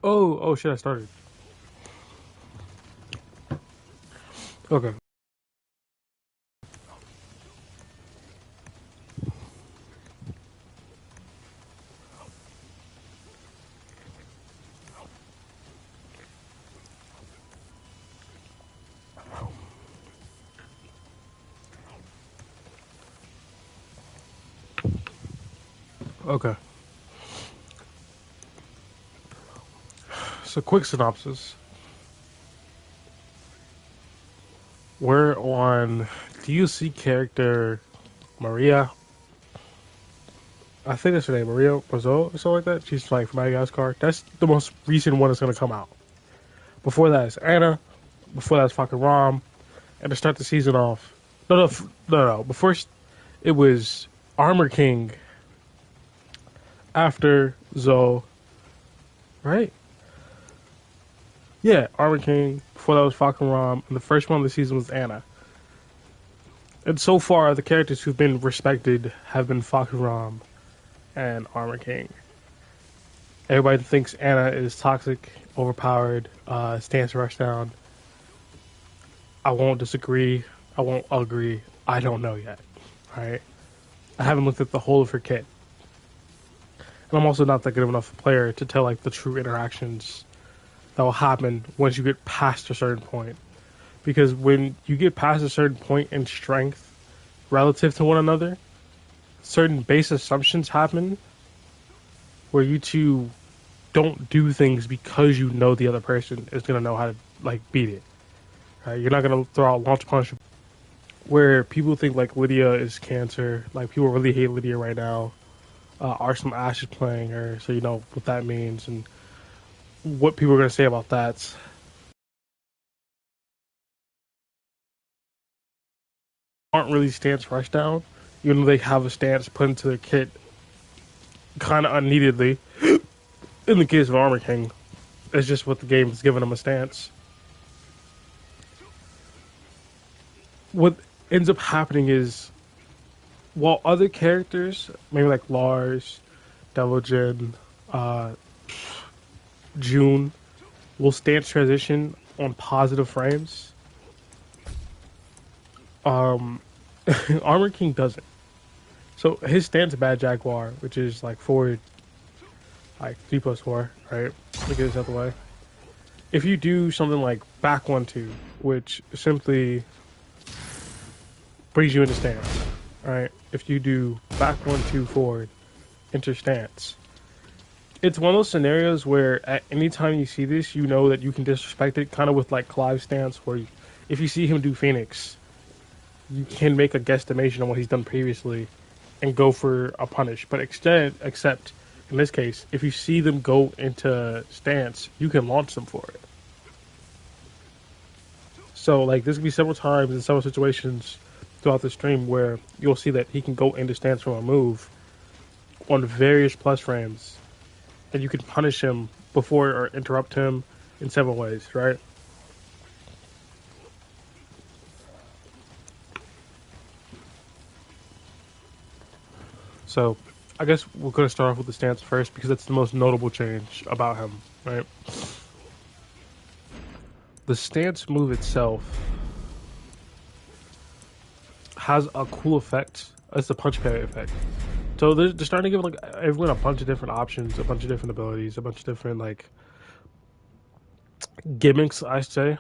Oh shit! I started. Okay. Okay. So quick synopsis. We're on DLC character Maria. I think that's her name, Maria Brazil or something like that. She's like from Madagascar. That's the most recent one that's gonna come out. Before that is Anna. Before that's fucking Rom. And to start the season off, no. Before it was Armor King. After Zoe, right? Yeah, Armor King. Before that was fucking Rom, and the first one of the season was Anna. And so far, the characters who've been respected have been fucking Rom and Armor King. Everybody thinks Anna is toxic, overpowered, stands rushdown. I won't disagree. I won't agree. I don't know yet. Alright? I haven't looked at the whole of her kit. And I'm also not that good of enough player to tell like the true interactions that will happen once you get past a certain point. Because when you get past a certain point in strength relative to one another, certain base assumptions happen where you two don't do things because you know the other person is gonna know how to like beat it. Right? You're not gonna throw out launch punch where people think like Lydia is cancer. Like people really hate Lydia right now. Arsenal Ash is playing her, so you know what that means and what people are gonna say about that. Aren't really stance rushdown, even though they have a stance put into their kit kind of unneededly. In the case of Armor King, it's just what the game is giving them a stance. What ends up happening is, while other characters, maybe like Lars, Devil Jin, June, will stance transition on positive frames, Armor King doesn't. So his stance Bad Jaguar, which is like forward, like 3+4, right? Let me get this out the way. If you do something like back 1-2, which simply brings you into stance, right? If you do back 1-2 forward, enter stance. It's one of those scenarios where at any time you see this, you know that you can disrespect it, kind of with like Clive's stance, where if you see him do Phoenix, you can make a guesstimation on what he's done previously and go for a punish. But except in this case, if you see them go into stance, you can launch them for it. So like there's gonna be several times in several situations throughout the stream where you'll see that he can go into stance from a move on various plus frames, and you can punish him before or interrupt him in several ways, right? So I guess we're going to start off with the stance first because that's the most notable change about him, right? The stance move itself has a cool effect. It's the punch parry effect. So they're starting to give like everyone a bunch of different options, a bunch of different abilities, a bunch of different like gimmicks, I say.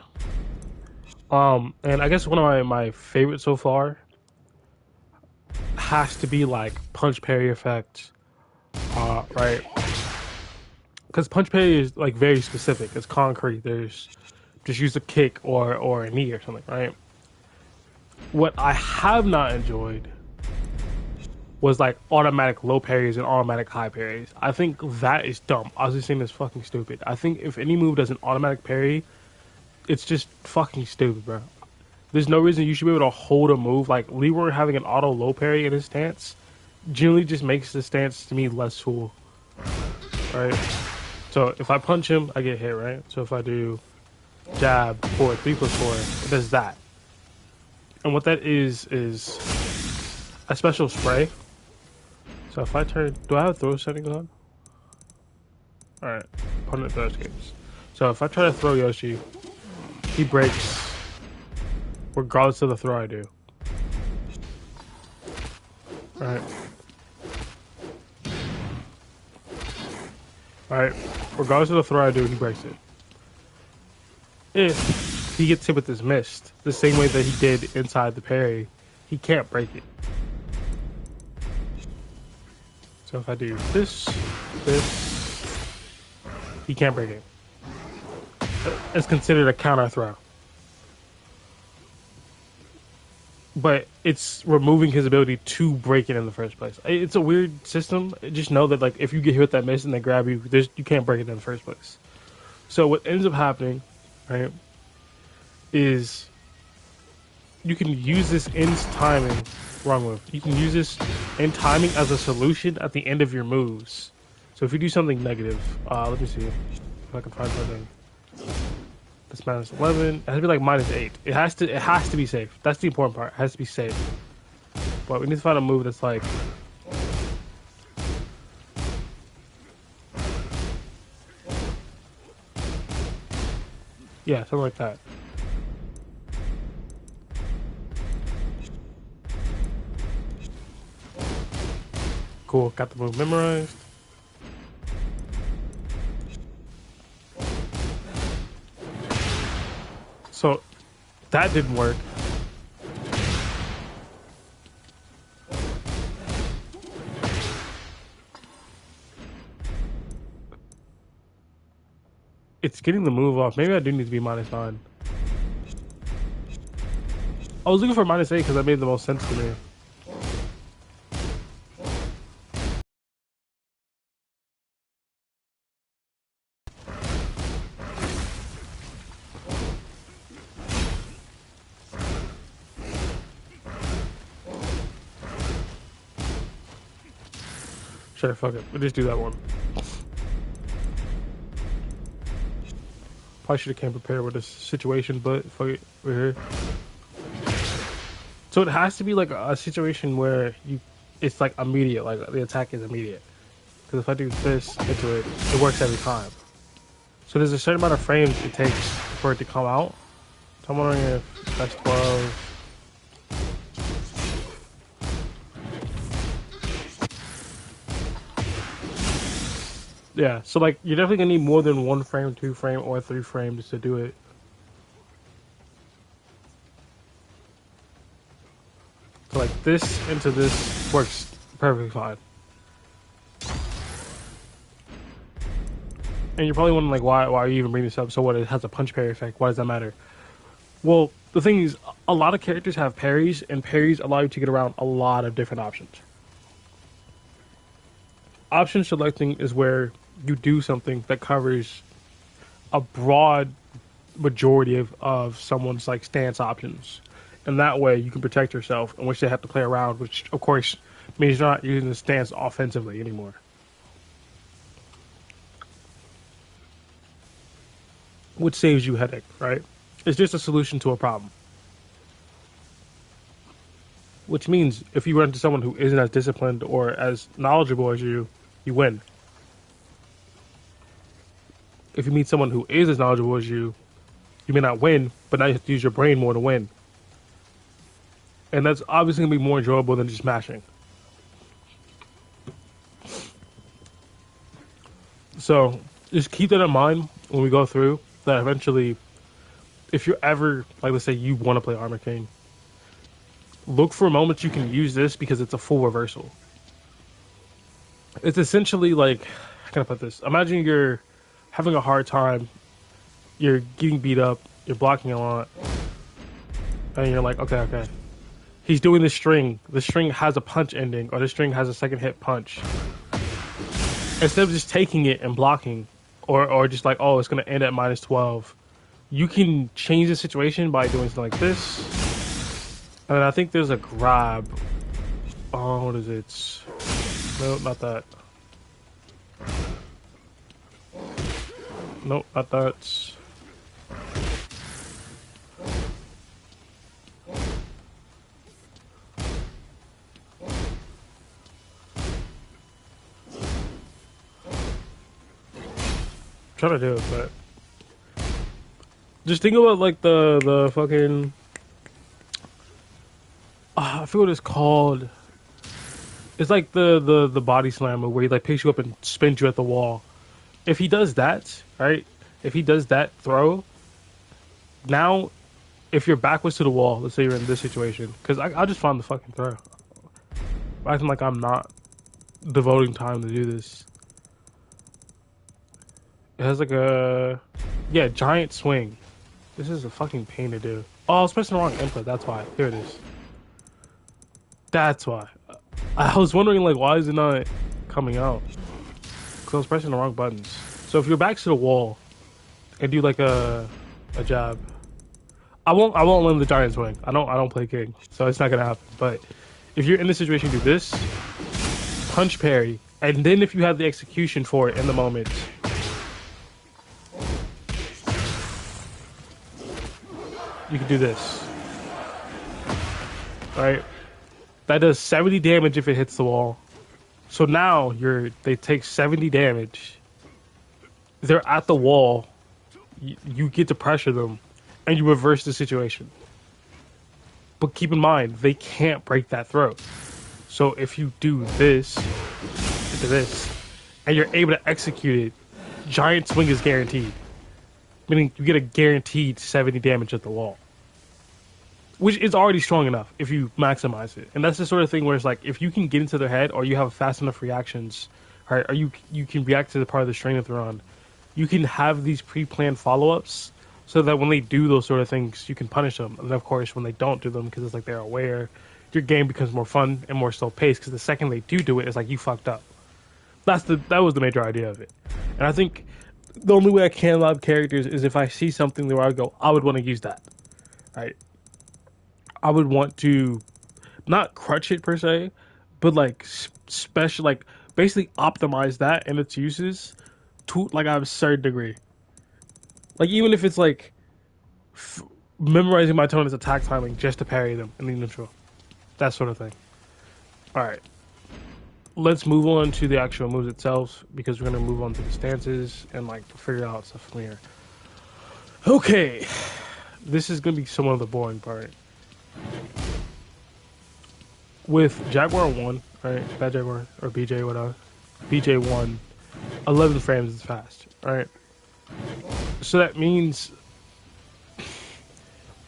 And I guess one of my favorites so far has to be like punch parry effect, right? Because punch parry is like very specific. It's concrete. There's just use a kick or a knee or something, right? What I have not enjoyed was like automatic low parries and automatic high parries. I think that is dumb. I was just saying this fucking stupid. I think if any move does an automatic parry, it's just fucking stupid, bro. There's no reason you should be able to hold a move like Leroy having an auto low parry in his stance. Generally, just makes the stance to me less cool, right? So if I punch him, I get hit, right? So if I do jab for 3+4, it does that. And what that is a special spray. So if I turn, do I have throw settings on? All right. opponent throw escapes. So if I try to throw Yoshi, he breaks regardless of the throw I do. Alright. Alright. Regardless of the throw I do, he breaks it. If he gets hit with this mist, the same way that he did inside the parry, he can't break it. So if I do this, he can't break it. It's considered a counter throw. But it's removing his ability to break it in the first place. It's a weird system. Just know that like if you get hit with that miss and they grab you, you can't break it in the first place. So what ends up happening, right, is you can use this in timing. Wrong move. You can use this in timing as a solution at the end of your moves. So if you do something negative, let me see if I can find something. That's minus 11. It has to be like minus 8. It has to be safe. That's the important part. It has to be safe. But we need to find a move that's like yeah, something like that. Cool, got the move memorized. So that didn't work. It's getting the move off. Maybe I do need to be minus 9. I was looking for minus 8 because that made the most sense to me. Sure, fuck it. We'll just do that one. Probably should have came prepared with this situation, but fuck it. We're here. So it has to be like a situation where it's like immediate, like the attack is immediate. Because if I do this into it, it works every time. So there's a certain amount of frames it takes for it to come out. So I'm wondering if that's 12. Yeah, so like you're definitely gonna need more than 1 frame, 2 frame, or 3 frames to do it. So like this into this works perfectly fine. And you're probably wondering like why are you even bringing this up? So what, it has a punch parry effect, why does that matter? Well, the thing is, a lot of characters have parries, and parries allow you to get around a lot of different options. Option selecting is where you do something that covers a broad majority of someone's like stance options, and that way you can protect yourself, in which they have to play around, which of course means you're not using the stance offensively anymore, which saves you headache, right? It's just a solution to a problem, which means if you run into someone who isn't as disciplined or as knowledgeable as you win. If you meet someone who is as knowledgeable as you may not win, but now you have to use your brain more to win. And that's obviously going to be more enjoyable than just mashing. So just keep that in mind when we go through, that eventually, if you're ever, like let's say you want to play Armor King, look for moments you can use this because it's a full reversal. It's essentially like, how can I put this? Imagine you're having a hard time, you're getting beat up, you're blocking a lot, and you're like, okay. He's doing this string. The string has a punch ending, or the string has a second hit punch. Instead of just taking it and blocking, or just like, oh, it's going to end at minus 12, you can change the situation by doing something like this. And I think there's a grab. Oh, what is it? No, not that. Nope, not that. trying to do it, but just think about like the fucking I forget what it's called. It's like the body slammer where he like picks you up and spins you at the wall. If he does that, right? If he does that throw, now if your back was to the wall, let's say you're in this situation, because I just found the fucking throw. Acting like I'm not devoting time to do this. It has like a giant swing. This is a fucking pain to do. Oh, I was pressing the wrong input. That's why. Here it is. That's why. I was wondering like why is it not coming out? Because I was pressing the wrong buttons. So if your back's to the wall and do like a jab, I won't learn the giant swing. I don't play king, so it's not gonna happen. But if you're in this situation, do this, punch parry, and then if you have the execution for it in the moment, you can do this. Right? That does 70 damage if it hits the wall. So now they take 70 damage. They're at the wall. You get to pressure them, and you reverse the situation. But keep in mind, they can't break that throw. So if you do this, into this, and you're able to execute it, giant swing is guaranteed. Meaning you get a guaranteed 70 damage at the wall. Which is already strong enough if you maximize it. And that's the sort of thing where it's like, if you can get into their head or you have fast enough reactions, right, or you can react to the part of the string that they're on, you can have these pre-planned follow-ups so that when they do those sort of things, you can punish them. And of course, when they don't do them, because it's like they're aware, your game becomes more fun and more slow-paced, because the second they do it, it's like, you fucked up. That was the major idea of it. And I think the only way I can love characters is if I see something where I go, I would want to use that, right? I would want to not crutch it per se, but like special, like basically optimize that and its uses to like a certain degree. Like even if it's like memorizing my opponent's attack timing just to parry them in the neutral, that sort of thing. All right, let's move on to the actual moves itself because we're gonna move on to the stances and like figure out stuff from here. Okay, this is gonna be some of the boring part. With Jaguar 1, right? Bad Jaguar, or BJ, whatever. BJ1, 11 frames is fast, right? So that means...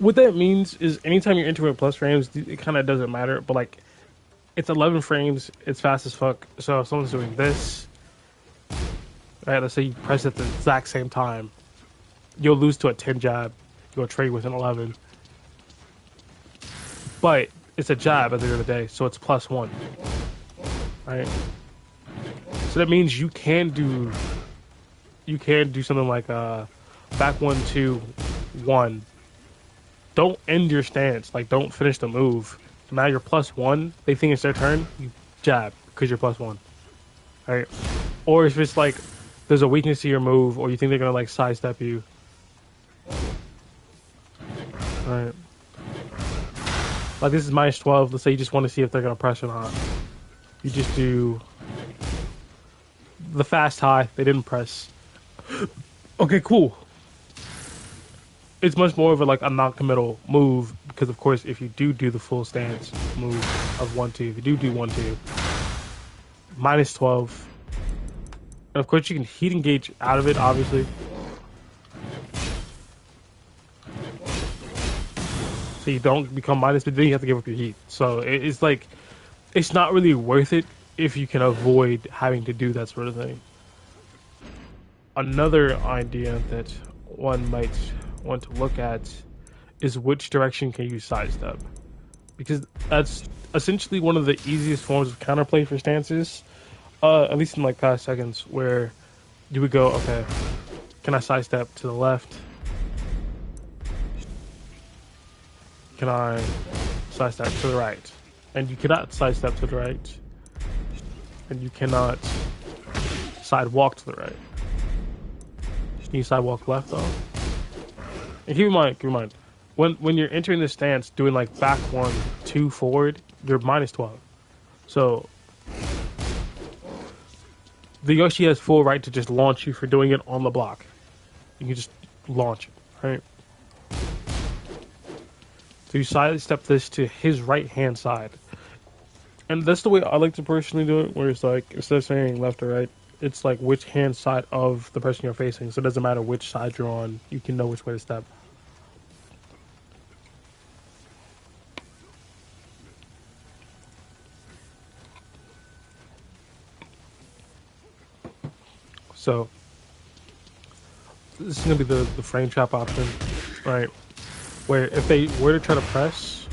What that means is anytime you're entering plus frames, it kind of doesn't matter, but like, it's 11 frames, it's fast as fuck, so if someone's doing this, right, let's say you press it at the exact same time, you'll lose to a 10 jab, you'll trade with an 11. But it's a jab at the end of the day, so it's +1, right? So that means you can do something like back 1, 2, 1. Don't end your stance, like don't finish the move. So now you're +1. They think it's their turn. You jab because you're +1, right? Or if it's like there's a weakness to your move, or you think they're gonna like sidestep you, right? Like this is -12. Let's say you just want to see if they're gonna press or not. You just do the fast high. They didn't press. Okay, cool. It's much more of a non-committal move because, of course, if you do the full stance move of 1-2, if you do 1-2, -12, and of course you can heat engage out of it, obviously. So you don't become minus, but then you have to give up your heat. So it's like, it's not really worth it if you can avoid having to do that sort of thing. Another idea that one might want to look at is which direction can you sidestep, because that's essentially one of the easiest forms of counterplay for stances, at least in like past seconds, where you would go, okay, can I sidestep to the left? Can I sidestep to the right? And you cannot sidestep to the right, and you cannot sidewalk to the right. Can you sidewalk left though? And keep in mind, when you're entering this stance, doing like back 1, 2 forward, you're -12. So the Yoshi has full right to just launch you for doing it on the block. You can just launch it, right? So you sidestep this to his right hand side. And that's the way I like to personally do it, where it's like, instead of saying left or right, it's like which hand side of the person you're facing. So it doesn't matter which side you're on, you can know which way to step. So this is going to be the frame trap option, right? Where if they were to try to press,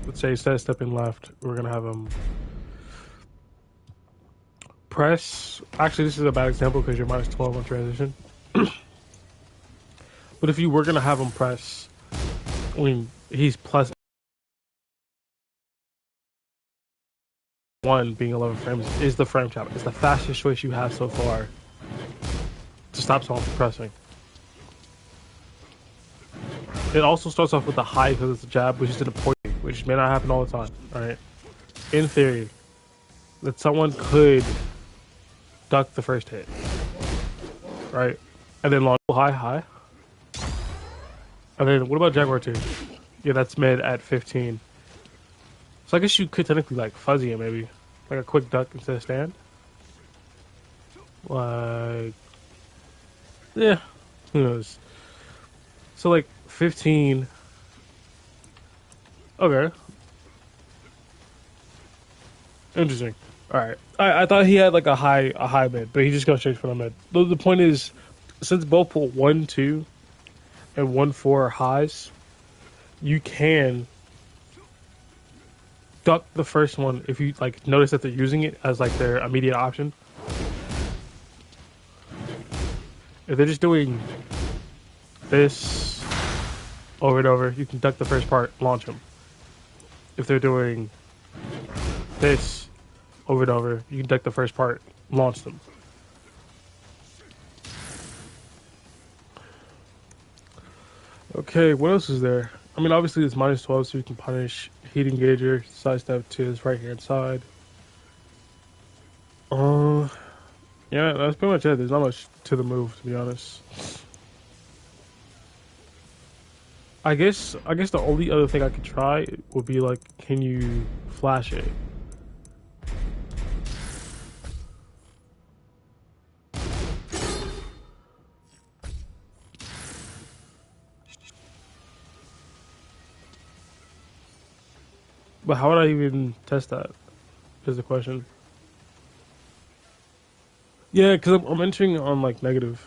let's say instead of stepping left, we're going to have them press. Actually, this is a bad example because you're minus 12 on transition. But if you were going to have him press, I mean, he's plus 1 being 11 frames is the frame trap. It's the fastest choice you have so far to stop someone from pressing. It also starts off with a high because it's a jab, which is to the point, which may not happen all the time. Alright? In theory, that someone could duck the first hit. Right? And then launch high. And then what about Jaguar 2? Yeah, that's mid at 15. So I guess you could technically like fuzzy it maybe. Like a quick duck instead of stand. Like, yeah, who knows? So like 15. Okay. Interesting. Alright. I thought he had like a high mid, but he just goes straight for the mid. The point is, since both pull 1, 2, and 1, 4 are highs, you can duck the first one if you like notice that they're using it as like their immediate option. If they're just doing this over and over, you can duck the first part, launch them. If they're doing this over and over, you can duck the first part, launch them. Okay, what else is there? I mean, obviously it's minus 12, so you can punish heat engager, sidestep to his right hand side. Yeah, that's pretty much it. There's not much to the move, to be honest. I guess the only other thing I could try would be like, can you flash it? But how would I even test that? Is the question. Yeah, because I'm entering on like negative.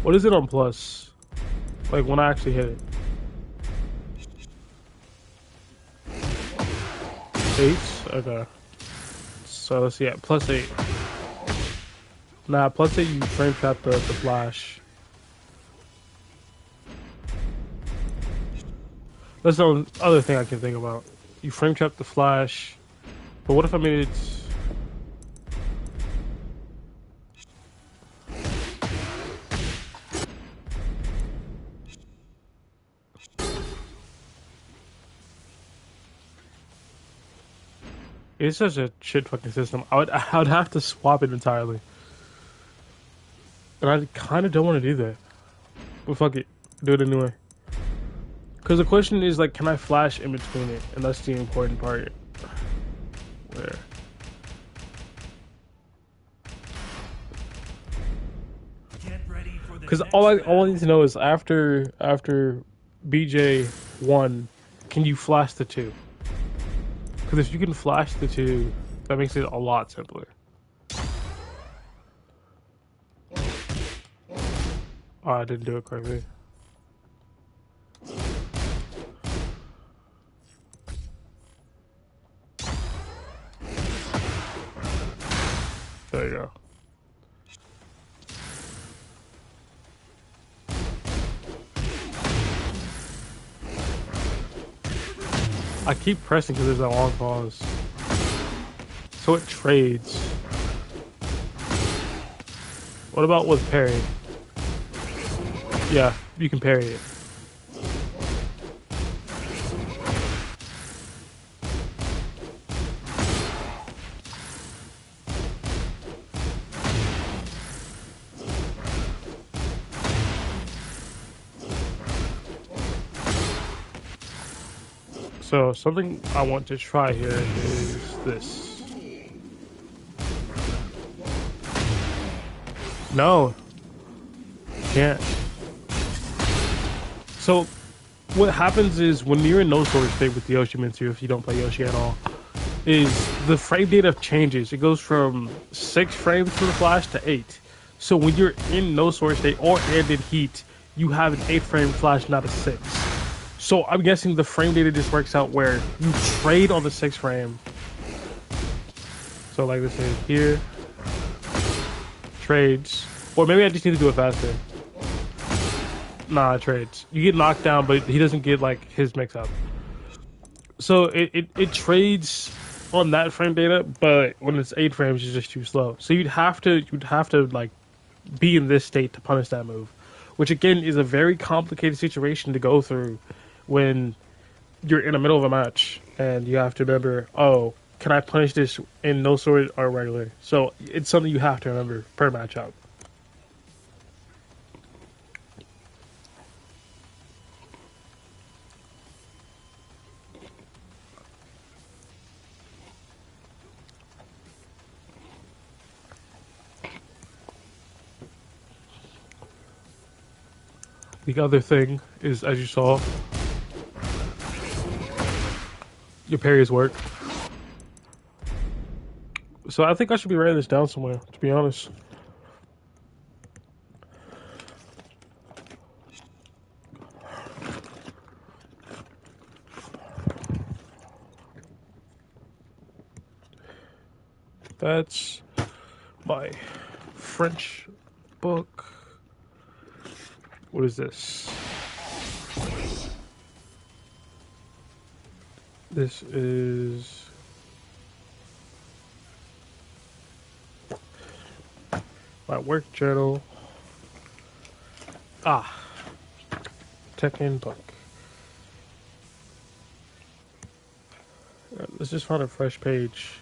What is it on plus? Like when I actually hit it? 8? Okay. So let's see, yeah, plus 8. Nah, plus 8 you frame trap the flash. That's the other thing I can think about. You frame trap the flash, but what if I made it? It's such a shit fucking system. I would have to swap it entirely, and I kind of don't want to do that. But fuck it, do it anyway. Because the question is like, can I flash in between it? And that's the important part. Where? Because all I need to know is after BJ 1, can you flash the 2? Because if you can flash the 2, that makes it a lot simpler. Oh, I didn't do it correctly. There you go. I keep pressing because there's a long pause. So it trades. What about with parry? Yeah, you can parry it. So something I want to try here is this. No, can't. So what happens is when you're in no storage state with Yoshimitsu, if you don't play Yoshi at all, is the frame data changes. It goes from 6 frames for the flash to 8. So when you're in no storage state or and in heat, you have an 8 frame flash, not a 6. So I'm guessing the frame data just works out where you trade on the 6 frame. So like this is here, trades, or maybe I just need to do it faster. Nah, trades. You get knocked down, but he doesn't get like his mix up. So it trades on that frame data, but when it's 8 frames, it's just too slow. So you'd have to like be in this state to punish that move, which again is a very complicated situation to go through when you're in the middle of a match and you have to remember, oh, can I punish this in no sword or regular? So it's something you have to remember per matchup. The other thing is, as you saw, your parries work. So I think I should be writing this down somewhere, to be honest. That's my French book. What is this? This is my work journal. Ah, Tekken book. Let's just find a fresh page.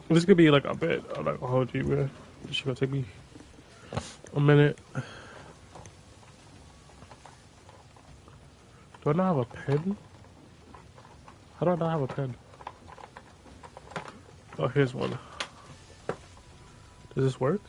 This could be like a bit. I'm not gonna hold you, man. It's gonna take me a minute. Do I not have a pen? How do I not have a pen? Oh, here's one. Does this work?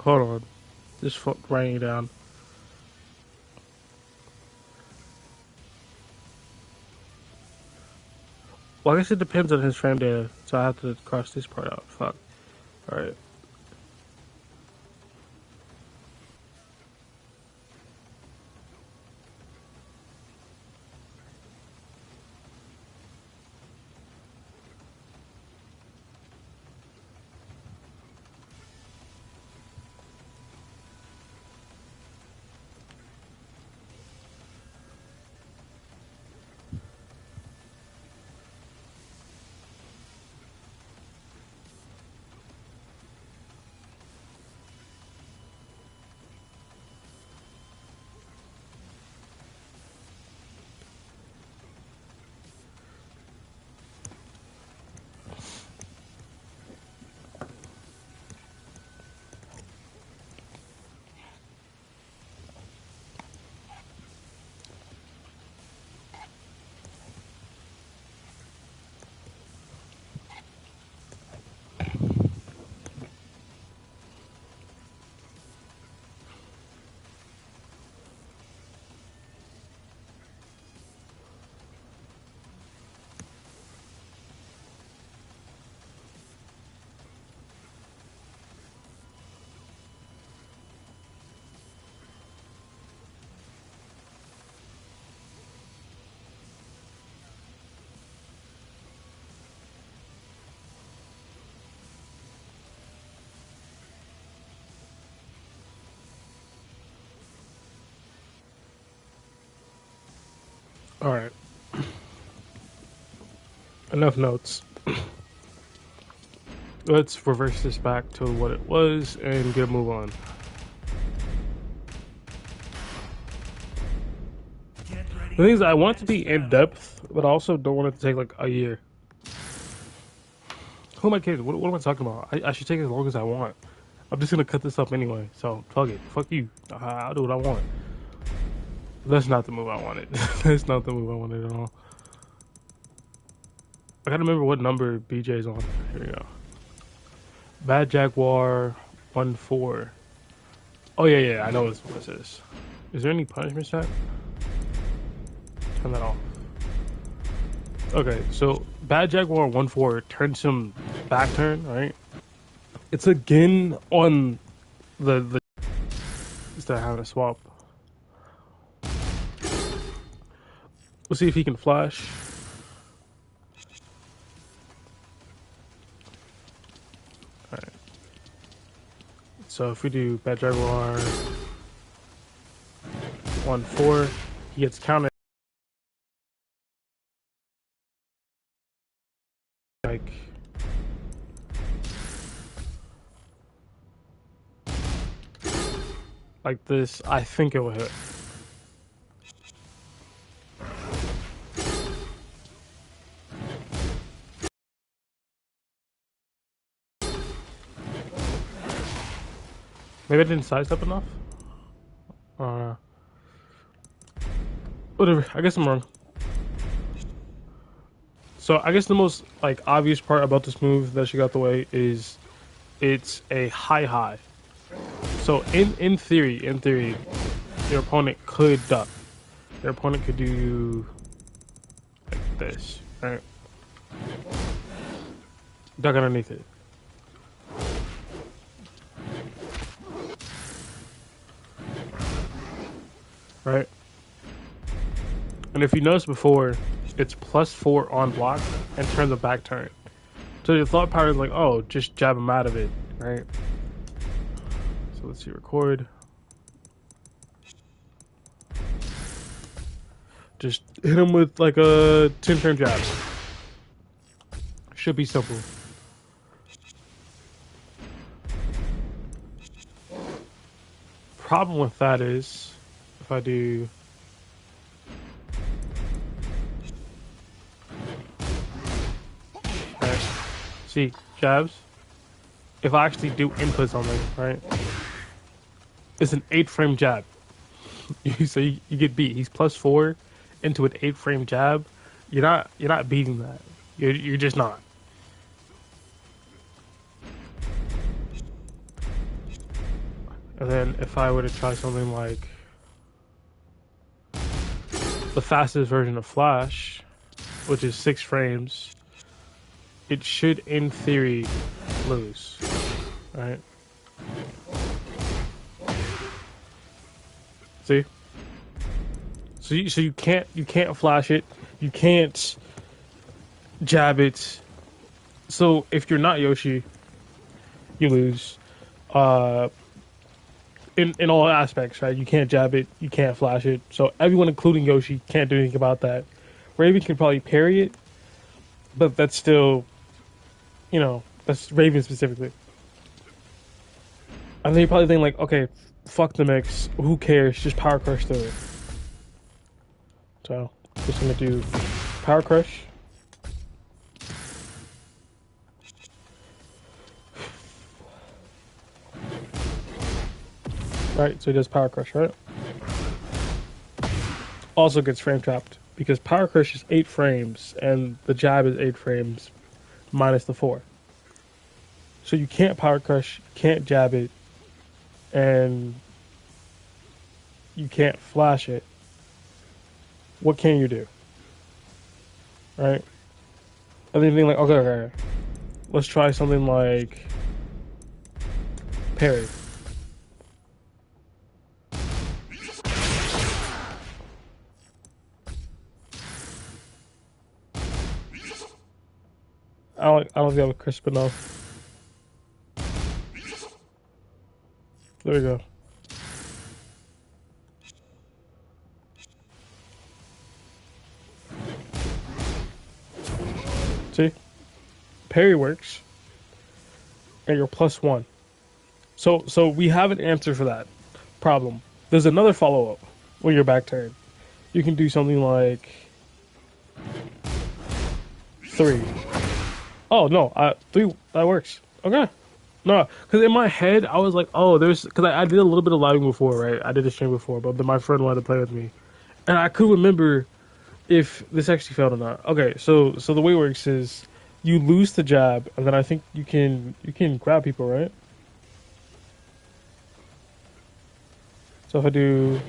Hold on. Just writing it down. Well, I guess it depends on his frame data, so I have to cross this part out. Fuck. Alright. Alright, enough notes. Let's reverse this back to what it was and get a move on. The thing is, I want it to be in depth, but I also don't want it to take like a year. Who am I kidding? What am I talking about? I should take as long as I want. I'm just gonna cut this up anyway, so plug it. Fuck you. I'll do what I want. That's not the move I wanted. That's not the move I wanted at all. I gotta remember what number BJ's on. Here we go. Bad Jaguar 1-4. Oh yeah, I know what this is. Is there any punishment set? Turn that off. Okay, so Bad Jaguar 1-4 turns him back turn, right? It's again on the instead of having a swap. We'll see if he can flash. Alright. So if we do Bad Jaguar 1-4, he gets counted. Like this, I think it will hit. Maybe I didn't size up enough? Whatever, I guess I'm wrong. So I guess the most like obvious part about this move that she got the way is it's a high. So in theory, your opponent could duck. Their opponent could do like this, right? Duck underneath it. Right? And if you noticed before, it's +4 on block and turns a back turn. So your thought pattern is like, oh, just jab him out of it, right? So let's see, record. Just hit him with like a 10-turn jab. Should be simple. Problem with that is, if I do... Right. See, jabs. If I actually do input something, right? It's an 8-frame jab. So you get beat. He's +4 into an 8-frame jab. You're not beating that. You're just not. And then if I were to try something like the fastest version of Flash, which is 6 frames, it should, in theory, lose, right? See? So you can't flash it, you can't jab it. So if you're not Yoshi, you lose. In all aspects, right? You can't jab it, you can't flash it. So everyone, including Yoshi, can't do anything about that. Raven can probably parry it, but that's still, that's Raven specifically. And then you probably think like, okay, fuck the mix. Who cares? Just Power Crush through it. So just gonna do Power Crush. Right, so he does Power Crush, right? Also gets frame trapped because Power Crush is 8 frames and the jab is 8 frames minus the 4. So you can't Power Crush, can't jab it, and you can't flash it. What can you do? Right? And then you think like, okay, let's try something like parry. I don't think I have crisp enough. There we go. See, parry works, and you're +1. So we have an answer for that problem. There's another follow up when you're back turn. You can do something like 3. Oh no, 3 that works. Okay. No, because in my head I was like, oh, there's because I did a little bit of lighting before, right? I did a stream before, but then my friend wanted to play with me, and I couldn't remember if this actually failed or not. Okay, so the way it works is you lose the jab, and then I think you can grab people, right? So if I do,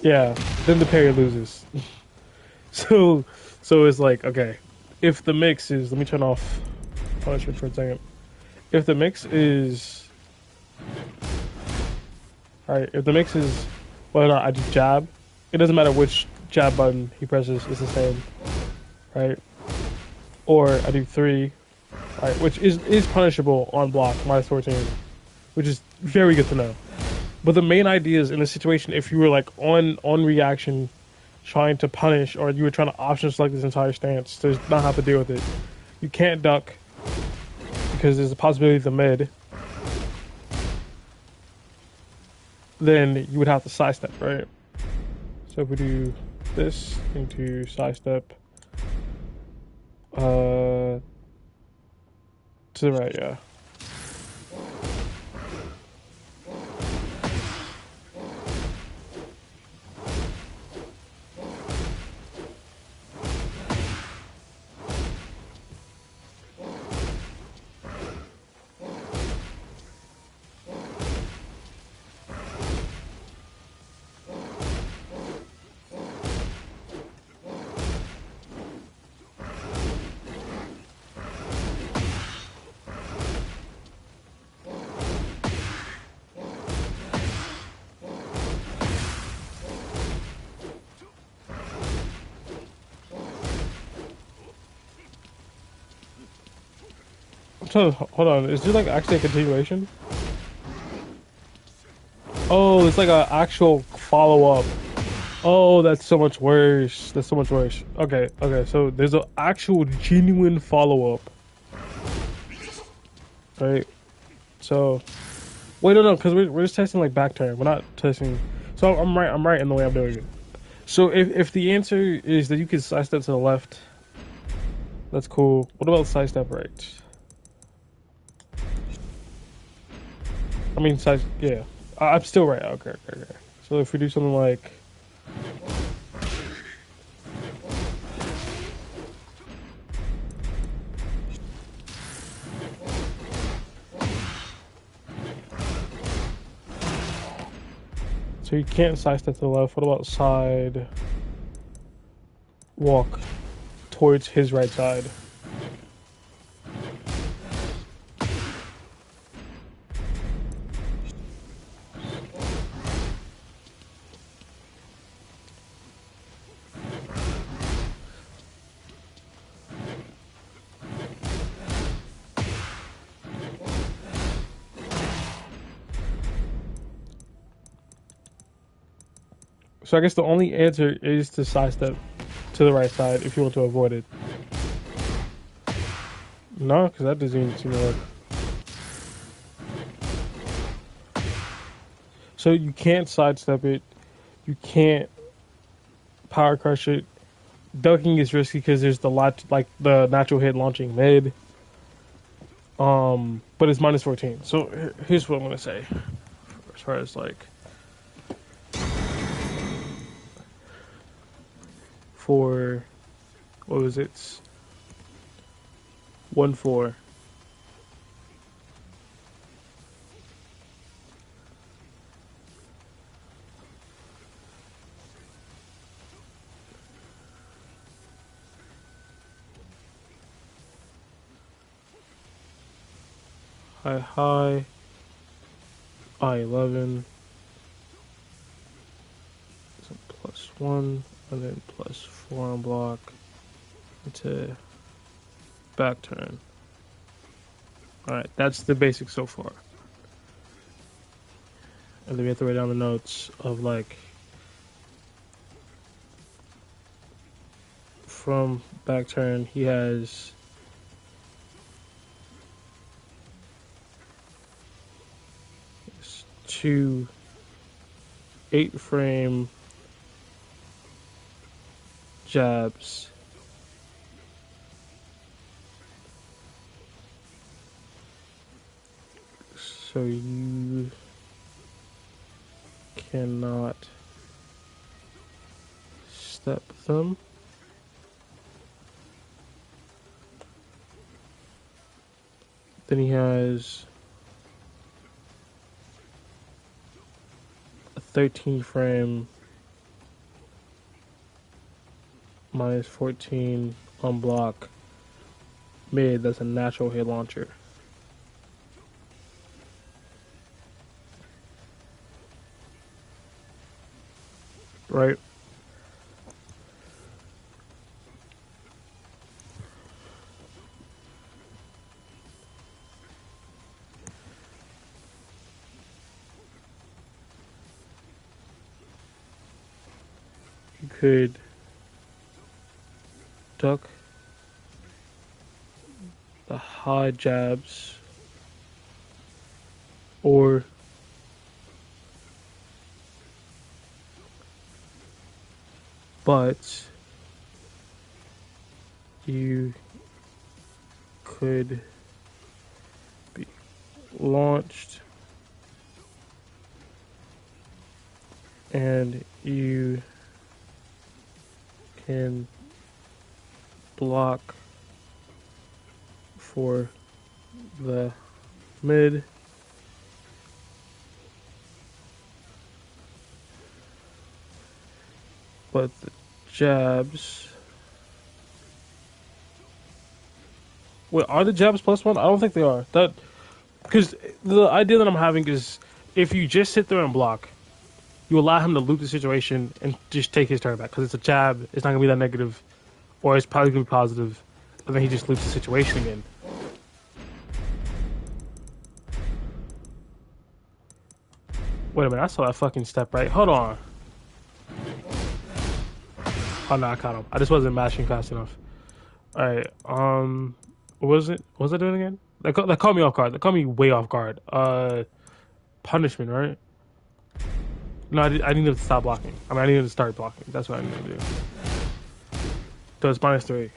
yeah, then the parry loses. So so it's like okay, if the mix is let me turn off punishment for a second. If the mix is alright, if the mix is whether or not I do jab, it doesn't matter which jab button he presses, it's the same, right? Or I do 3, right, which is punishable on block -14, which is very good to know. But the main idea is in a situation if you were like on reaction trying to punish or you were trying to option select this entire stance to not have to deal with it. You can't duck because there's a possibility of the mid. Then you would have to sidestep, right? So if we do this into sidestep to the right, yeah. So hold on, is there like actually a continuation? Oh, it's like an actual follow up. Oh, that's so much worse. That's so much worse. Okay, okay, so there's an actual genuine follow up, right? So wait, no, because we're just testing like back turn. We're not testing. So I'm right in the way I'm doing it. So if the answer is that you can sidestep to the left, that's cool. What about sidestep right? I mean, yeah. I'm still right. Okay, okay, okay. So if we do something like, so you can't sidestep to the left. What about side walk towards his right side? So I guess the only answer is to sidestep to the right side if you want to avoid it. No, because that doesn't even seem to work. So you can't sidestep it. You can't power crush it. Ducking is risky because there's the lot like the natural hit launching mid. But it's -14. So here's what I'm gonna say, as far as like for what was it? 1-4. High, I11, so +1, and then +4 on block into back turn. Alright, that's the basics so far. And then we have to write down the notes of like from back turn, he has two 8-frame jabs. So you cannot step them. Then he has a 13-frame -14 on block mid. That's a natural hit launcher. Right? You could duck the high jabs or but you could be launched and you can block for the mid. But the jabs. Wait, are the jabs +1? I don't think they are. That because the idea that I'm having is if you just sit there and block, you allow him to loop the situation and just take his turn back because it's a jab. It's not gonna be that negative, or it's probably gonna be positive, and then he just loops the situation again. Wait a minute, I saw that fucking step right. Hold on. Oh no, I caught him. I just wasn't mashing fast enough. Alright, what was it? What was I doing again? That caught me off guard. That caught me way off guard. Punishment, right? No, I needed to stop blocking. I mean, I needed to start blocking. That's what I needed to do. So it's -3.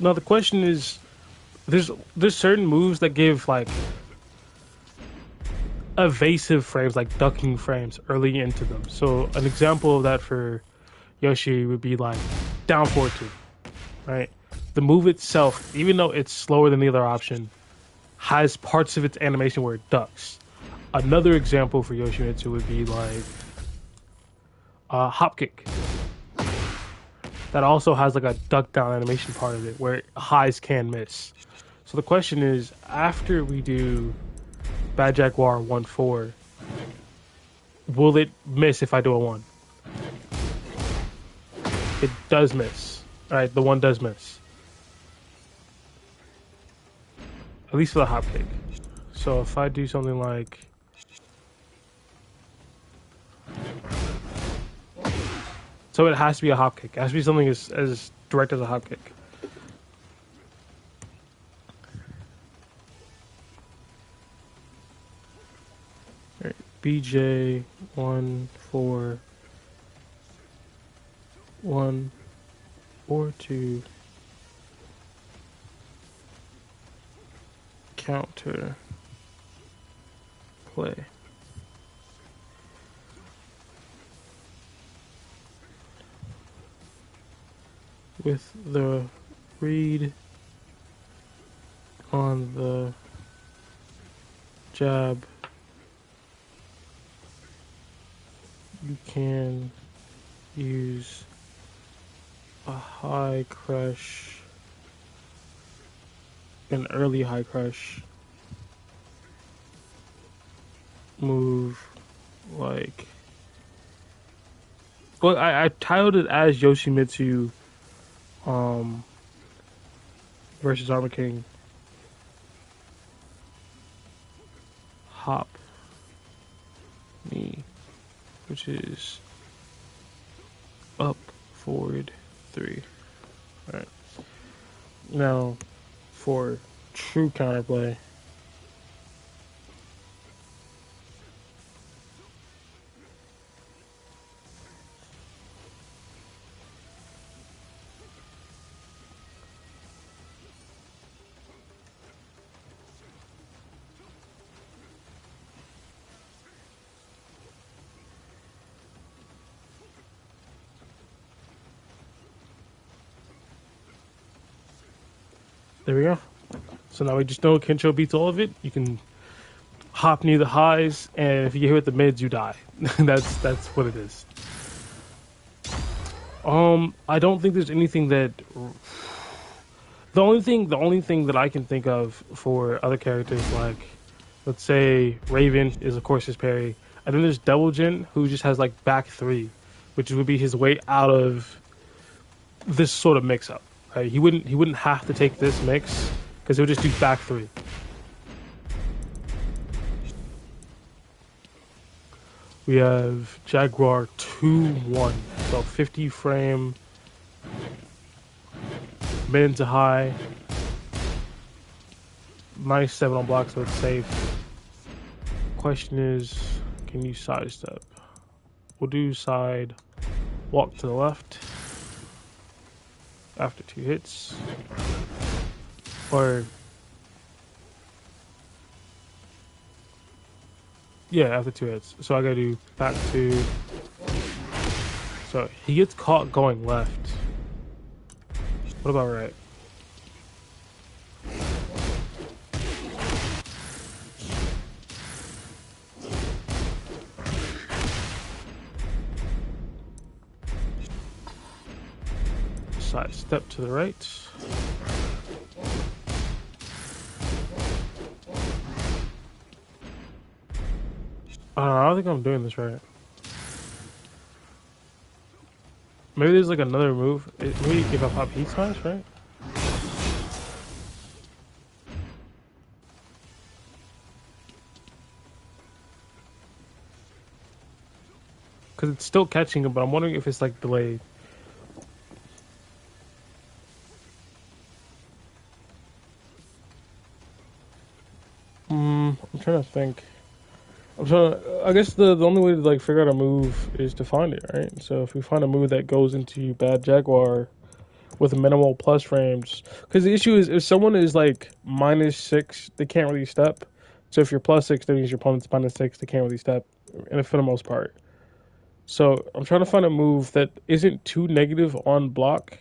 Now the question is, there's certain moves that give like evasive frames, like ducking frames, early into them. So an example of that for Yoshi would be like down forward 2, right? The move itself, even though it's slower than the other option, has parts of its animation where it ducks. Another example for Yoshimitsu would be like hop kick. That also has like a duck down animation part of it where highs can miss. So the question is, after we do Bad Jaguar 1-4, will it miss if I do a 1? It does miss. Alright, the 1 does miss. At least for the hop kick. So if I do something like so it has to be a hop kick. It has to be something as direct as a hop kick. Right. BJ 1-4 1 or 2 counter play. With the read on the jab, you can use a high crush an early high crush move like. Well, I titled it as Yoshimitsu um, versus Armor King. Hop me, which is up, forward, 3. Alright. Now, for true counterplay. There we go. So now we just know Kencho beats all of it. You can hop near the highs, and if you hit the mids, you die. That's what it is. I don't think there's anything that. The only thing that I can think of for other characters, like, let's say Raven is of course his parry, and then there's Double Jin who just has like back 3, which would be his way out of this sort of mix up. Right? He wouldn't have to take this mix because he would just do back 3. We have Jaguar 2-1, so 50 frame, mid to high, nice 7 on block, so it's safe. Question is, can you sidestep? We'll do side, walk to the left after 2 hits, or yeah, after 2 hits. So I gotta do back 2. So he gets caught going left. What about right? Side step to the right. I don't think I'm doing this right. Maybe there's like another move. Maybe if I pop heat smash, right? Because it's still catching him, but I'm wondering if it's like delayed. I'm trying to think. I guess the only way to like figure out a move is to find it, right? So if we find a move that goes into bad Jaguar with minimal plus frames, because the issue is if someone is like -6, they can't really step. So if you're +6, that means your opponent's -6, they can't really step, and for the most part. So I'm trying to find a move that isn't too negative on block,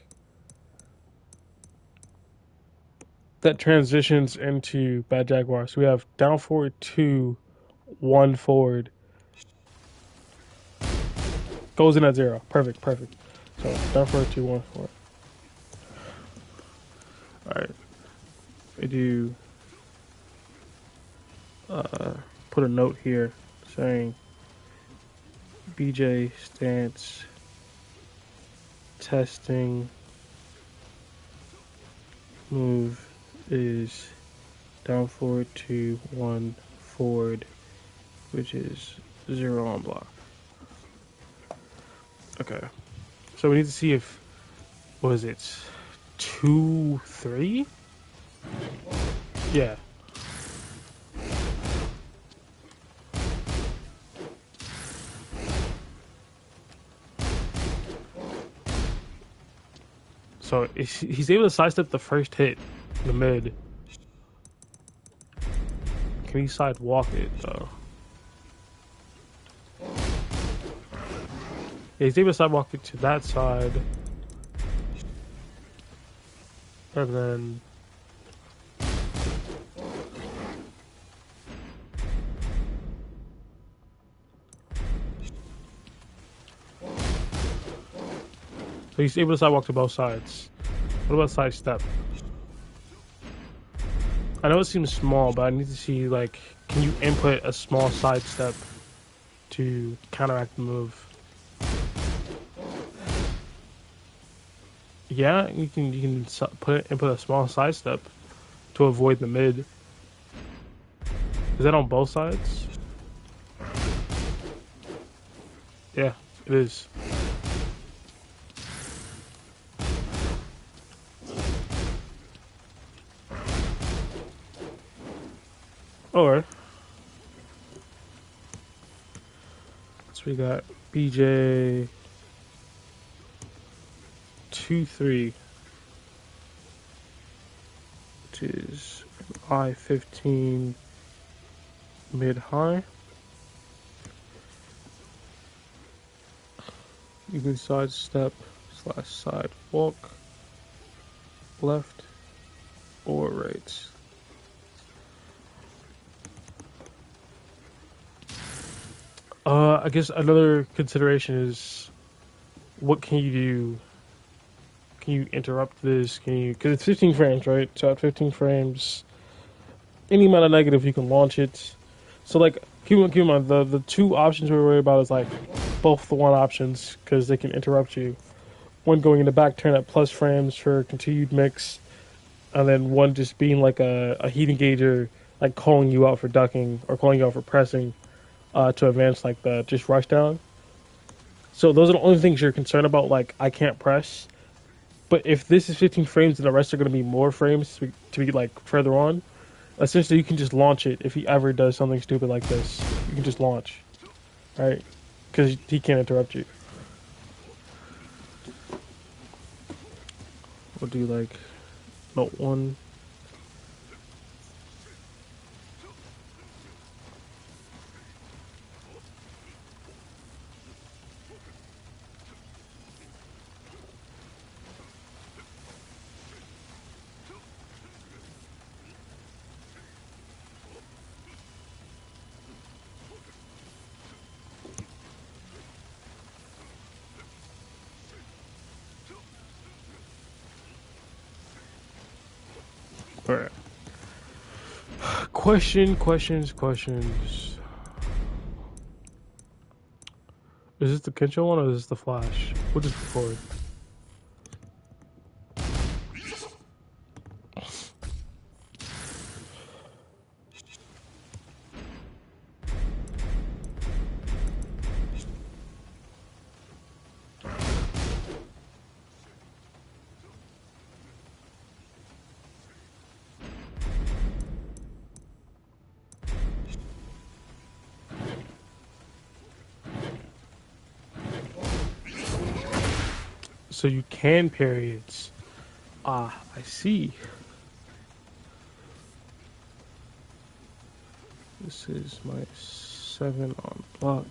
that transitions into bad Jaguar. So we have down forward 2, 1 forward. Goes in at 0. Perfect. So down forward 2, 1 forward. Alright. I do put a note here saying BJ stance testing move is down forward 2, 1 forward, which is 0 on block. Okay. So we need to see if, what is it, 2, 3? Yeah. So he's able to sidestep the first hit, the mid. Can he sidewalk it though? Yeah, he's able to sidewalk it to that side. And then so he's able to sidewalk to both sides. What about side step? I know it seems small, but I need to see, like, can you input a small sidestep to counteract the move? Yeah, you can input a small sidestep to avoid the mid. Is that on both sides? Yeah, it is. Or so we got BJ 2-3, which is I-15 mid high. You can sidestep / side walk left or right. I guess another consideration is what can you do? Can you interrupt this? Can you? Because it's 15 frames, right? So at 15 frames, any amount of negative you can launch it. So like, keep in mind the two options we're worried about is like both the one options because they can interrupt you. One going into back turn at plus frames for continued mix, and then one just being like a heat engager, like calling you out for ducking or calling you out for pressing to advance like the just rush down. So those are the only things you're concerned about. Like I can't press, but if this is 15 frames, then the rest are going to be more frames to be like further on. Essentially, you can just launch it if he ever does something stupid like this. You can just launch, right? Because he can't interrupt you. We'll do like note one. All right. Questions. Is this the Kensho one or is this the Flash? We'll just record. So you can parry it. Ah, I see. This is my 7 on block.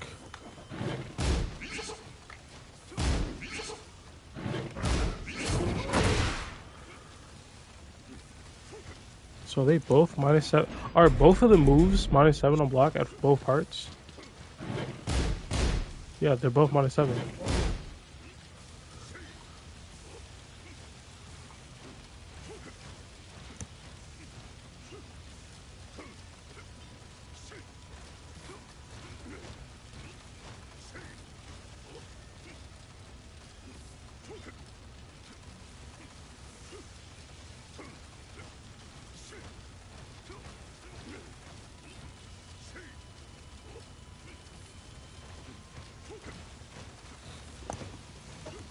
So are they both -7? Are both of the moves -7 on block at both parts? Yeah, they're both -7.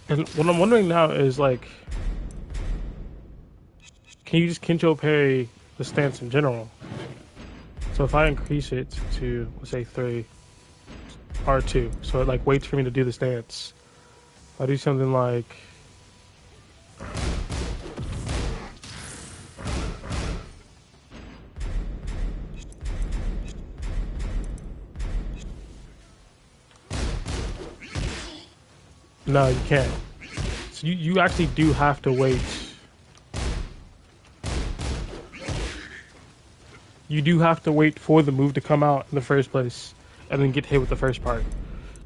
And what I'm wondering now is like, can you just Kincho parry the stance in general? So if I increase it to, let's say 3, R2, so it like waits for me to do the stance. I do something like, no, you can't. So you actually do have to wait. You do have to wait for the move to come out in the first place and then get hit with the first part.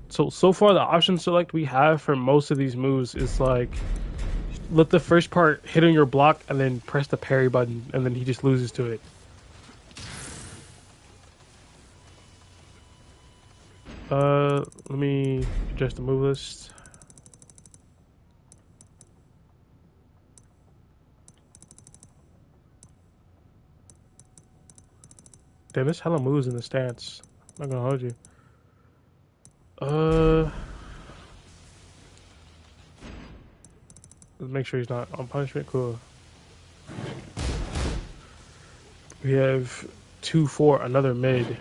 So far the option select we have for most of these moves is like, let the first part hit on your block and then press the parry button and then he just loses to it. Let me adjust the move list. Damn, there's hella moves in the stance. I'm not gonna hold you. Let's make sure he's not on punishment. Cool. We have 2-4, another mid.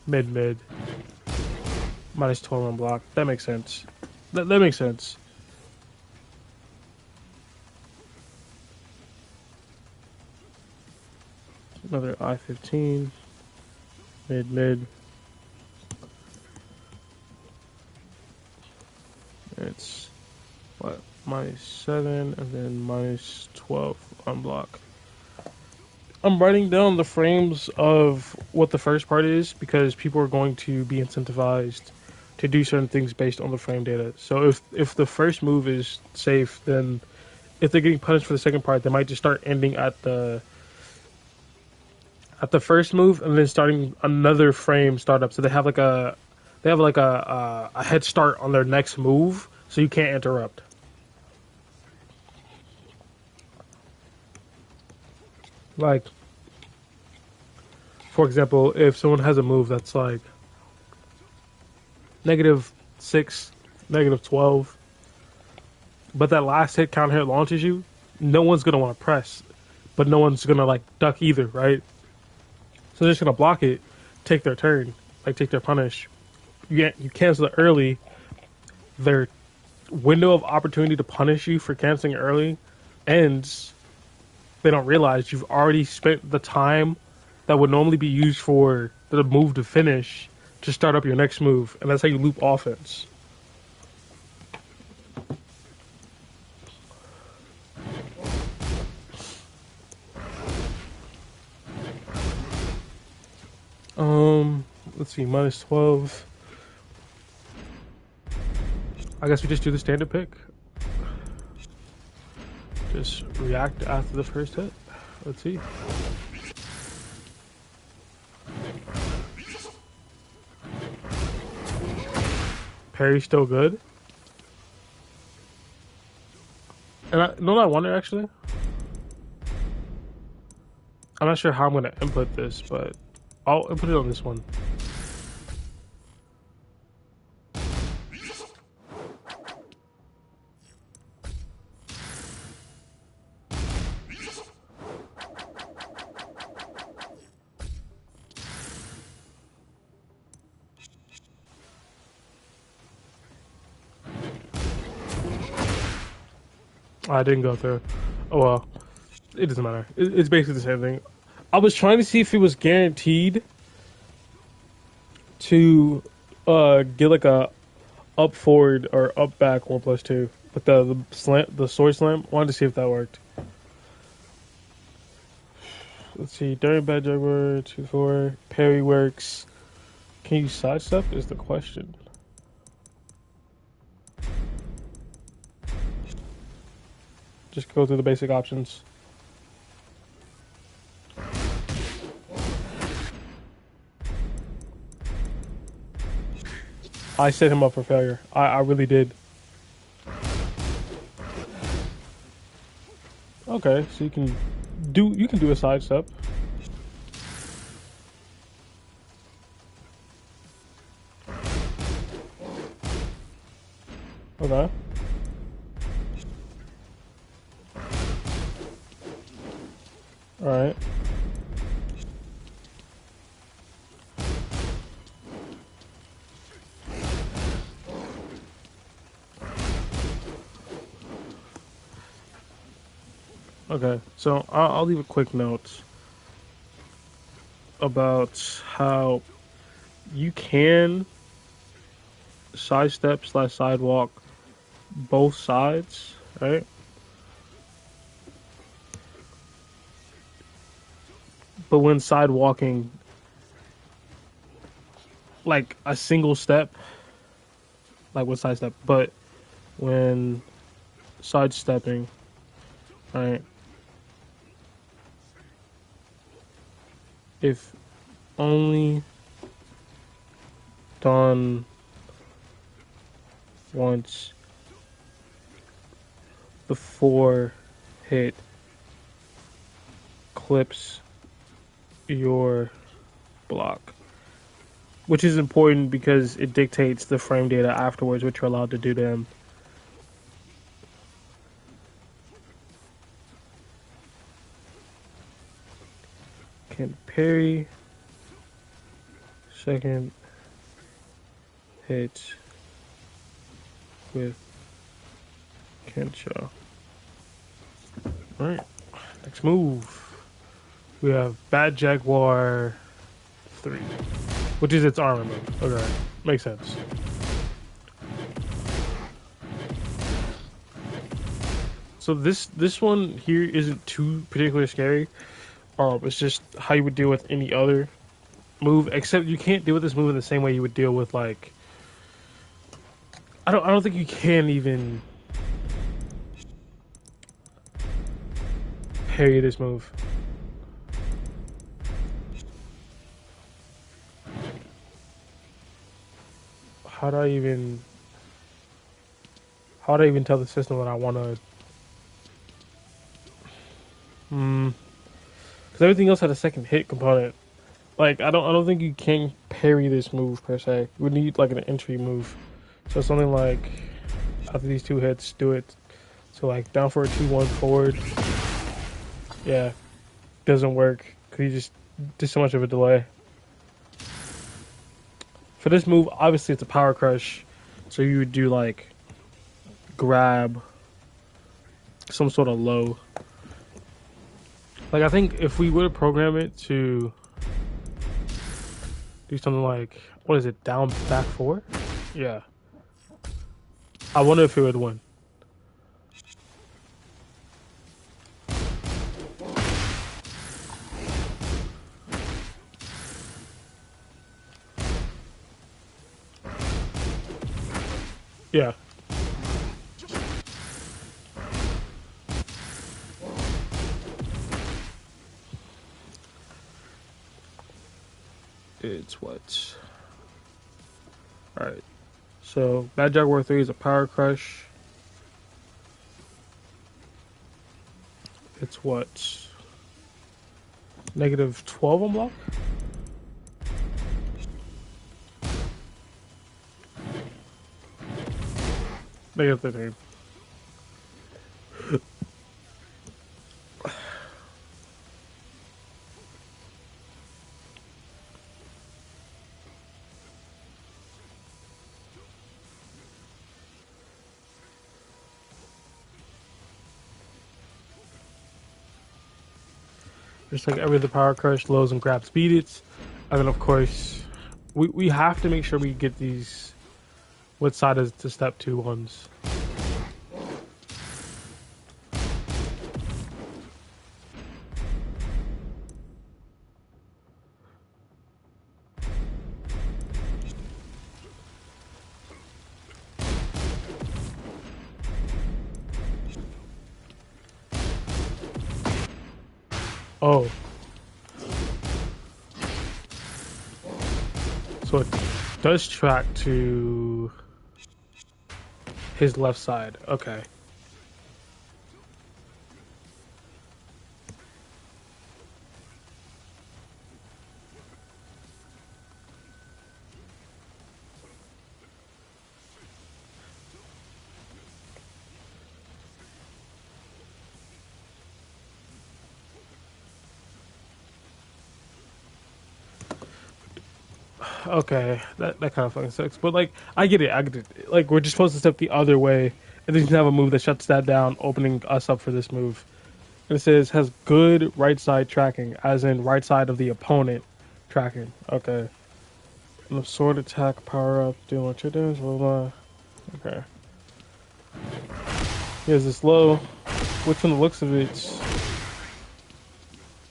Mid. Minus 12 on block. That makes sense. That makes sense. Another I-15. Mid. It's what? -7 and then -12 on block. I'm writing down the frames of what the first part is because people are going to be incentivized to do certain things based on the frame data. So if the first move is safe, then if they're getting punished for the second part, they might just start ending at the first move and then starting another frame startup. So they have like a head start on their next move, so you can't interrupt. Like, for example, if someone has a move that's like -6, -12, but that last hit counter hit launches you, no one's gonna want to press, but no one's gonna like duck either, right? So they're just gonna block it, take their turn, like take their punish. You cancel it early. Their window of opportunity to punish you for canceling early ends. They don't realize you've already spent the time that would normally be used for the move to finish to start up your next move, and that's how you loop offense. Let's see, -12. I guess we just do the standard pick. Just react after the first hit. Let's see. Parry's still good. And I wonder actually. I'm not sure how I'm going to input this, but I'll input it on this one. I didn't go through. Oh well, it doesn't matter. It's basically the same thing. I was trying to see if it was guaranteed to get like a up forward or up back 1+2 with the sword slam. Wanted to see if that worked. Let's see. During bad juggler 2-4 parry works. Can you sidestep? Is the question. Just go through the basic options. I set him up for failure. I really did. Okay, so you can do a sidestep. Okay. All right. Okay, so I'll leave a quick note about how you can sidestep / sidewalk both sides, right? But when sidewalking, like a single step, like with sidestep, but when sidestepping, right? If only done once before hit clips your block, which is important because it dictates the frame data afterwards, which you're allowed to do to him. Can parry second hit with Kensho. Alright, next move. We have Bad Jaguar 3, which is its armor move. Okay, makes sense. So this one here isn't too particularly scary. It's just how you would deal with any other move, except you can't deal with this move in the same way you would deal with like. I don't think you can even parry this move. How do I even tell the system that I want to? Because everything else had a second hit component. Like I don't think you can parry this move per se. You would need like an entry move. So something like after these 2 hits, do it. So like down for a 2-1 forward. Yeah, doesn't work because you just did so much of a delay. For this move, obviously it's a power crush, so you would do like grab, some sort of low. Like I think if we were to program it to do something like, what is it, down back 4? Yeah. I wonder if it would win. Yeah. It's what? Alright. So, Bad Jaguar 3 is a power crush. It's what? -12 on block? -13. Just like every other power crush, lows and grabs beat it. And then of course we have to make sure we get these what side is the step 2 ones. Oh. So it does track to his left side. Okay. Okay, that kind of fucking sucks. But like, I get it. Like, we're just supposed to step the other way, and then you can have a move that shuts that down, opening us up for this move. And it says has good right side tracking, as in right side of the opponent tracking. Okay. And the sword attack power up, doing what you're doing. Blah, blah. Okay. He has this low, which from the looks of it's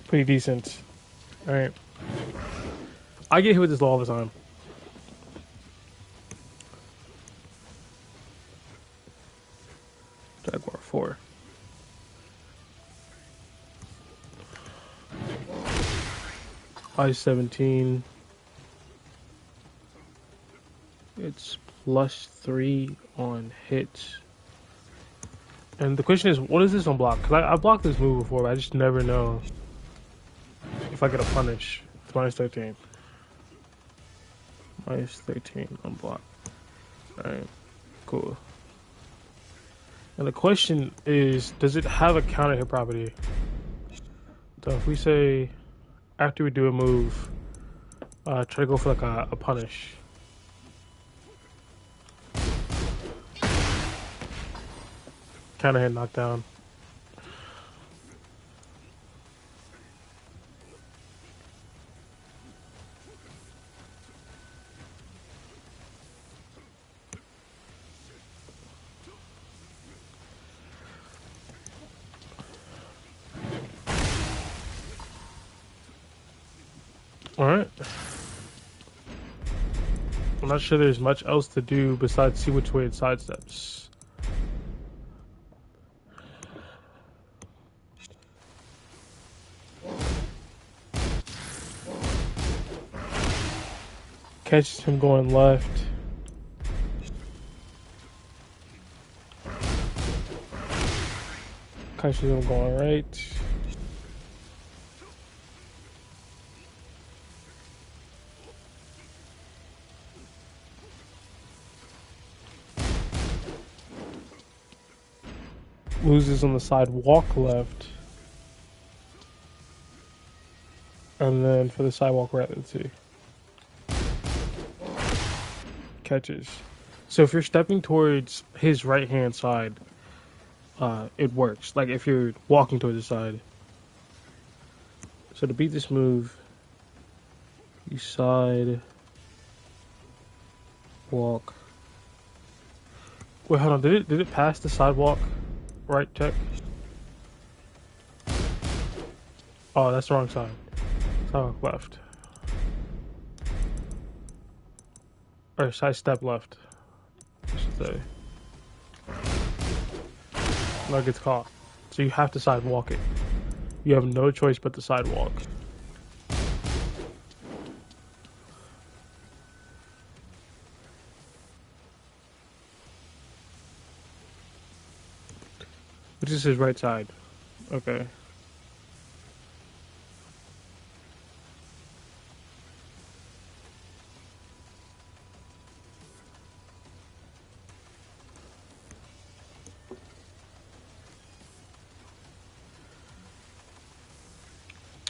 pretty decent. All right. I get hit with this low all the time. Jaguar 4. I-17. It's +3 on hits. And the question is, what is this on block? Because I blocked this move before, but I just never know if I get a punish. It's -13. -13 on block. Alright, cool. And the question is, does it have a counter hit property? So if we say, after we do a move, try to go for like a punish. Counter hit knockdown. Alright. I'm not sure there's much else to do besides see which way it sidesteps. Catches him going left. Catches him going right. Loses on the side, walk left. And then for the sidewalk right, let's see. Catches. So if you're stepping towards his right hand side, it works. Like if you're walking towards the side. So to beat this move, you side walk. Wait, hold on. Did it pass the sidewalk right check? Oh, that's the wrong side. Sidewalk left. Or side step left. I should say. No, it gets caught. So you have to sidewalk it. You have no choice but to sidewalk. Which is his right side. Okay.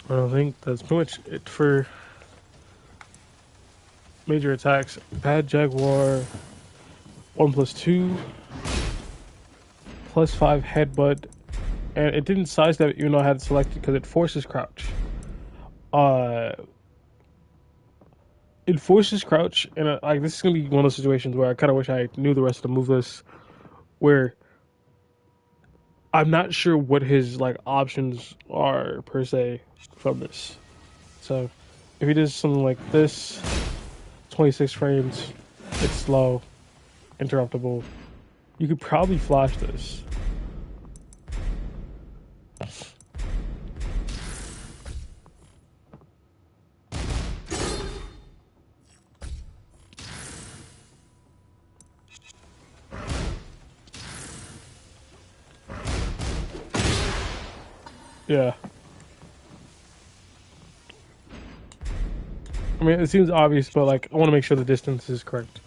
I think that's pretty much it for major attacks. Bad Jaguar, 1+2, +5 headbutt, and it didn't sidestep it even though I had it selected because it forces crouch. It forces crouch, and like this is gonna be one of those situations where I kind of wish I knew the rest of the move list, where I'm not sure what his like options are per se from this. So if he does something like this, 26 frames, it's slow, interruptible. You could probably flash this. Yeah. I mean, it seems obvious, but like, I want to make sure the distance is correct.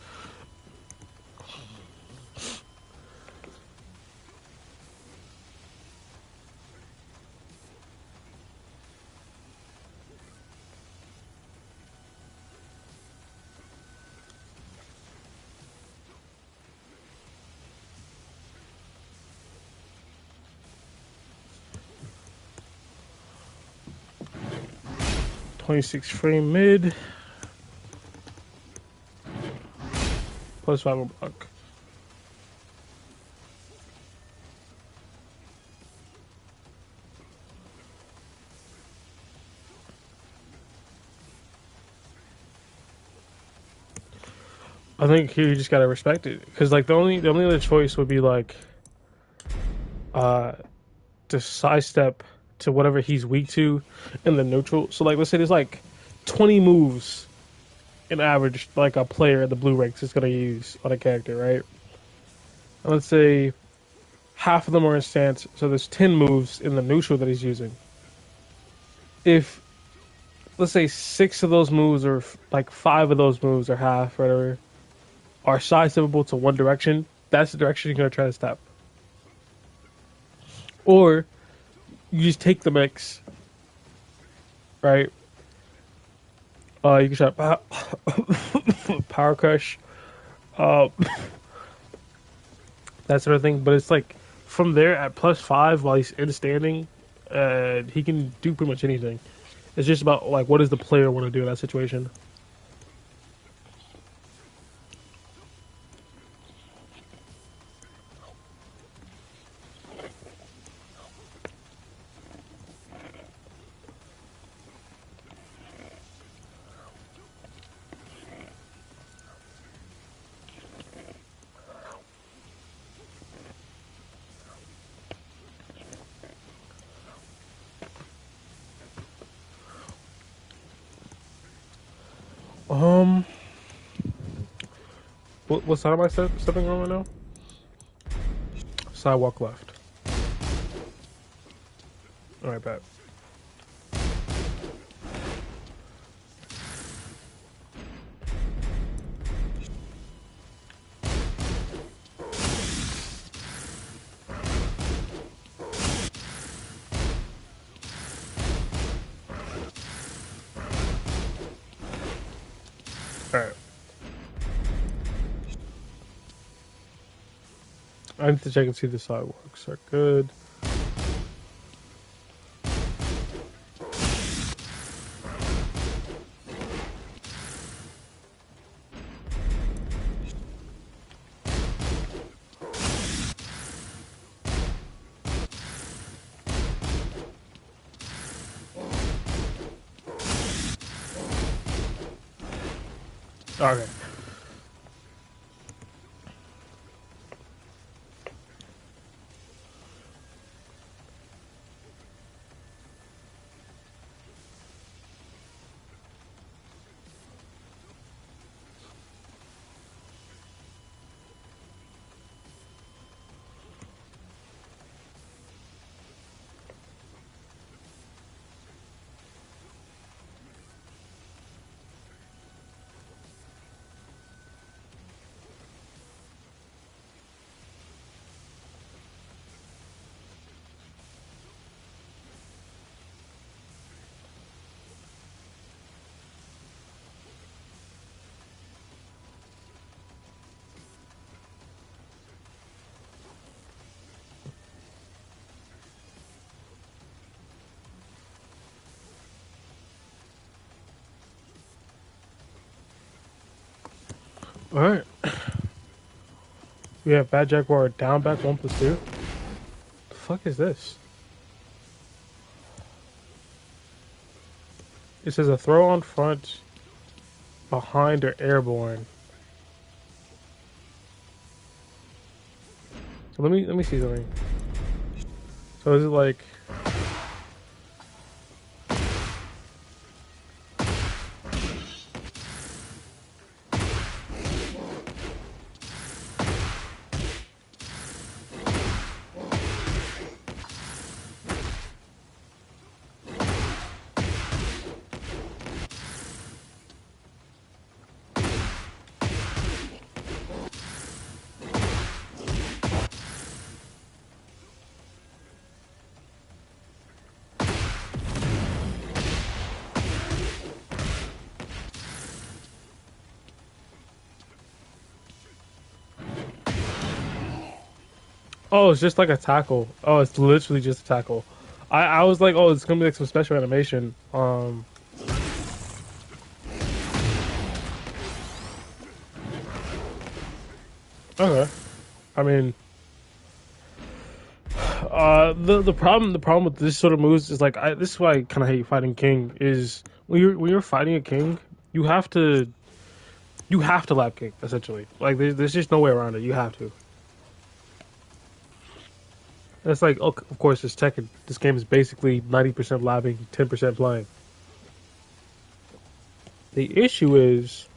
+26 frame mid. +5 on block. I think here you just gotta respect it, because like the only other choice would be like, to sidestep to whatever he's weak to in the neutral. So like, let's say there's like 20 moves an average like a player in the blue ranks is gonna use on a character, right? And let's say half of them are in stance, so there's 10 moves in the neutral that he's using. If let's say six of those moves or like five of those moves or half, whatever, are sidesteppable to one direction, that's the direction you're gonna try to step. Or you just take the mix, right? You can try power crush, uh, that sort of thing. But it's like from there at +5 while he's in standing, he can do pretty much anything. It's just about like what does the player want to do in that situation. Um, what side am I stepping on right now? Sidewalk left. All right, bet. All right. I need to check and see the sidewalks are good. Okay. All right. We have Bad Jaguar down back 1+2. The fuck is this? It says a throw on front, behind, or airborne. So let me see something. So is it like oh, it's just like a tackle. Oh, it's literally just a tackle. I was like, oh, it's gonna be like some special animation. Okay. I mean, the problem with this sort of moves is like this is why I kind of hate fighting king is when you're fighting a king, you have to lap king essentially. Like there's just no way around it. You have to. And it's like, okay, of course, it's Tekken. This game is basically 90% lapping, 10% playing. The issue is,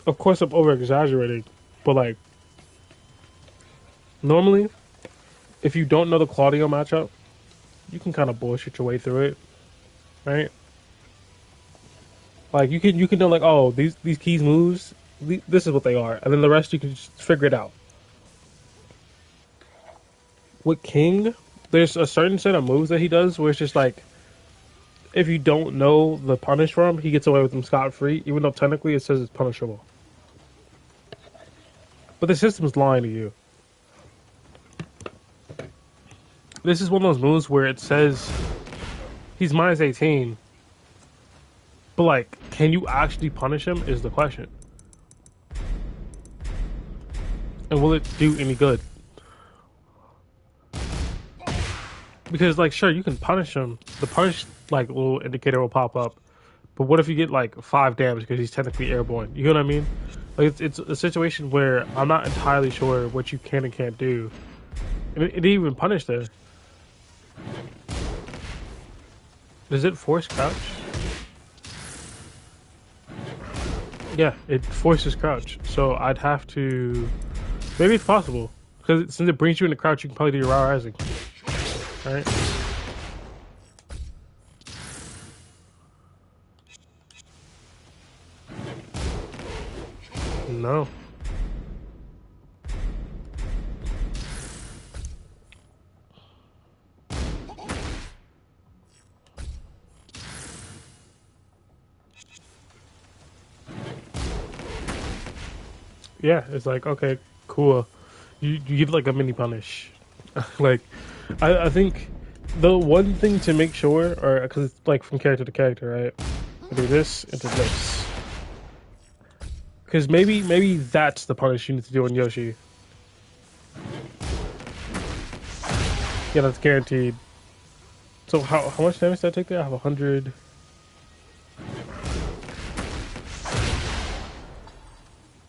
of course, I'm over exaggerating, but like normally, if you don't know the Claudio matchup, you can kind of bullshit your way through it, right? Like you can know like, oh, these keys moves, this is what they are, and then the rest you can just figure it out. With King, there's a certain set of moves that he does where it's just like, if you don't know the punish from, he gets away with them scot free, even though technically it says it's punishable. But the system's lying to you. This is one of those moves where it says he's minus 18, but like, can you actually punish him is the question. And will it do any good? Because like, sure, you can punish him. The punish like little indicator will pop up. But what if you get like 5 damage because he's technically airborne? You know what I mean? Like it's a situation where I'm not entirely sure what you can and can't do. And it didn't even punish there. Does it force crouch? Yeah, it forces crouch. So I'd have to. Maybe it's possible because since it brings you into crouch, you can probably do your raw rising. Right? No. Yeah, it's like, okay, cool. You give like a mini punish. Like, I think the one thing to make sure, or because it's like from character to character, right? I do this into this. Because maybe that's the punish you need to do on Yoshi. Yeah, that's guaranteed. So how much damage did I take there? I have 100.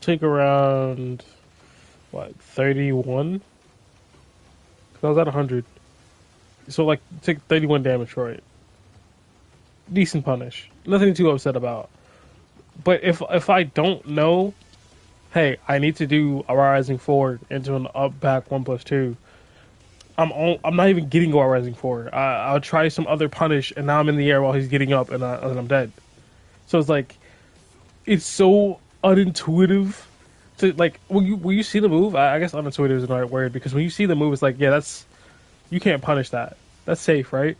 Take around what 31? I was at 100. So like take 31 damage for it. Decent punish. Nothing too upset about. But if I don't know, hey, I need to do a rising forward into an up back 1+2. I'm not even getting a rising forward. I'll try some other punish, and now I'm in the air while he's getting up, and I'm dead. So it's like, it's so unintuitive. To like, when you see the move, I guess unintuitive is the right word, because when you see the move, it's like, yeah, you can't punish that. That's safe, right?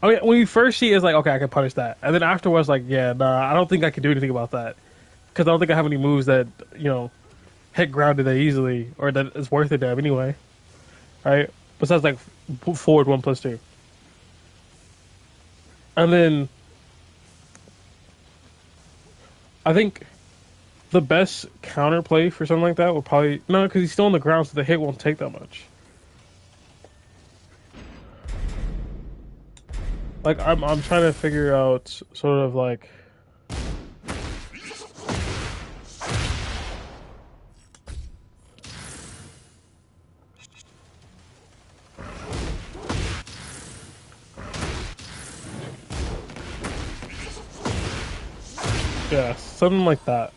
I mean, when you first see it, it's like, okay, I can punish that, and then afterwards, like, yeah, nah, I don't think I can do anything about that, because I don't think I have any moves that hit grounded that easily, or that is worth it to have anyway, right? Besides like forward 1+2, and then I think the best counterplay for something like that would probably no, because he's still on the ground, so the hit won't take that much. Like I'm trying to figure out sort of like yeah, something like that.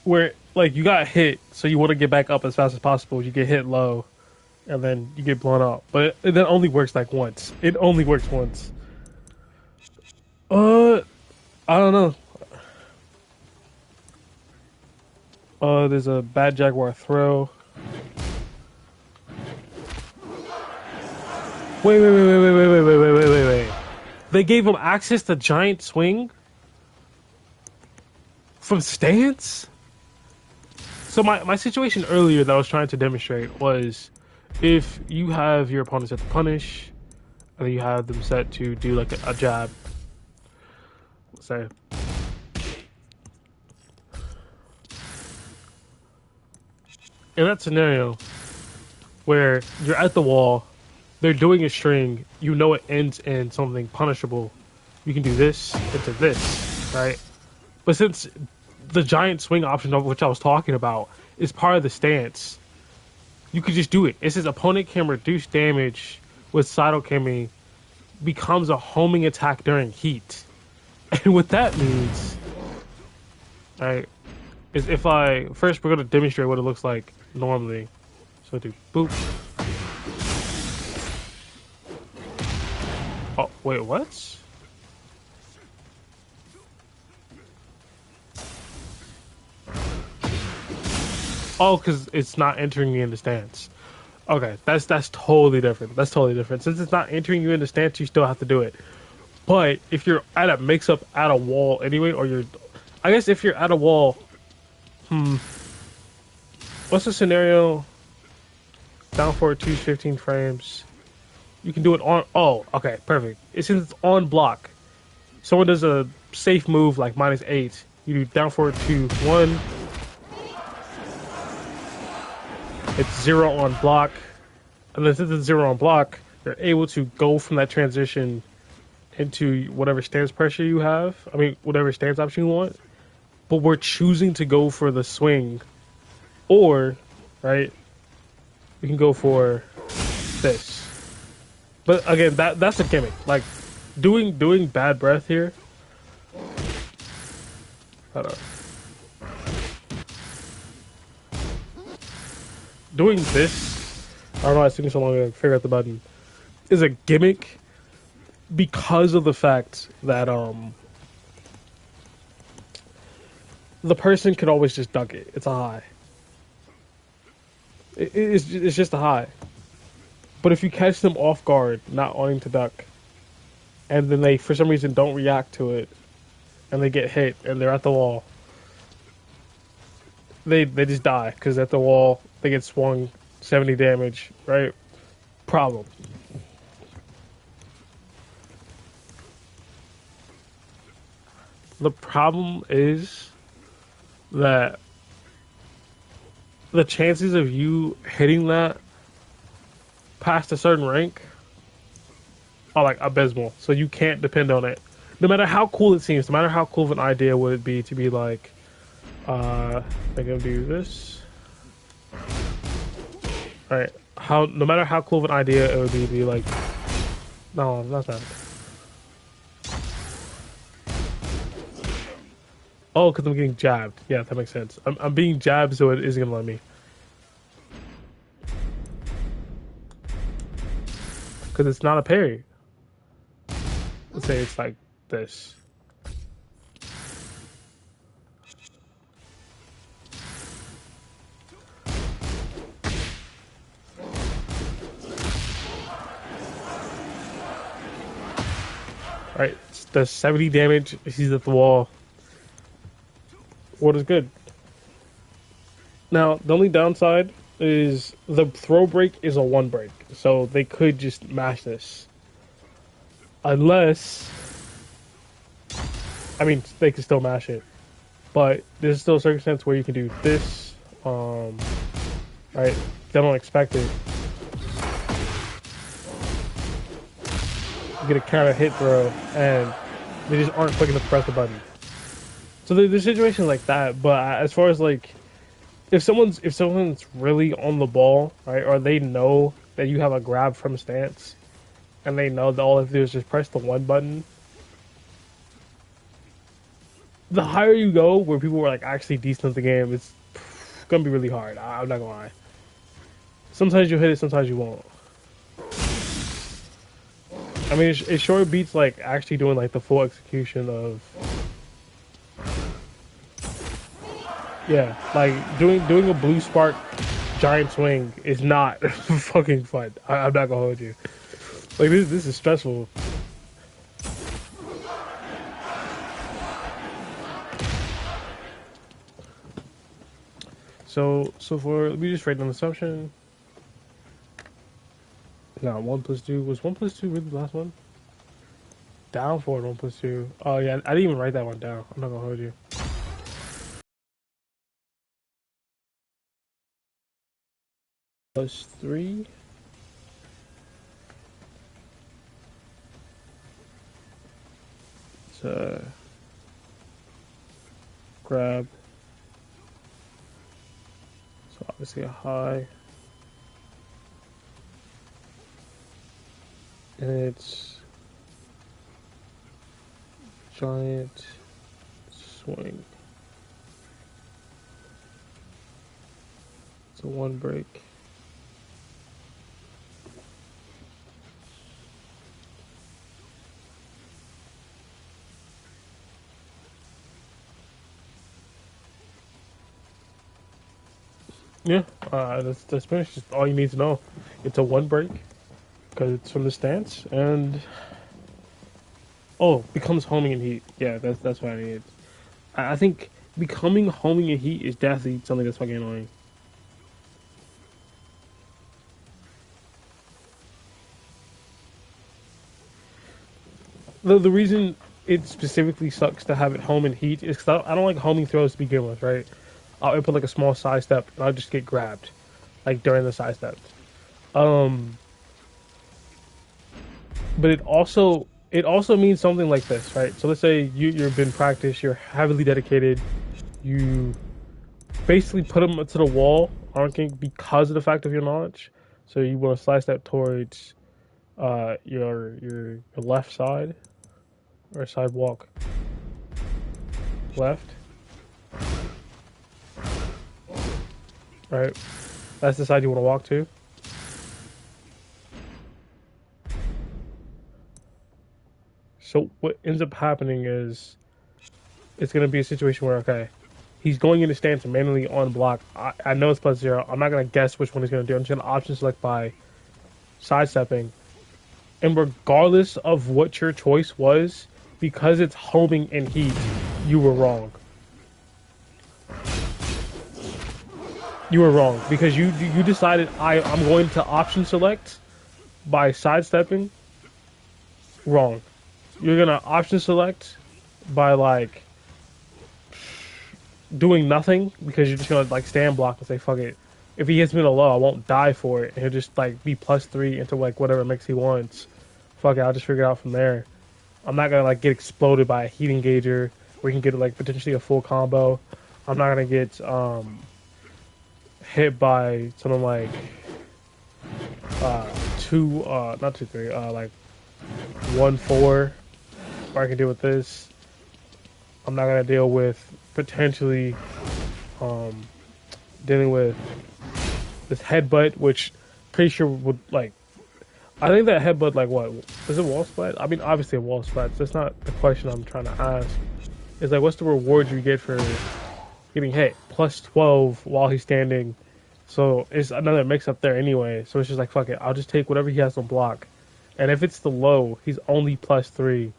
Where like you got hit, so you want to get back up as fast as possible. You get hit low, and then you get blown up. But that only works like once. It only works once. I don't know. There's a bad Jaguar throw. Wait. They gave him access to giant swing from stance? So my situation earlier that I was trying to demonstrate was if you have your opponent set to punish, and then you have them set to do like a jab. Let's say. In that scenario, where you're at the wall, they're doing a string, you know it ends in something punishable, you can do this into this, right? But since the giant swing option of which I was talking about is part of the stance, you could just do it. It says opponent can reduce damage with Saito Kemi, becomes a homing attack during heat. And what that means, right, is if I first we're gonna demonstrate what it looks like normally. So do boop. Oh wait, what? Oh, because it's not entering me in the stance. Okay, that's totally different. That's totally different. Since it's not entering you in the stance, you still have to do it. But if you're at a mix-up at a wall anyway, or you're, I guess if you're at a wall, what's the scenario? Down forward 2 15 frames. You can do it on. Oh, okay, perfect. Since it's on block, someone does a safe move like -8. You do down forward 2 1. It's 0 on block, and then since it's 0 on block, you're able to go from that transition into whatever stance pressure you have. I mean, whatever stance option you want. But we're choosing to go for the swing, or right, we can go for this. But again, that's a gimmick. Like doing bad breath here. Hold on. Doing this, I don't know why it's taking so long to figure out the button, is a gimmick because of the fact that the person could always just duck it. It's a high. It's just a high. But if you catch them off guard, not wanting to duck, and then they for some reason don't react to it, and they get hit and they're at the wall, they just die because at the wall they get swung 70 damage. Right? Problem. The problem is that the chances of you hitting that past a certain rank are like abysmal. So you can't depend on it. No matter how cool it seems, no matter how cool of an idea would it be to be like, I'm gonna do this. Alright. No matter how cool of an idea it would be to be like, no, not that. Oh, because I'm getting jabbed. Yeah, that makes sense. I'm being jabbed, so it isn't gonna let me. Because it's not a parry. Let's say it's like this. Right, it does 70 damage. He's at the wall. What is good? Now, the only downside is the throw break is a 1 break. So they could just mash this. Unless, I mean, they can still mash it. But there's still a circumstance where you can do this. Right? They don't expect it. You get a counter hit throw, and they just aren't quick enough to press the button. So there's situations like that. But as far as like, if someone's really on the ball, right, or they know that you have a grab from stance, and they know that all they have to do is just press the 1 button. The higher you go, where people are like actually decent at the game, it's gonna be really hard. I'm not gonna lie. Sometimes you'll hit it, sometimes you won't. I mean, it sure beats like actually doing like the full execution of. Yeah, like doing a blue spark giant swing is not fucking fun. I'm not gonna hold you. Like this is stressful. So for let me just write down the assumption. No, 1+2 was 1+2 really the last one. Down forward 1+2. Oh yeah, I didn't even write that one down. I'm not gonna hold you. +3. So grab. So obviously a high. And it's Giant swing. It's a one break. Yeah, that's pretty much just all you need to know. It's a one break because it's from the stance, and oh, becomes homing in heat. Yeah, that's what I need. I think becoming homing in heat is definitely something that's fucking annoying. The reason it specifically sucks to have it home in heat is because I don't like homing throws to begin with, right? I'll put like a small side step and I'll just get grabbed, like during the side step. Um, but it also means something like this, right? So let's say you've been practiced, you're heavily dedicated, you basically put them to the wall, arcing because of the fact of your knowledge. So you want to slice that towards your left side or sidewalk left, right? That's the side you want to walk to. So what ends up happening is it's going to be a situation where, okay, he's going into stance manually on block. I know it's +0. I'm not going to guess which one he's going to do. I'm just going to option select by sidestepping. And regardless of what your choice was, because it's homing in heat, you were wrong. You were wrong because you decided I'm going to option select by sidestepping. Wrong. You're gonna option select by like doing nothing because you're just gonna like stand block and say fuck it. If he hits me in a low, I won't die for it. He'll just like be +3 into like whatever mix he wants. Fuck it, I'll just figure it out from there. I'm not gonna like get exploded by a heat engager where you can get like potentially a full combo. I'm not gonna get hit by something like not 2-3, like 1-4. Or I can deal with this. I'm not gonna deal with potentially dealing with this headbutt, which pretty sure would like. I think that headbutt, like, what is it? Wall splat? I mean, obviously a wall splat. So that's not the question I'm trying to ask. It's like, what's the reward you get for getting hit? +12 while he's standing. So it's another mix up there anyway. So it's just like, fuck it. I'll just take whatever he has on block. And if it's the low, he's only +3.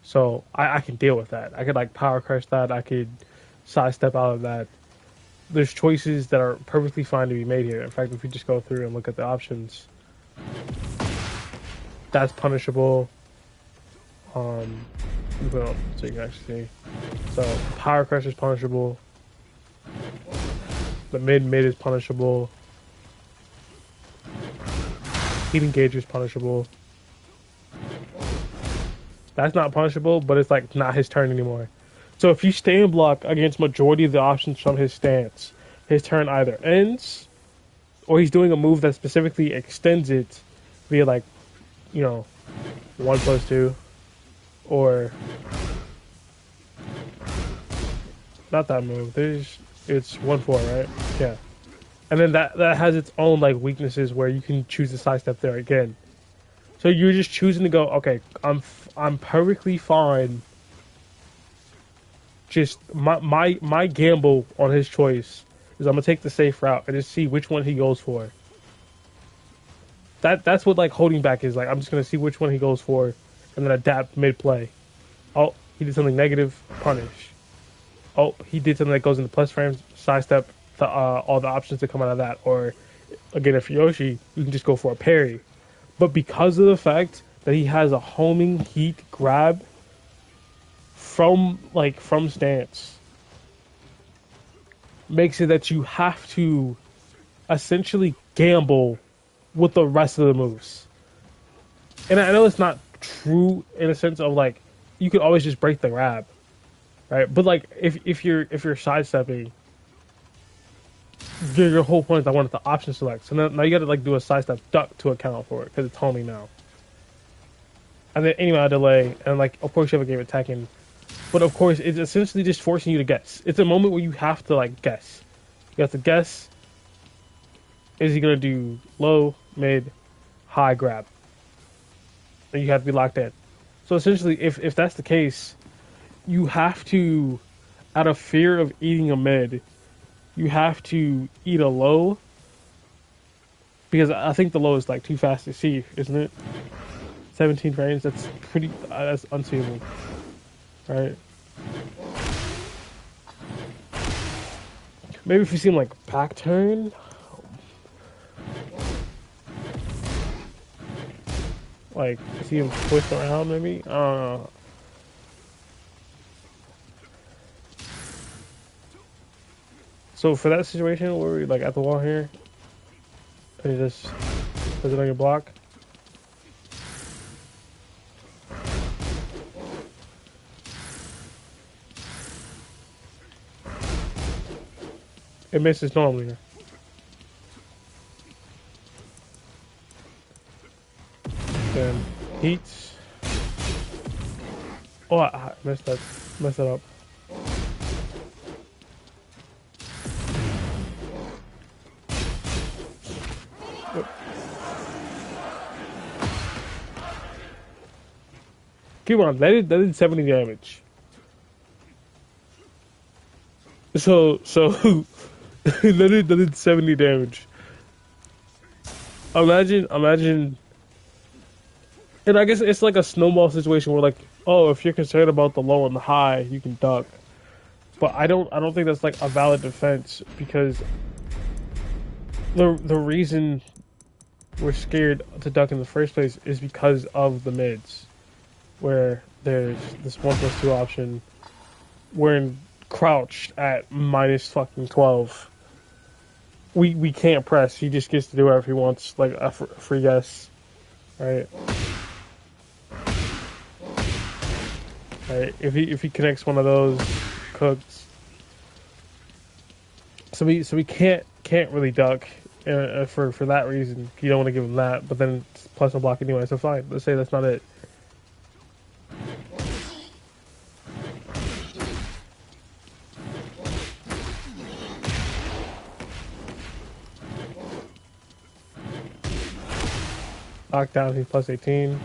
So I can deal with that. I could like power crush that. I could sidestep out of that. There's choices that are perfectly fine to be made here. In fact, if we just go through and look at the options, that's punishable. So you can actually see. So power crush is punishable. The mid is punishable. Heat engager is punishable. That's not punishable, but it's like not his turn anymore. So if you stand block against majority of the options from his stance, his turn either ends or he's doing a move that specifically extends it via like, 1+2 or not that move. It's 1-4, right? Yeah. And then that has its own like weaknesses where you can choose to sidestep there again. So you're just choosing to go, okay, I'm perfectly fine. Just my gamble on his choice is I'm gonna take the safe route and just see which one he goes for. That's what like holding back is like. I'm just gonna see which one he goes for and then adapt mid play. Oh, he did something negative, punish. Oh, he did something that goes into plus frames, sidestep all the options that come out of that. Or again, if Yoshi, you can just go for a parry. But because of the fact that he has a homing heat grab from stance, makes it that you have to essentially gamble with the rest of the moves. And I know it's not true in a sense of like you could always just break the grab, right? But like if you're sidestepping, your whole point is I wanted to option select. So now you got to like do a sidestep duck to account for it because it's homing now. And then anyway, delay and like of course you have a game attacking But of course, it's essentially just forcing you to guess. It's a moment where you have to like guess. You have to guess. Is he gonna do low, mid, high grab? And you have to be locked in. So essentially, if that's the case, you have to, out of fear of eating a mid, you have to eat a low because I think the low is like too fast to see, isn't it? 17 frames. That's pretty. That's unseeable, right? Maybe if you see him like back turn, like see him twist around, maybe. I don't know. So for that situation where we like at the wall here, and you just put it on your block. It misses normally. Then heats. Oh, I messed that. Messed that up. Keep on. That did 70 damage. So that did 70 damage. Imagine, and I guess it's like a snowball situation where like, oh, if you're concerned about the low and the high, you can duck. But I don't think that's like a valid defense because the reason we're scared to duck in the first place is because of the mids, where there's this 1+2 option. We're in crouched at minus fucking 12. We can't press. He just gets to do whatever he wants, like a free guess, right? Right. If he connects one of those, cooked. So we can't really duck for that reason. You don't want to give him that, but then it's plus a block anyway. So fine. Let's say that's not it. Knockdown, he's plus 18.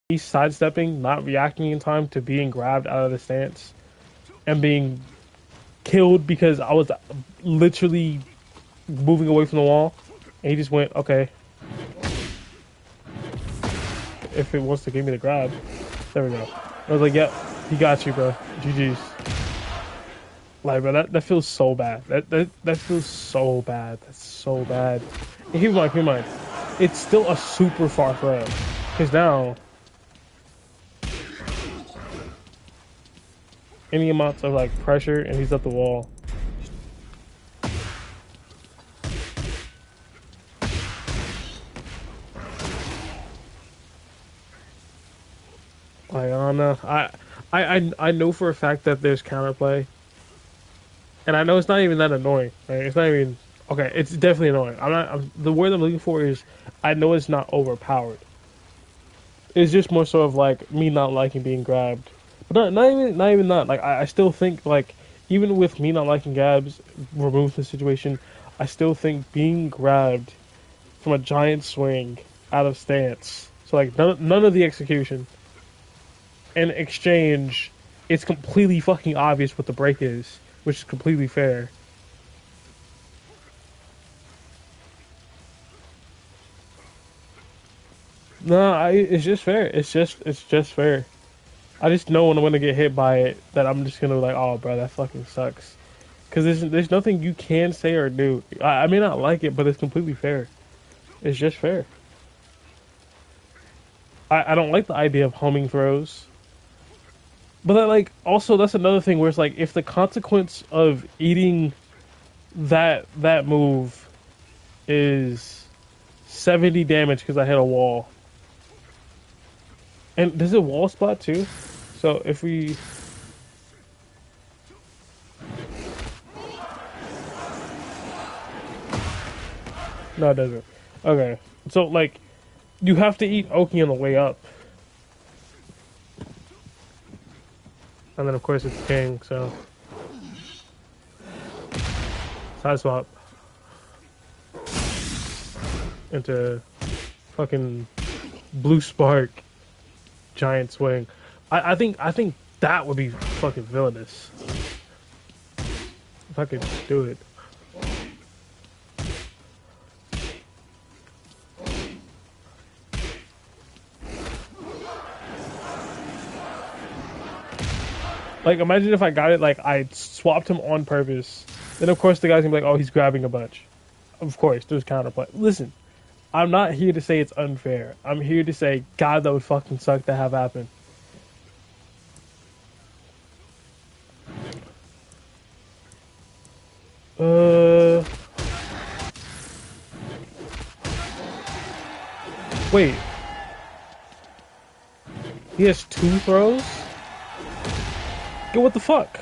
He's sidestepping, not reacting in time to being grabbed out of the stance and being killed because I was literally moving away from the wall. And he just went, okay. If it wants to give me the grab. There we go. I was like, yep, he got you, bro. GG's. Like, bro, that feels so bad. That feels so bad. That's so bad. And keep in mind, it's still a super far throw. Because now, any amount of like pressure and he's at the wall. Like, I don't know. I know for a fact that there's counterplay. And I know it's not even that annoying. Right? It's not even okay. It's definitely annoying. The word I'm looking for is I know it's not overpowered. It's just more so of like me not liking being grabbed, but not even that. Like I still think like even with me not liking grabs, remove the situation. I still think being grabbed from a giant swing out of stance. So like none of the execution. In exchange, it's completely fucking obvious what the break is, which is completely fair. No, it's just fair. It's just fair. I just know when I'm gonna get hit by it that I'm just gonna be like, oh, bro, that fucking sucks. Because there's nothing you can say or do. I may not like it, but it's completely fair. It's just fair. I don't like the idea of homing throws. But that, like, also that's another thing where it's like if the consequence of eating that move is 70 damage because I hit a wall. And there's a wall spot too. So if we No, it doesn't. Okay, so like you have to eat Oki on the way up, and then of course it's King. So side swap into fucking blue spark giant swing. I think that would be fucking villainous if I could do it. Like, imagine if I got it, like, I swapped him on purpose. Then, of course, the guy's gonna be like, oh, he's grabbing a bunch. Of course, there's counterplay. Listen, I'm not here to say it's unfair. I'm here to say, God, that would fucking suck to have happen. Uh. Wait. He has 2 throws? Yo, what the fuck?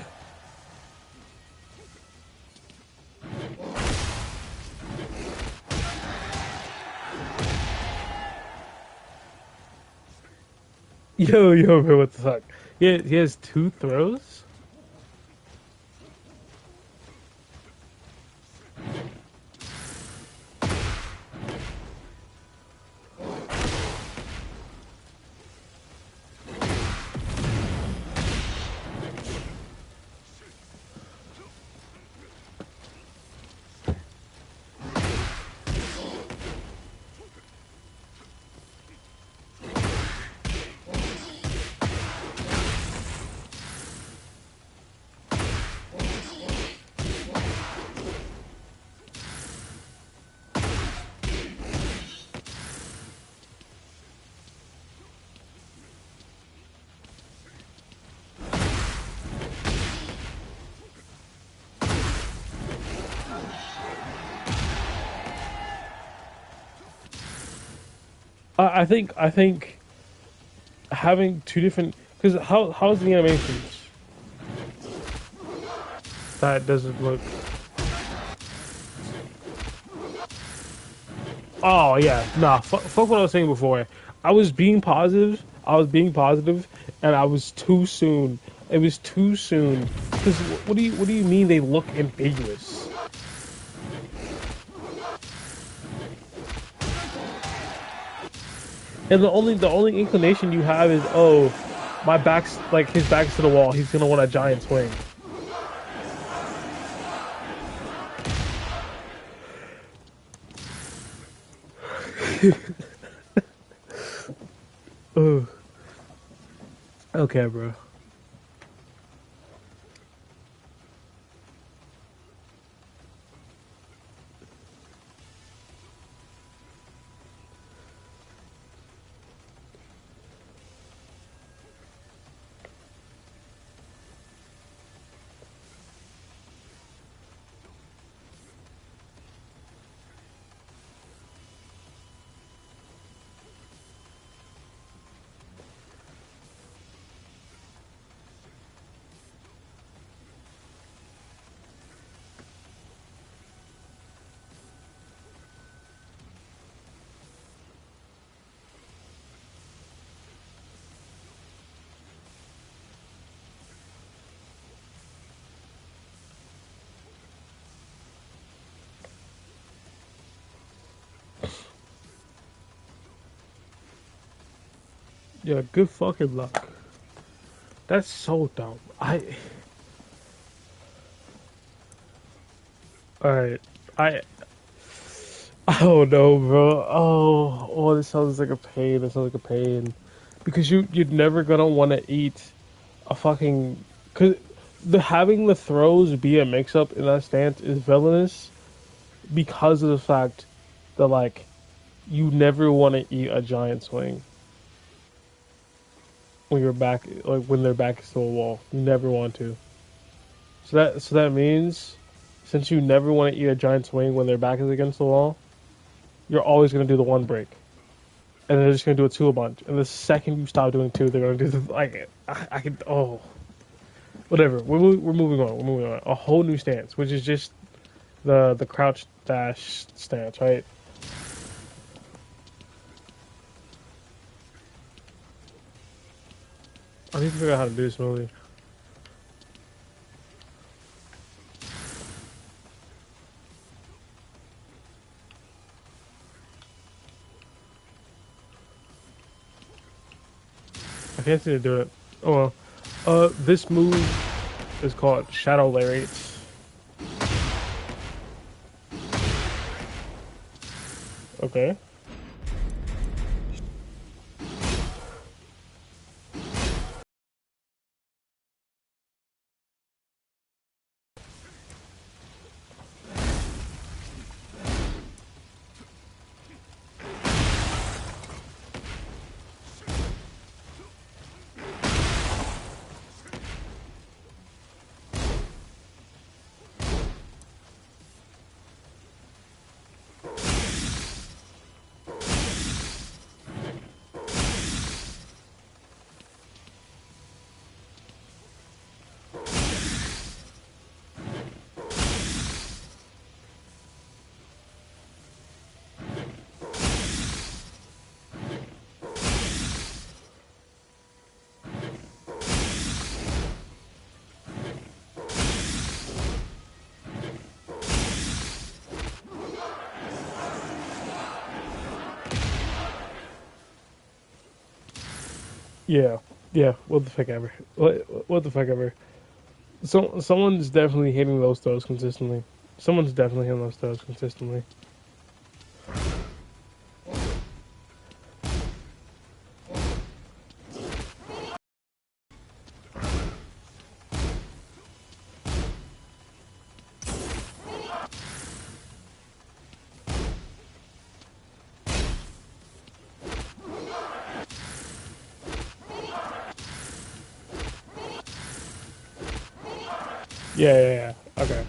Yo, bro, what the fuck? He has 2 throws? I think having 2 different, because how's the animations? That doesn't look. Oh yeah, nah. Fuck what I was saying before. I was being positive. And I was too soon. It was too soon. Because what do you mean they look ambiguous? And the only inclination you have is, oh, my back's like his back's to the wall. He's gonna want a giant swing. Ugh. Okay, bro. Yeah, good fucking luck. That's so dumb. Alright. I don't know, bro. Oh, this sounds like a pain. This sounds like a pain. Because you're never gonna want to eat a fucking. Cause having the throws be a mix up in that stance is villainous because of the fact that like you never want to eat a giant swing when you're back, like when their back is to a wall. You never want to. So that means since you never want to eat a giant swing when their back is against the wall, you're always gonna do the one break, and they're just gonna do a 2 a bunch. And the second you stop doing 2, they're gonna do the like. I can whatever. We're moving on. We're moving on. A whole new stance, which is just the crouch dash stance, right? I need to figure out how to do this movie. I can't seem to do it. Oh well. This move is called Shadow Lariats. Okay. Yeah. Yeah. What the fuck ever. What the fuck ever. Someone's definitely hitting those throws consistently. Someone's definitely hitting those throws consistently. Yeah, yeah, yeah. Okay.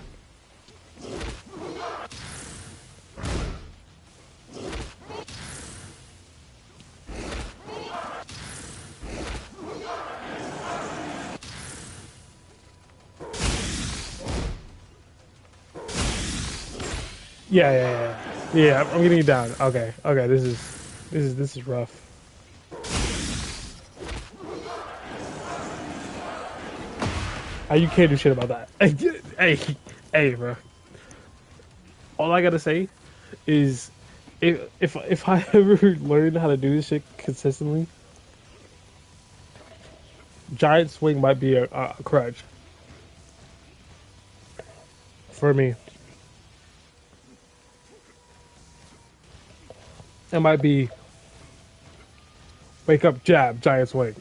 Yeah, yeah, yeah. Yeah, I'm getting you down. Okay, okay. This is rough. You can't do shit about that. Hey, hey, bro. All I gotta say is, if I ever learn how to do this shit consistently, giant swing might be a crutch for me. It might be wake up, jab, giant swing.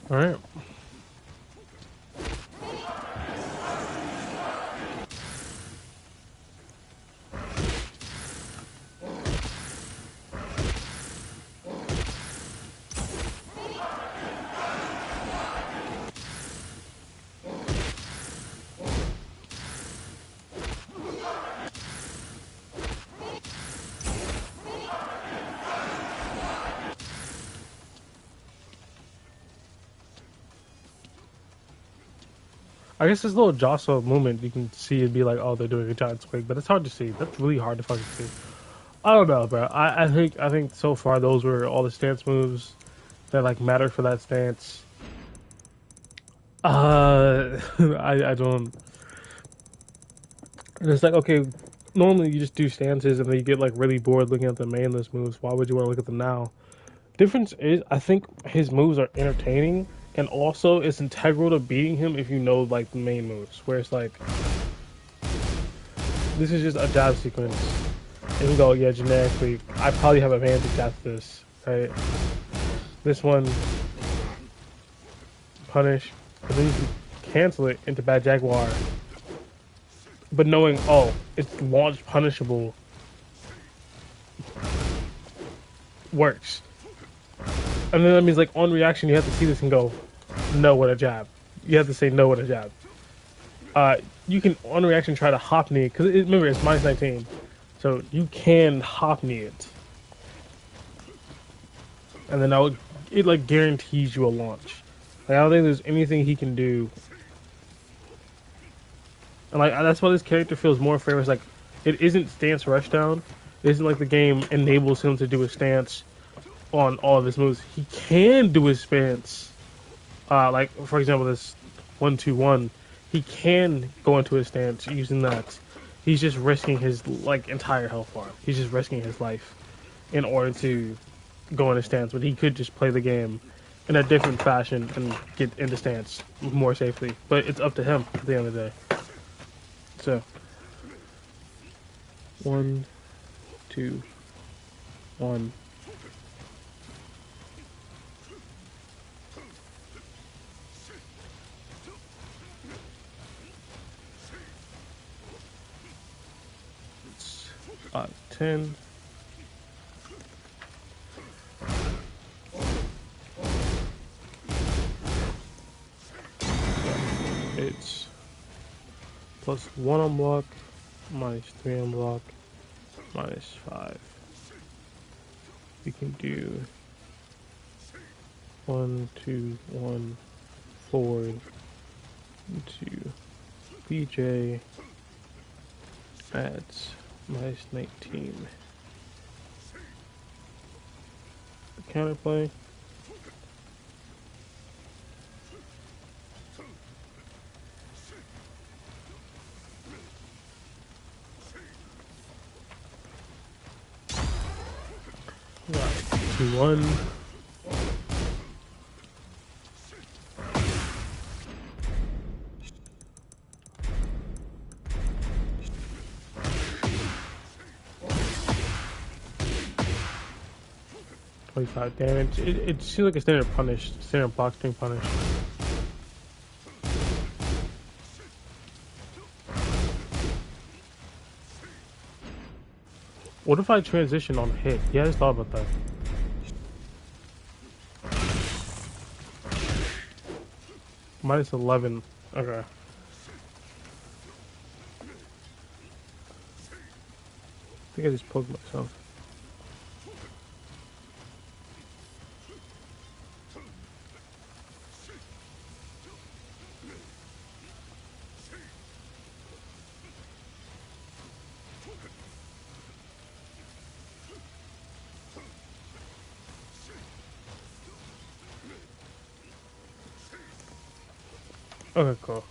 All right. I guess this little jostle movement you can see and be like, oh, they're doing a giant swing, but it's hard to see. That's really hard to fucking see. I don't know, bro. I think so far those were all the stance moves that like matter for that stance. I don't. And it's like, okay, normally you just do stances and then you get like really bored looking at the main list moves. Why would you want to look at them now? Difference is, I think his moves are entertaining, and also it's integral to beating him if you know like the main moves. Where it's like, this is just a jab sequence. And we go, yeah, generically, I probably have advantage after this, right? This one, punish, and then you can cancel it into Bad Jaguar. but knowing, oh, it's launch punishable works. And then that means like on reaction you have to see this and go, no with a jab. You have to say no with a jab. You can on reaction try to hop knee because remember it's -19, so you can hop knee it, and then it like guarantees you a launch. Like I don't think there's anything he can do, and like that's why this character feels more fair. It's like it isn't stance rushdown. It isn't like the game enables him to do a stance on all of his moves. He can do his stance. Like for example, this 1-2-1. He can go into his stance using that. He's just risking his like entire health bar. He's just risking his life in order to go into stance. But he could just play the game in a different fashion and get into stance more safely. But it's up to him at the end of the day. So 1, 2, 1. It's 10. It's +1 on block, -3 on block, -5. We can do 1, 2, 1 forward into BJ at -19. Counterplay. Right, 2-1. Damage. It seems like a standard block string punish. What if I transition on hit? Yeah, I just thought about that. -11. Okay. I think I just poked myself. Okay, cool.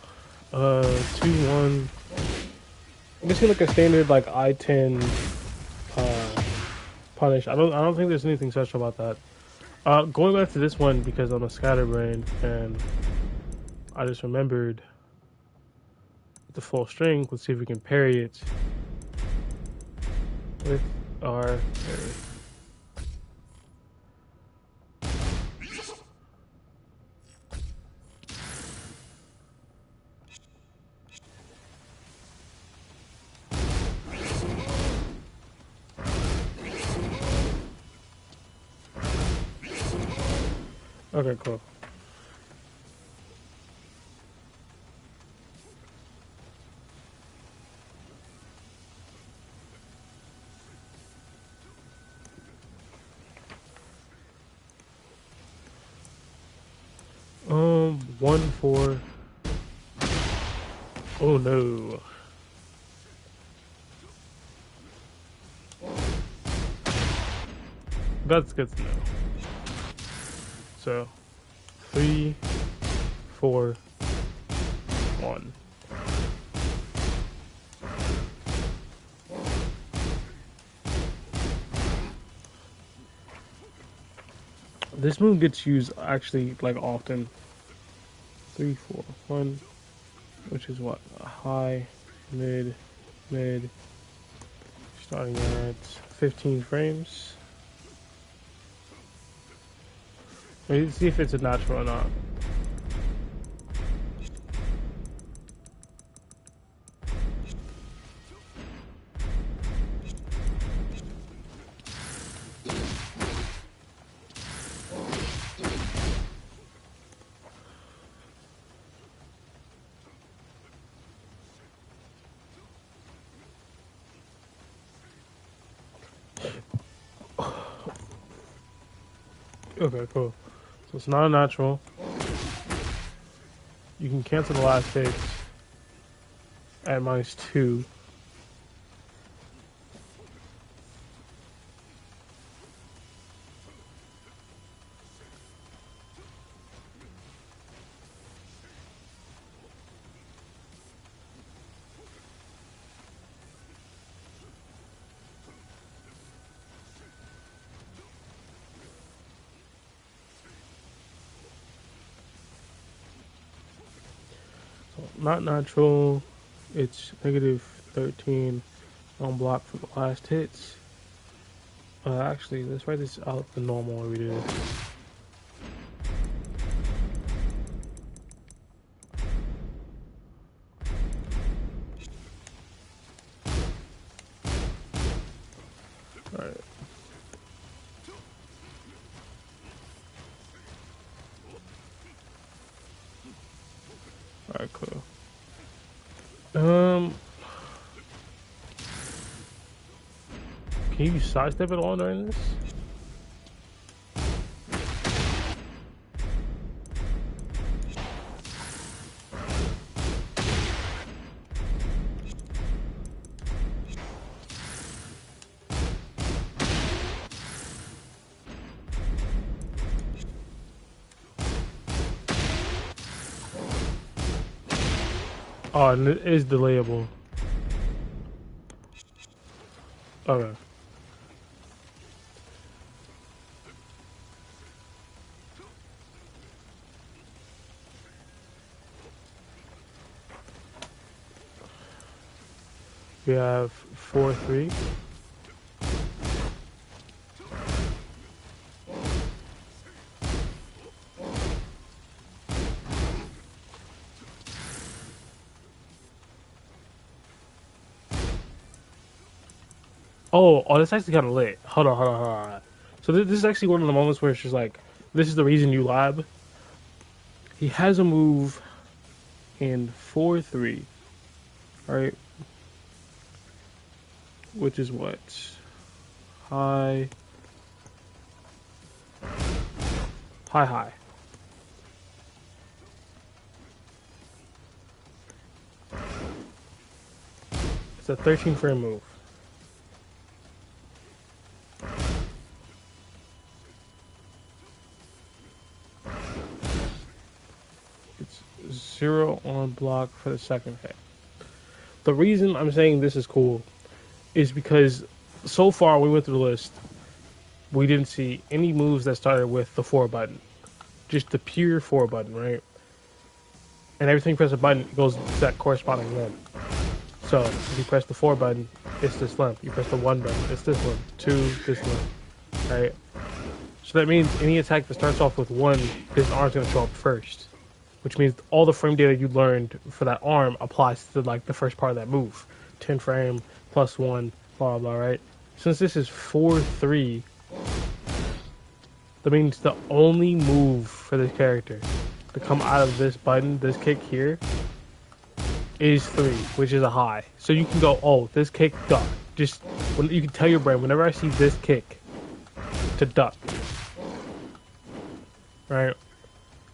2-1. I'm just like a standard like I-10 punish. I don't think there's anything special about that. Going back to this one because I'm a scatterbrain and I just remembered the full string. Let's see if we can parry it with our parry. Okay, cool. One for. Oh no. That's good to know. So, 3, 4, 1. This move gets used actually like often. 3, 4, 1, which is what? A high, mid, starting at 15 frames. Let's see if it's a natural or not. Okay, cool. So it's not a natural. You can cancel the last hit at -2. So not natural. It's -13 on block for the last hits. Actually, let's write this out the normal way we do this. Alright. Alright, cool. Can you sidestep it all during this? Oh, and it is delayable. Okay. We have 4-3. Oh, that's actually kind of lit. Hold on. So this is actually one of the moments where it's just like, this is the reason you lab. He has a move in 4-3, right? Which is what? High. It's a 13 frame move. It's 0 on block for the second hit. The reason I'm saying this is cool is because so far we went through the list, we didn't see any moves that started with the 4 button. Just the pure 4 button, right? And everything you press a button goes to that corresponding limb. So if you press the 4 button, it's this limb. You press the 1 button, it's this limb. 2, this limb. Right? So that means any attack that starts off with 1, this arm's gonna show up first. Which means all the frame data you learned for that arm applies to like the first part of that move. 10 frame, +1, blah blah, right? Since this is 4-3, that means the only move for this character to come out of this button, this kick here, is 3, which is a high. So you can go, oh, this kick, duck. Just when you can tell your brain, whenever I see this kick, to duck. Right?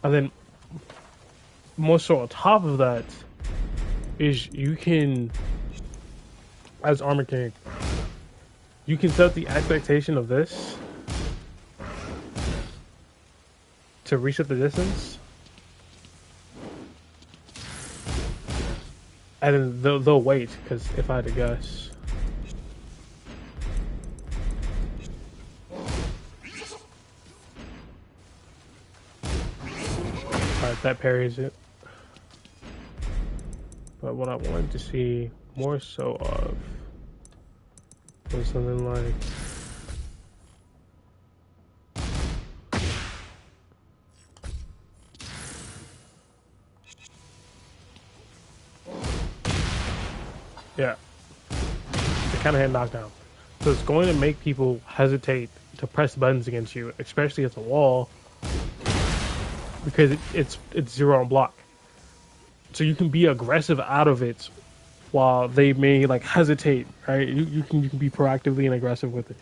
And then more so on top of that is you can, as Armor King, you can set the expectation of this to reset the distance, and then they'll wait, because if I had to guess, alright, that parries it. But what I wanted to see more so of was something like, yeah, it kind of hit knockdown. So it's going to make people hesitate to press buttons against you, especially at the wall, because it's 0 on block. So you can be aggressive out of it, while they may like hesitate. Right? You can be proactively and aggressive with it.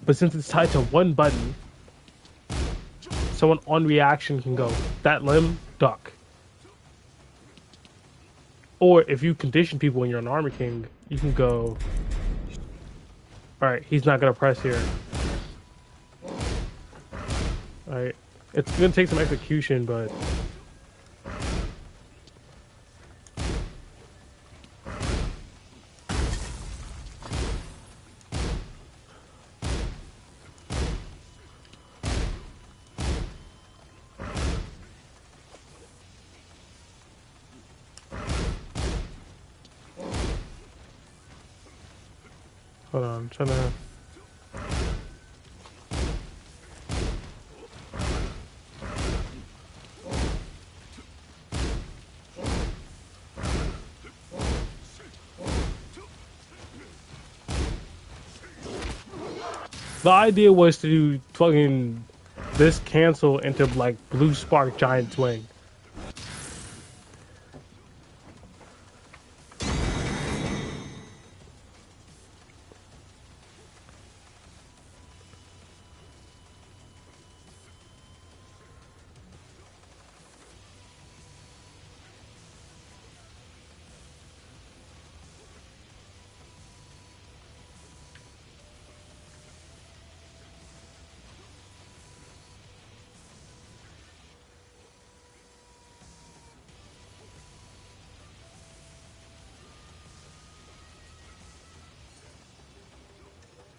But since it's tied to 1 button, someone on reaction can go, that limb, duck. Or if you condition people when you're an Armor King, you can go, alright, he's not going to press here. Alright. It's going to take some execution, but... Hold on, I'm trying to... The idea was to do fucking this cancel into like blue spark giant swing.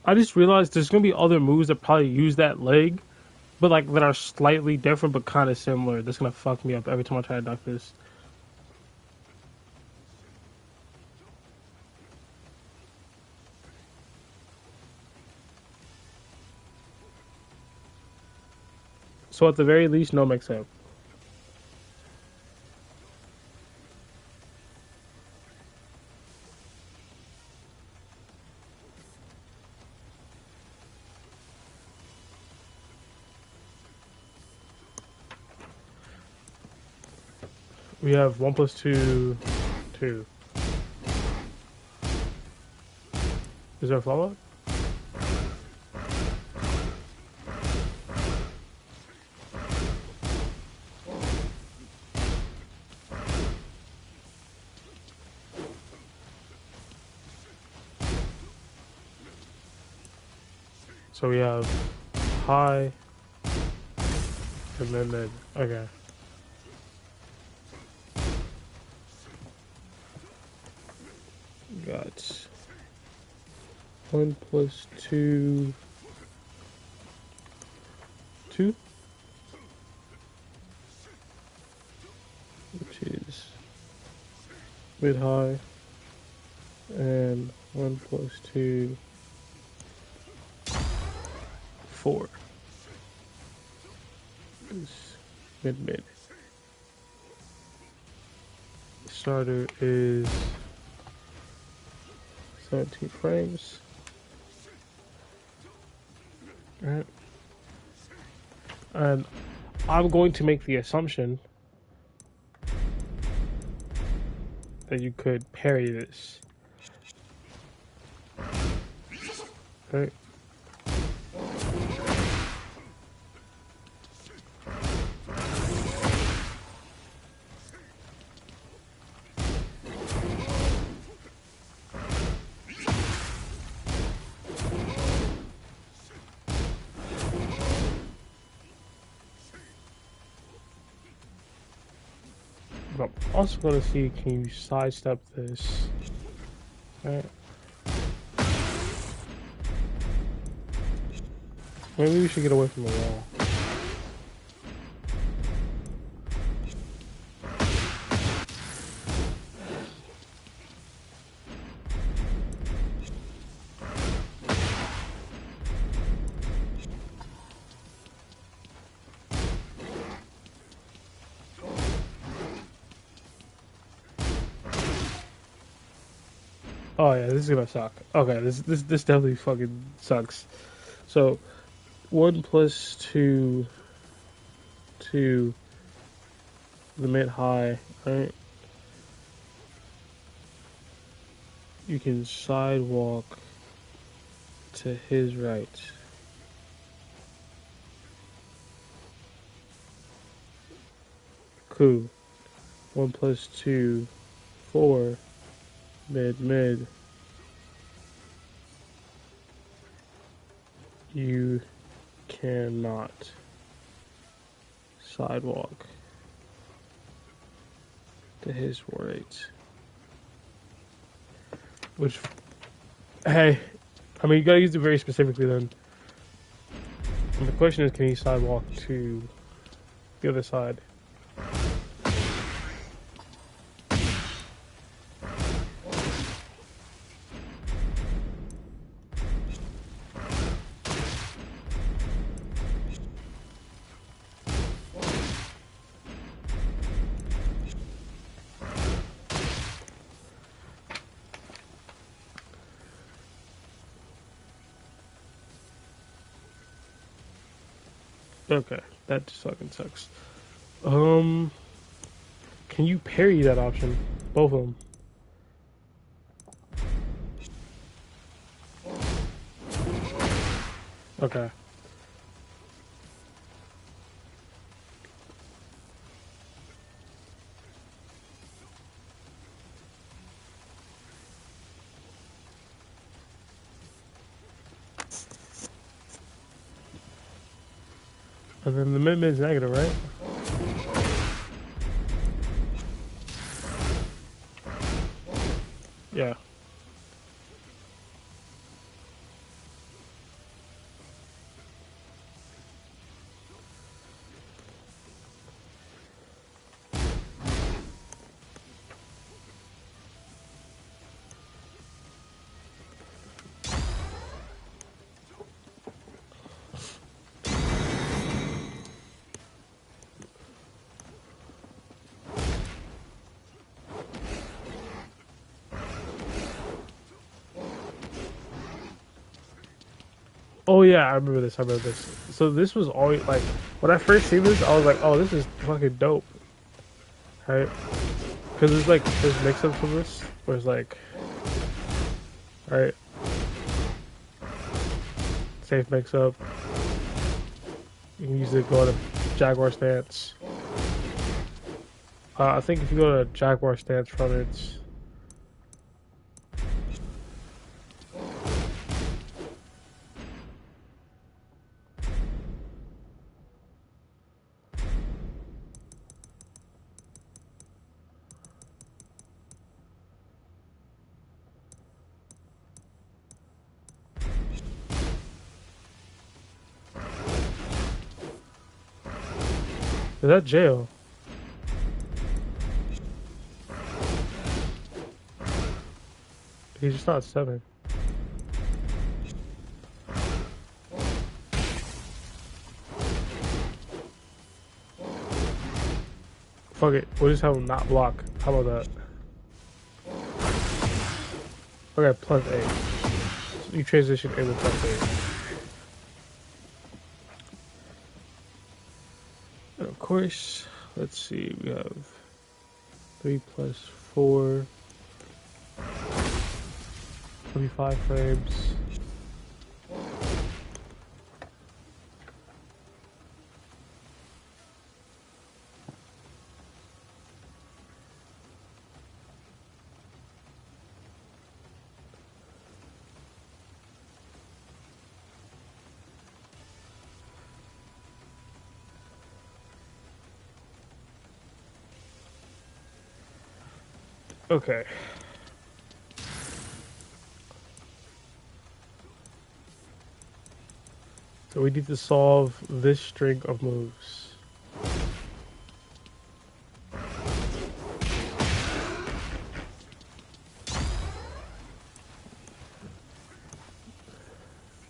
I just realized there's gonna be other moves that probably use that leg, but like that are slightly different but kind of similar. That's gonna fuck me up every time I try to duck this. So at the very least, no mix up. We have 1 plus 2, 2. Is there a follow-up? So we have high and then mid. Okay. Got 1 plus 2, 2, which is mid high, and 1 plus 2, 4 is mid. Starter is 17 frames. Alright. And I'm going to make the assumption that you could parry this. Okay. But I'm also going to see, can you sidestep this? Alright. Maybe we should get away from the wall. Oh yeah, this is gonna suck. Okay, this definitely fucking sucks. So 1 plus 2, 2, the mid high, right? You can sidewalk to his right. Who? 1 plus 2, 4. Mid, mid. You cannot sidewalk to his right. Which, hey, I mean, you gotta use it very specifically then. And the question is, can he sidewalk to the other side? Okay, that just fucking sucks. Can you parry that option? Both of them. Okay. And then the mid mid's negative, right? Yeah. Oh yeah, I remember this. I remember this. So this was always like when I first seen this, I was like, "Oh, this is fucking dope," right? Because it's like there's mix-ups of this, where it's like, right, safe mix-up. You can use it go to Jaguar stance. I think if you go to Jaguar stance from it, is that jail? He's just not 7. Fuck it. We'll just have him not block. How about that? Okay, plus 8. So you transition in with plus 8. And of course, let's see. We have 3 plus 4. 25 frames. Okay. So we need to solve this string of moves.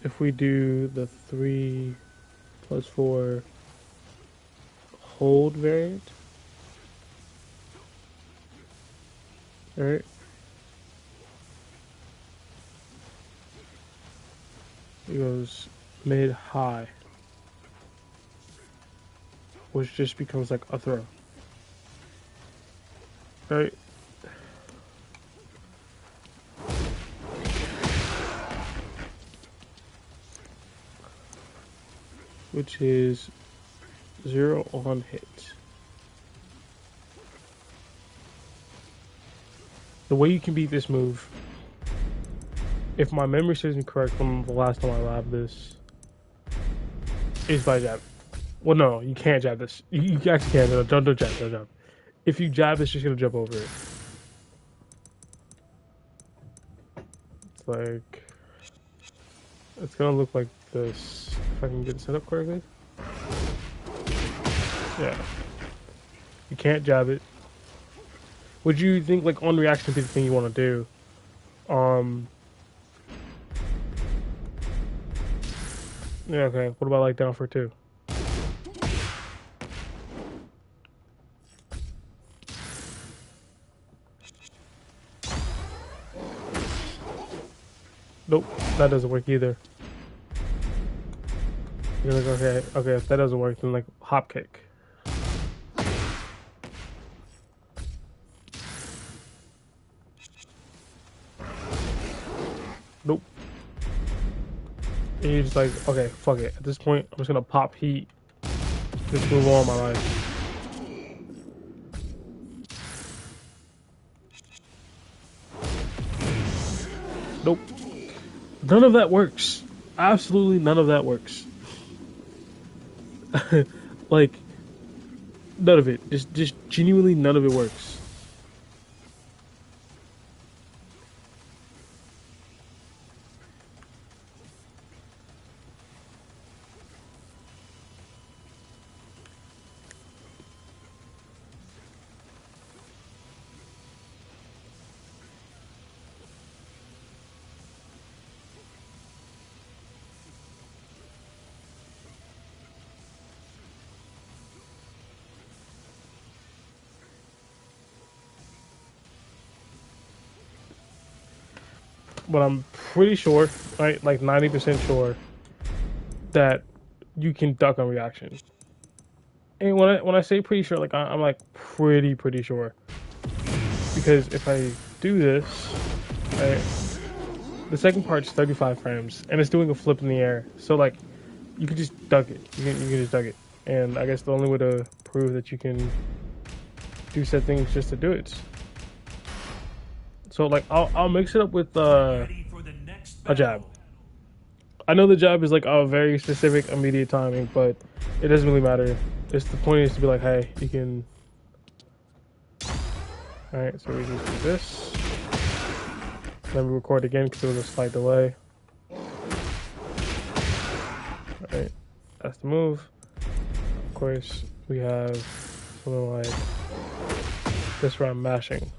If we do the 3 plus 4 hold variant, alright? It goes mid high, which just becomes like a throw. Right? Which is 0 on hit. The way you can beat this move, if my memory serves me correct from the last time I labbed this, is by jab. Well, no, you can't jab this. You actually can't. No, don't jab. Don't jab. If you jab, it's just gonna jump over it. It's like it's gonna look like this if I can get it set up correctly. Yeah, you can't jab it. Would you think like on reaction be the thing you want to do? Yeah, okay. What about like down for two? Nope, that doesn't work either. You're like, okay, if that doesn't work, then like hop kick. Nope. And you're just like, okay, fuck it. At this point, I'm just gonna pop heat. Just move on my life. Nope. None of that works. Absolutely none of that works. Like, none of it. Just genuinely none of it works. But I'm pretty sure, right, like 90% sure, that you can duck on reaction. And when I say pretty sure, like I'm like pretty sure, because if I do this, right, the second part's 35 frames, and it's doing a flip in the air, so like you can just duck it. You can just duck it, and I guess the only way to prove that you can do said things just to do it. So like I'll mix it up with a jab. I know the jab is like a very specific immediate timing, but it doesn't really matter. It's the point is to be like, hey, you can. All right, so we just do this. Then we record again because there was a slight delay. All right, that's the move. Of course, we have something like this where I'm mashing.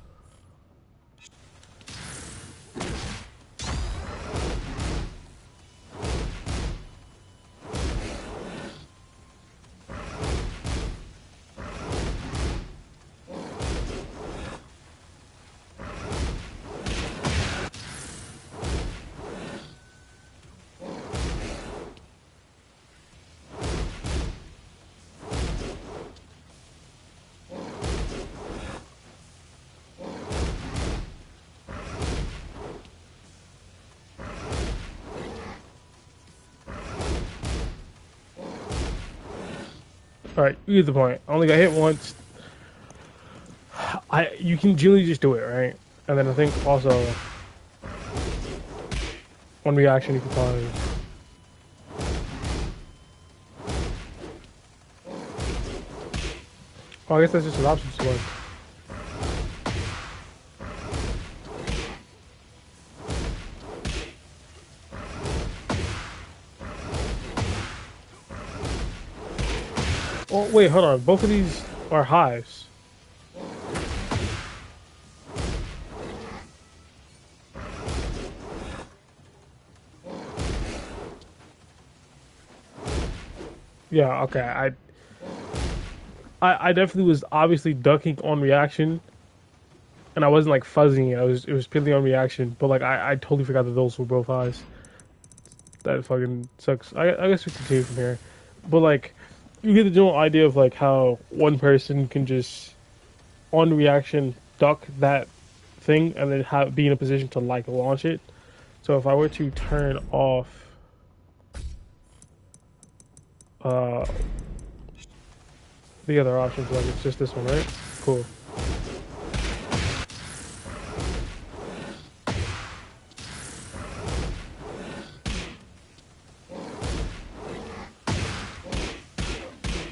Alright, you get the point. I only got hit once. You can generally just do it, right? And then I think also one reaction you can probably. Oh, I guess that's just an option select. Oh wait, hold on. Both of these are highs. Yeah, okay. I definitely was obviously ducking on reaction, and I wasn't like fuzzing it. It was purely on reaction. But like I totally forgot that those were both highs. That fucking sucks. I guess we continue from here. But like you get the general idea of like how one person can just on reaction duck that thing and then be in a position to like launch it. So if I were to turn off the other options, like it's just this one, right? Cool.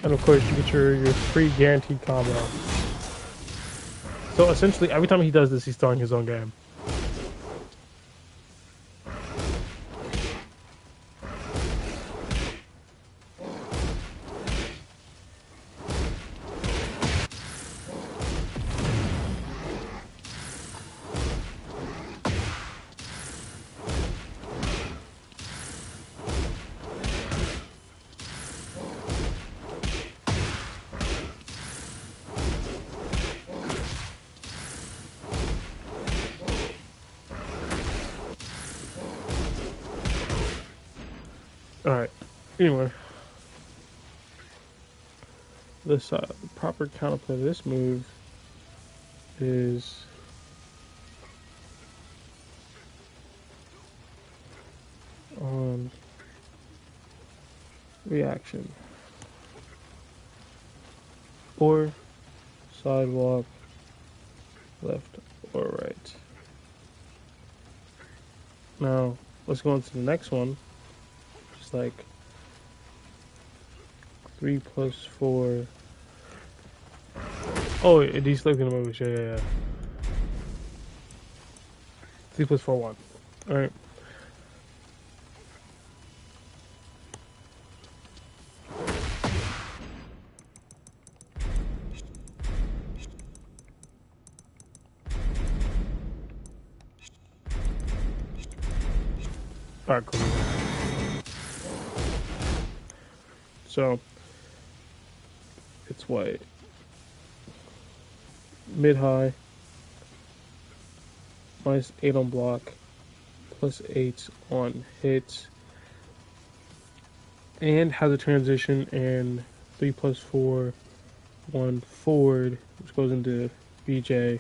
And of course, you get your free guaranteed combo. So essentially, every time he does this, he's throwing his own game. Alright, anyway. This proper counterplay of this move is on reaction or sidewalk left or right. Now let's go on to the next one. Just like 3 plus 4. Oh, it deselecting the moves. Yeah. 3 plus 4, 1. Alright. Alright, cool. So, it's what? Mid-high, minus 8 on block, plus 8 on hits, and has a transition and 3 plus 4, 1 forward, which goes into BJ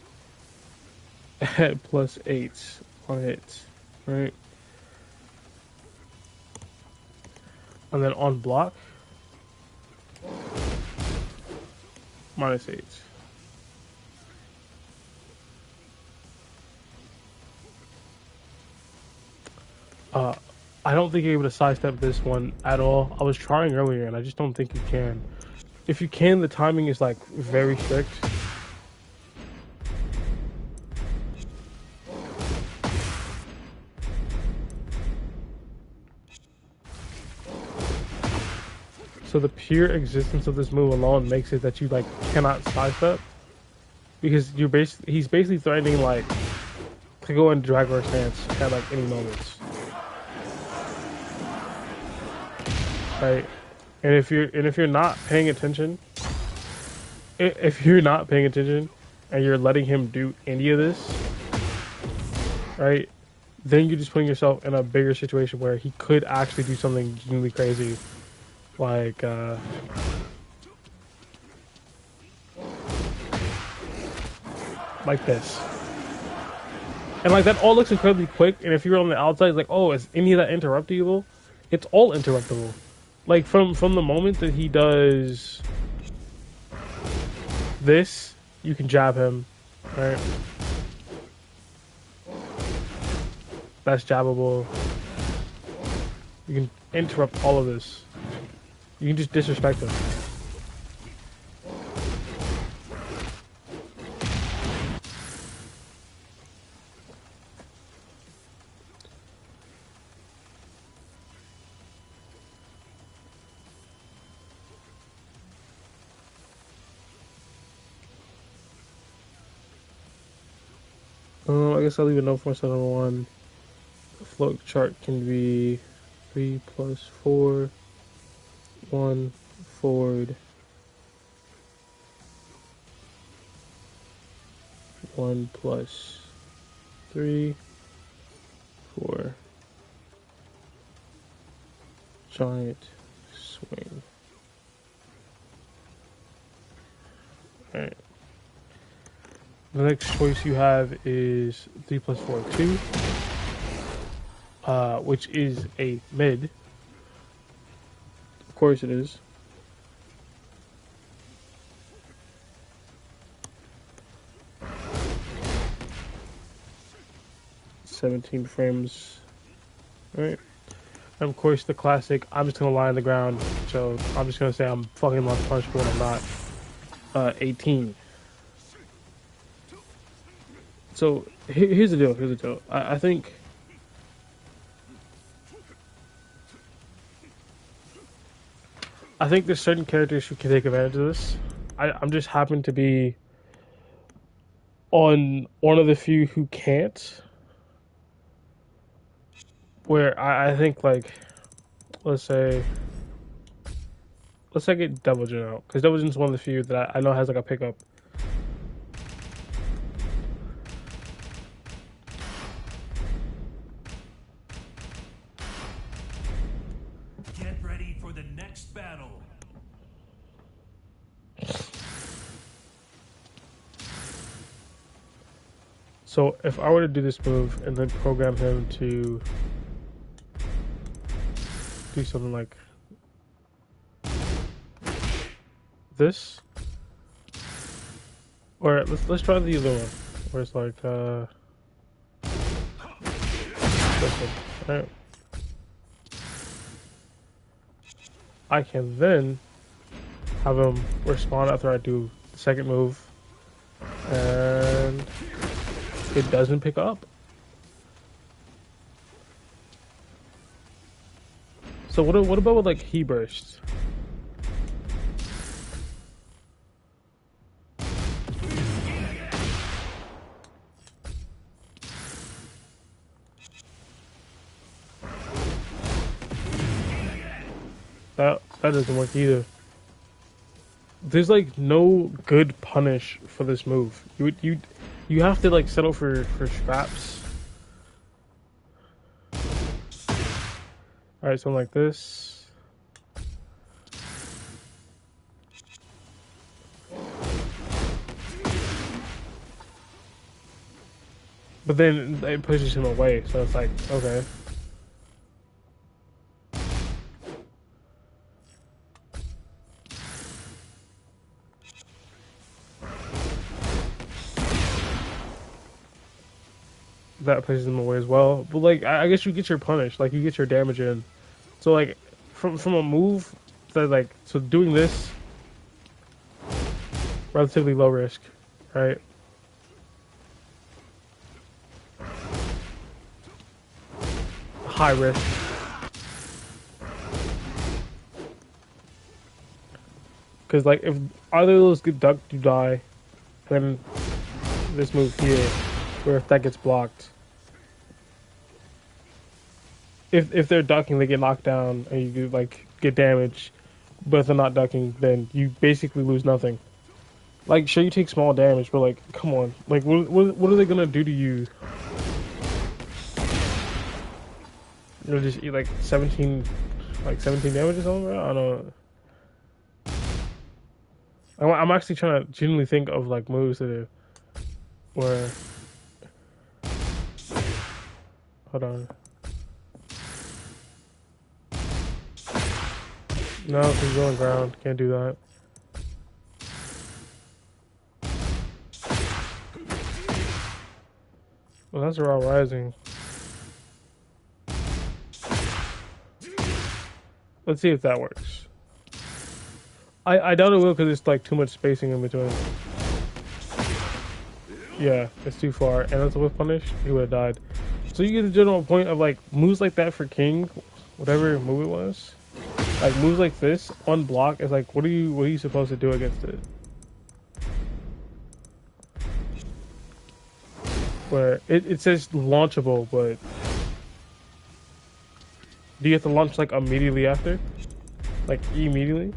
at plus 8 on hits, right? And then on block, minus 8. I don't think you're able to sidestep this one at all. I was trying earlier, and I just don't think you can. If you can, the timing is like very strict. So the pure existence of this move alone makes it that you like cannot sidestep, because he's basically threatening like to go into Jaguar stance at like any moment. Right, and if you're not paying attention, and you're letting him do any of this, right, then you're just putting yourself in a bigger situation where he could actually do something genuinely crazy, like this. And like that all looks incredibly quick, and if you're on the outside, it's like, oh, is any of that interruptible? It's all interruptible. Like from the moment that he does this, you can jab him, right? That's jabbable. You can interrupt all of this. You can just disrespect him. I guess I'll leave a note for myself. Number 1, the float chart can be 3 plus 4, 1 forward, 1 plus 3, 4, giant swing. Alright. The next choice you have is 3 plus 4, 2, which is a mid. Of course it is. $17 frames. Alright. And of course, the classic, I'm just gonna lie on the ground, so I'm just gonna say I'm fucking launch punchable and I'm not 18. So here's the deal. Here's the deal. I think there's certain characters who can take advantage of this. I'm just happen to be on one of the few who can't. Where I think like let's say get Devil Jin out because Devil Jin's one of the few that I know has like a pickup. Get ready for the next battle. So if I were to do this move and then program him to do something like this, or let's try the other one, where it's like this one, right? I can then have him respond after I do the second move, and it doesn't pick up. So what about with like he bursts? That doesn't work either. There's like no good punish for this move. You have to like settle for scraps. All right, something like this. But then it pushes him away, so it's like, okay. That pushes him away as well. But like, I guess you get your punish, like you get your damage in. So like, from a move that like, so doing this, relatively low risk, right? High risk. Because like, if either of those get ducked, you die. Then this move here, where if that gets blocked, if they're ducking, they get knocked down and you like get damage. But if they're not ducking, then you basically lose nothing. Like, sure, you take small damage, but like, come on, like, what are they gonna do to you? You'll just eat like 17 damage or something. I don't know. I'm actually trying to genuinely think of like moves that are where. Hold on. No, he's going ground. Can't do that. Well, that's Raw Rising. Let's see if that works. I doubt it will because it's like too much spacing in between. Yeah, it's too far. And that's a whiff punish. He would have died. So you get the general point of like moves like that for King, whatever move it was. Like moves like this on block is like what are you supposed to do against it? Where it says launchable, but do you have to launch like immediately after? Like immediately?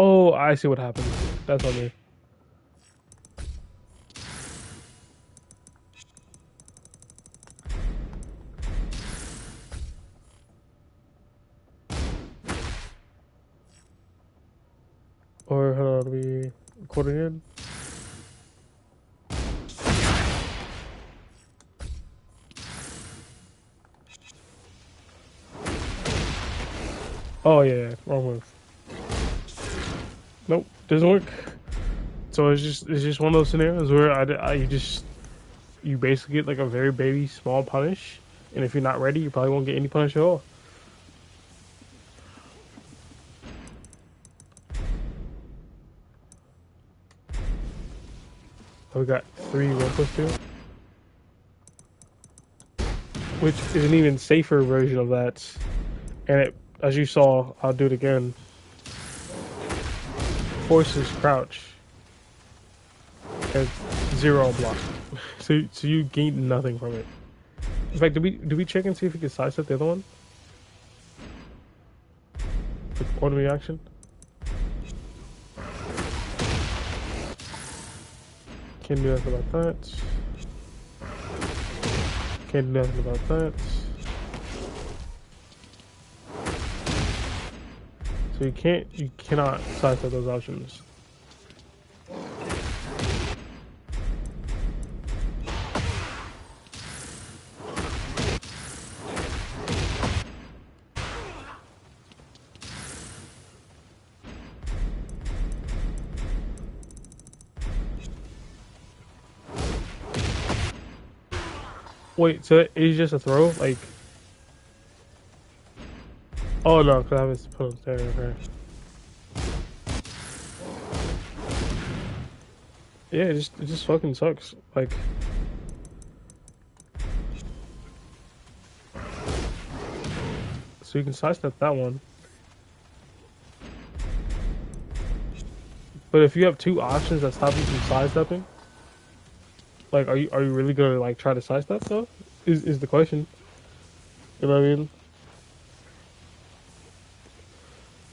Oh, I see what happened. That's on me. Or hold on, are we recording in? Oh yeah, wrong move. Nope, doesn't work. So it's just one of those scenarios where you basically get like a very baby small punish, and if you're not ready, you probably won't get any punish at all. So we got 3 1+2, which is an even safer version of that. And it, as you saw, I'll do it again. Forces crouch at 0 block, so you gain nothing from it. In fact, do we check and see if we can sidestep the other one? Like auto reaction. Can't do nothing about that. Can't do nothing about that. So you cannot sidestep those options. Wait, so it is just a throw? Like, oh no, because I haven't put him there. Okay. Yeah, it just fucking sucks. Like, so you can sidestep that one, but if you have 2 options that stop you from sidestepping, like, are you really gonna like try to sidestep though? Is the question. You know what I mean?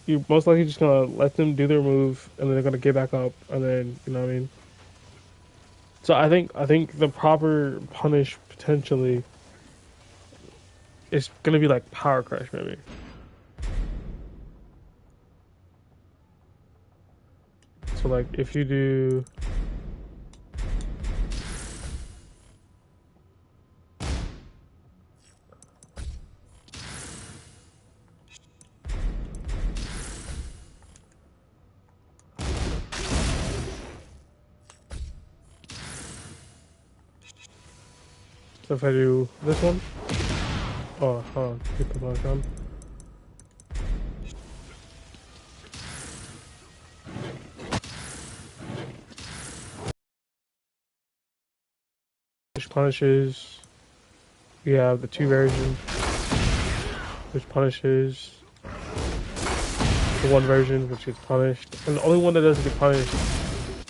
You're most likely just gonna let them do their move, and then they're gonna get back up, and then you know what I mean. So I think the proper punish potentially is gonna be like power crush maybe. So like if you do so if I do this one, oh hold on, keep the punish on. Which punishes we have the 2 version, which punishes the 1 version which gets punished. And the only one that doesn't get punished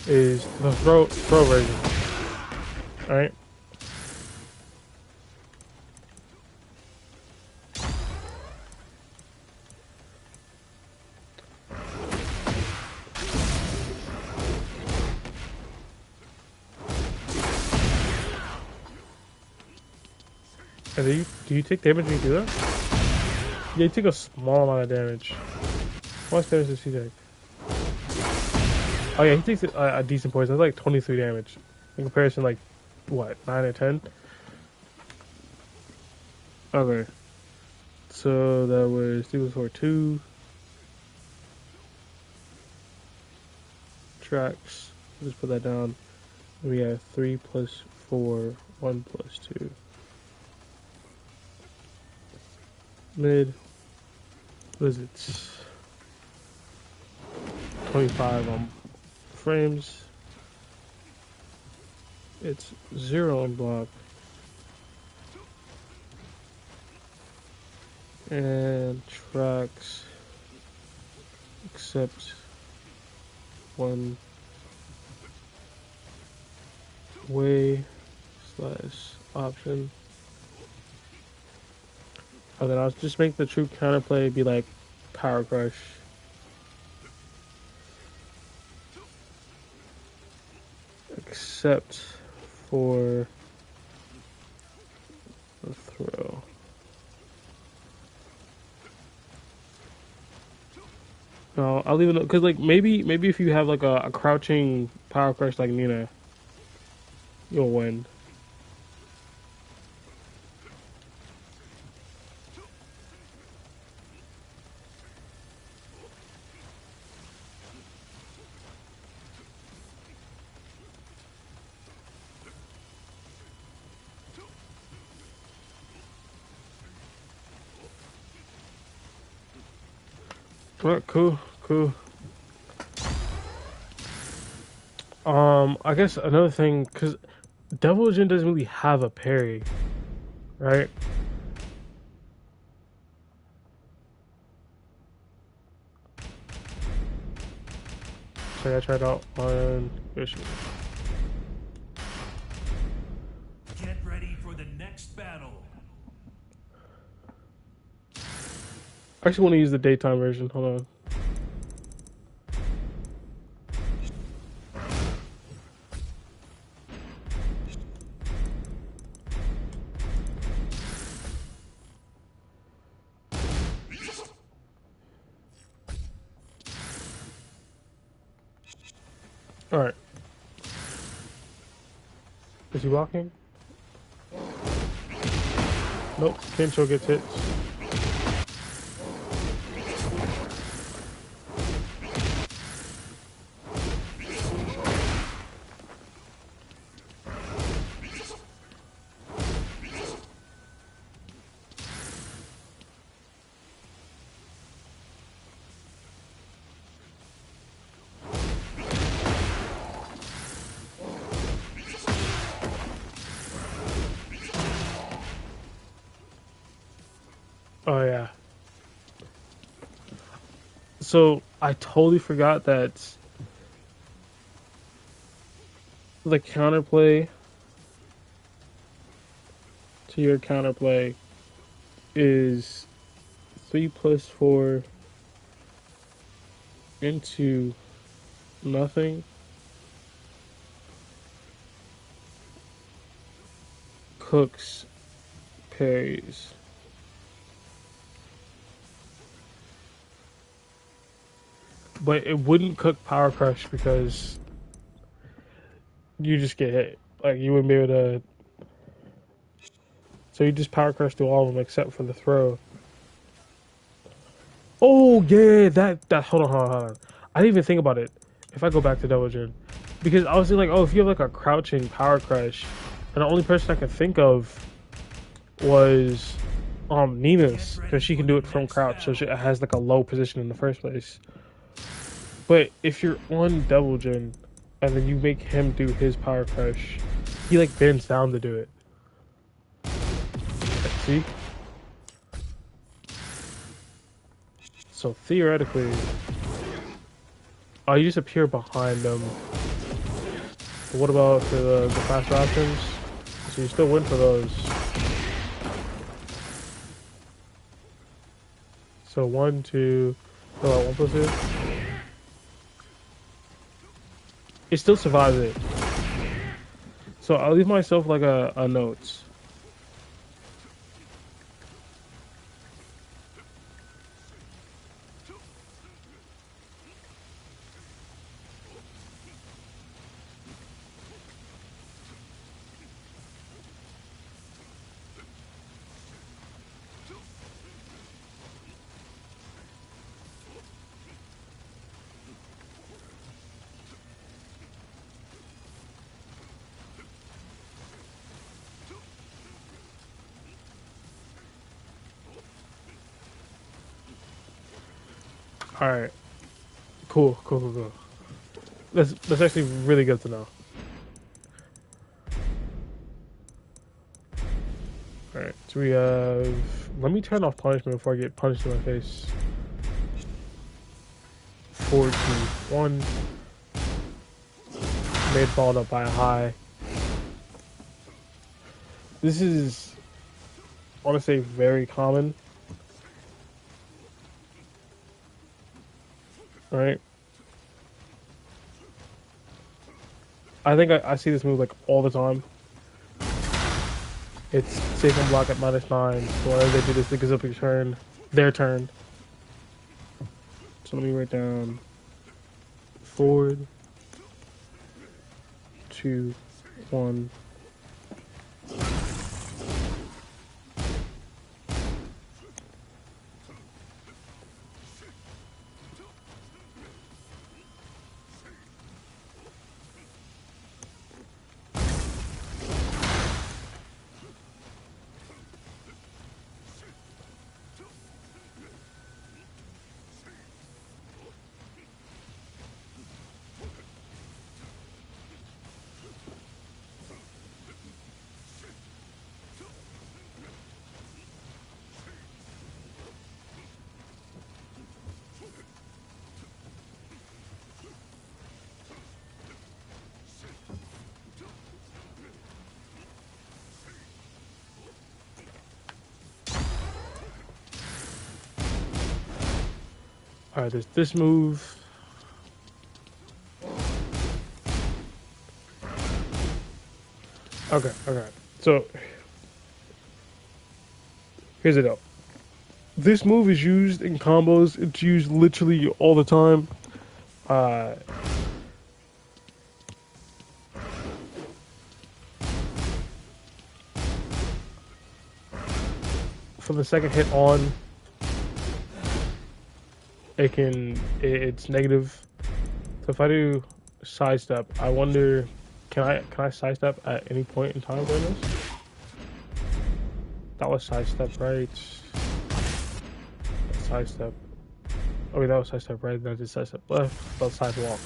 is the throw version. Alright? And do you take damage when you do that? Yeah, you take a small amount of damage. How much damage does he take? Oh yeah, he takes a decent poison. That's like 23 damage. In comparison, like, what, 9 or 10? Okay. So that was 2 for 2. Tracks. Just put that down. We have 3 plus 4, 1 plus 2. Mid. What is it? 25 on frames. It's 0 on block. And tracks except 1 way / option. And then I'll just make the true counterplay be like power crush. Except for the throw. No, I'll leave it because like maybe if you have like a crouching power crush like Nina, you'll win. Alright, cool, cool. I guess another thing, because Devil Jin doesn't really have a parry, right? So I tried out one issue. Get ready for the next battle. I actually want to use the daytime version. Hold on. Alright. Is he blocking? Nope. Kencho gets hit. Oh yeah. So I totally forgot that the counterplay to your counterplay is 3 + 4 into nothing. Cooks parries. But it wouldn't cook Power Crush because you just get hit. Like you wouldn't be able to. So you just Power Crush through all of them except for the throw. Oh yeah, that. Hold on. I didn't even think about it. If I go back to Double Jin, because I was thinking like, oh, if you have like a crouching Power Crush, and the only person I could think of was Nina's because she can do it from crouch, so she has like a low position in the first place. But if you're on Double Jin, and then you make him do his Power Crush, he like bends down to do it. See? So theoretically, you just appear behind them. But what about for the faster options? So you still win for those. So 1, 2, oh, 1 + 2. It still survives it. So I'll leave myself like a note. All right. Cool. That's actually really good to know. All right. So we have. Let me turn off punishment before I get punched in my face. 4, 2, 1. Made followed up by a high. This is, I want to say, very common. Right? I think I see this move like all the time. It's safe and block at -9. So whenever they do this, it gives up your turn. Their turn. So let me write down forward, 2, 1. Alright, there's this move. Okay, okay. So, here's the deal. This move is used in combos. It's used literally all the time. Uh, from the second hit on, it's negative. So if I do sidestep, I wonder, can I sidestep at any point in time during this? That was sidestep, right? Sidestep. Oh wait, that was sidestep right. Then I did sidestep left. That was sidewalk.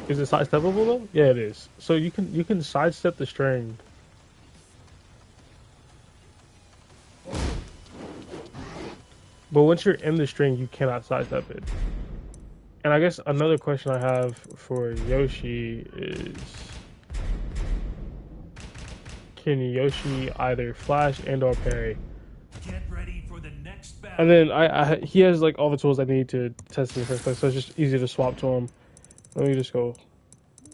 Is it sidesteppable though? Yeah, it is. So you can sidestep the string. But once you're in the string, you cannot sidestep it. And I guess another question I have for Yoshi is, can Yoshi either flash and or parry? Get ready for the next battle. And then he has like all the tools I need to test in the first place, so it's just easy to swap to him. Let me just go.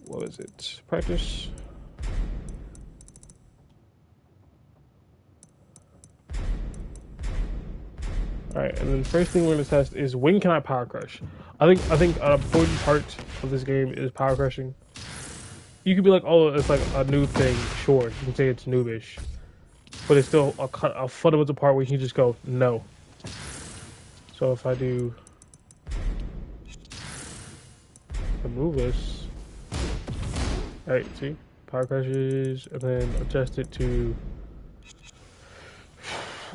What is it? Practice. All right, and then first thing we're gonna test is when can I power crush? I think an important part of this game is power crushing. You could be like, oh, it's like a new thing. Sure, you can say it's noobish, but it's still a fundamental part where you can just go no. So if I do remove this, all right, see, power crushes, and then adjust it to,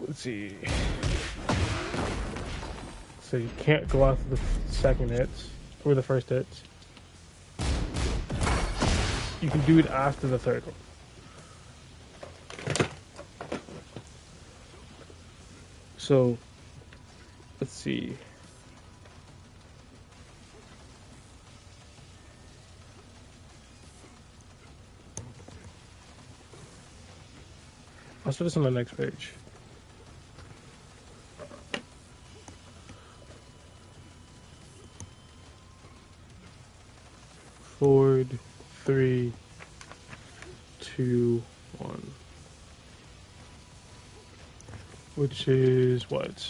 let's see. So you can't go after the second hits or the first hits. You can do it after the third one. So let's see. I'll put this on the next page. Forward, 3, 2, 1. Which is what?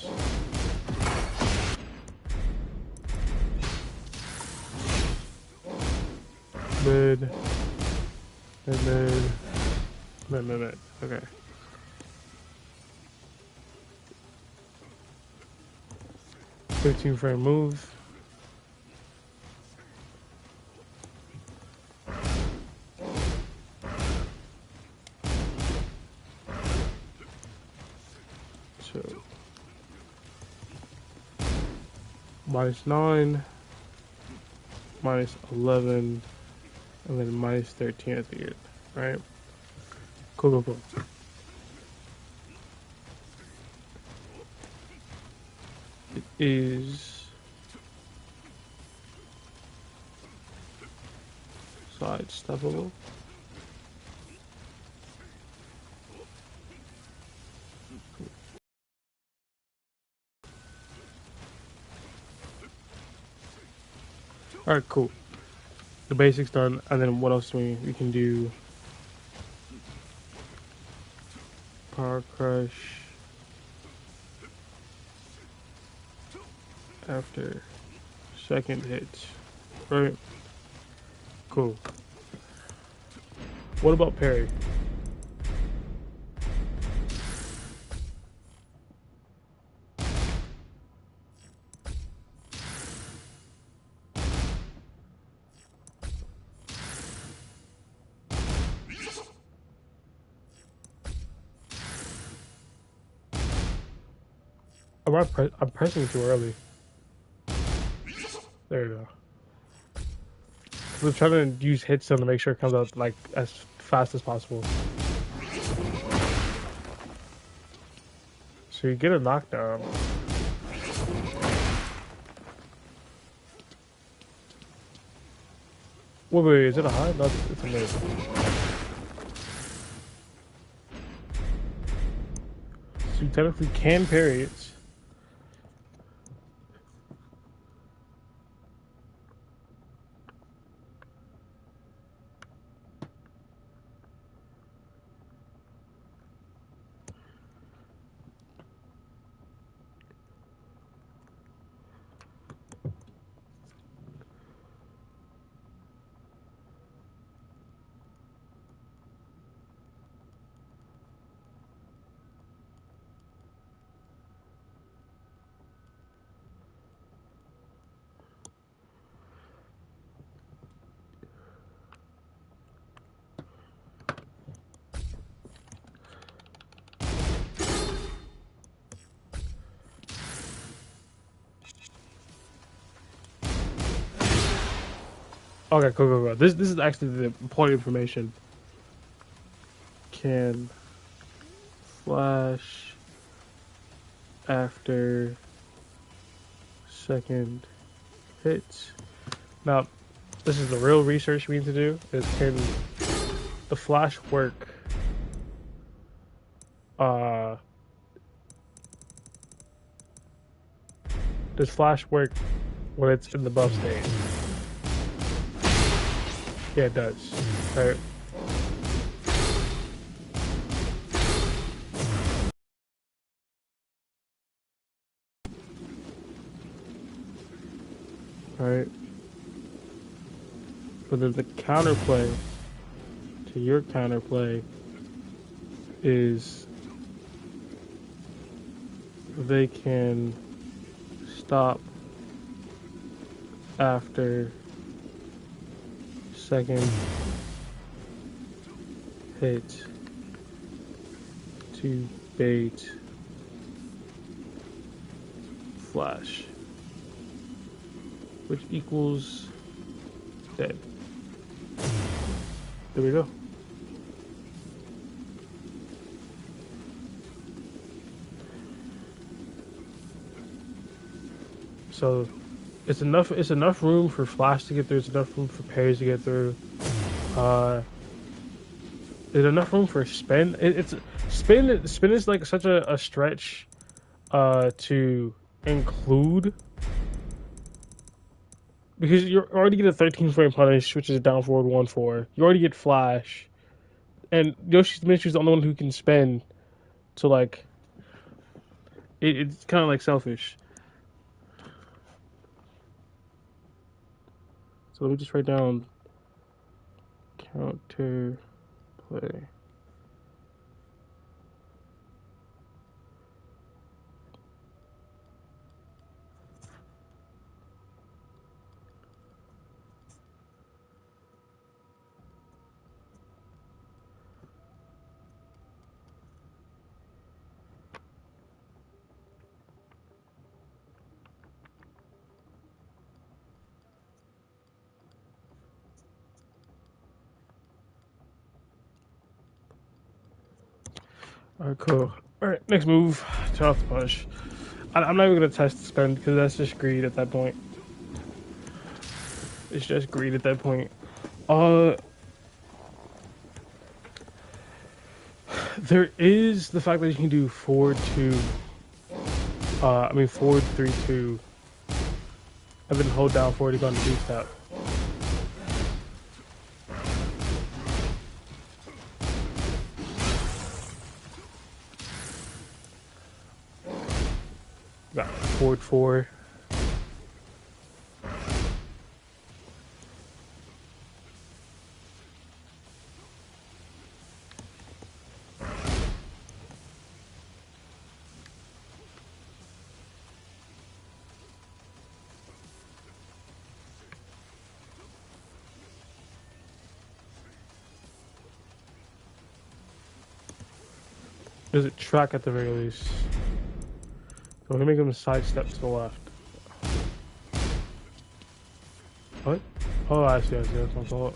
Mid. Mid. Okay. $15 frame move. So -9, -11, and then -13 at the end. Right? Cool. It is sidesteppable. Alright, cool. The basics done, and then what else do we can do? Power crush after second hit. Right? Cool. What about parry? I'm pressing too early. There you go. I'm trying to use hit stun to make sure it comes out like as fast as possible. So you get a knockdown. Wait, is it a high? No, it's a mid. So you technically can parry it. Okay, cool. This is actually the important information. Can flash after second hit. Now, this is the real research we need to do. Is can the flash work? Uh, does flash work when it's in the buff state? Yeah, it does. Right. Right. But then the counterplay to your counterplay is they can stop after second hit to bait flash, which equals dead. There we go. So it's enough room for flash to get through, it's enough room for parries to get through. There's enough room for spin. It's spin is like such a stretch to include, because you already get a 13 frame punish, which is a down forward 1-4. You already get flash, and Yoshi's Ministry is the only one who can spin. So like, it's kind of like selfish. So let me just write down counter play. Alright, cool. Alright, next move. Turn off the punish. I'm not even gonna test the spin because that's just greed at that point. It's just greed at that point. There is the fact that you can do forward 2. Forward 3-2, and then hold down forward to go on the deep step. Got forward 4. Does it track at the very least? So I'm gonna make him sidestep to the left. What? Oh, I see, that's my fault.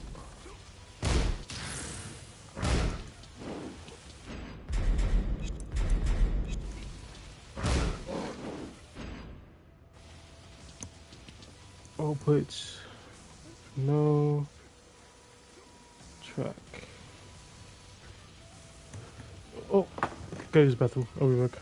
Outputs. No. Track. Oh. Go use the bathroom. I'll be back.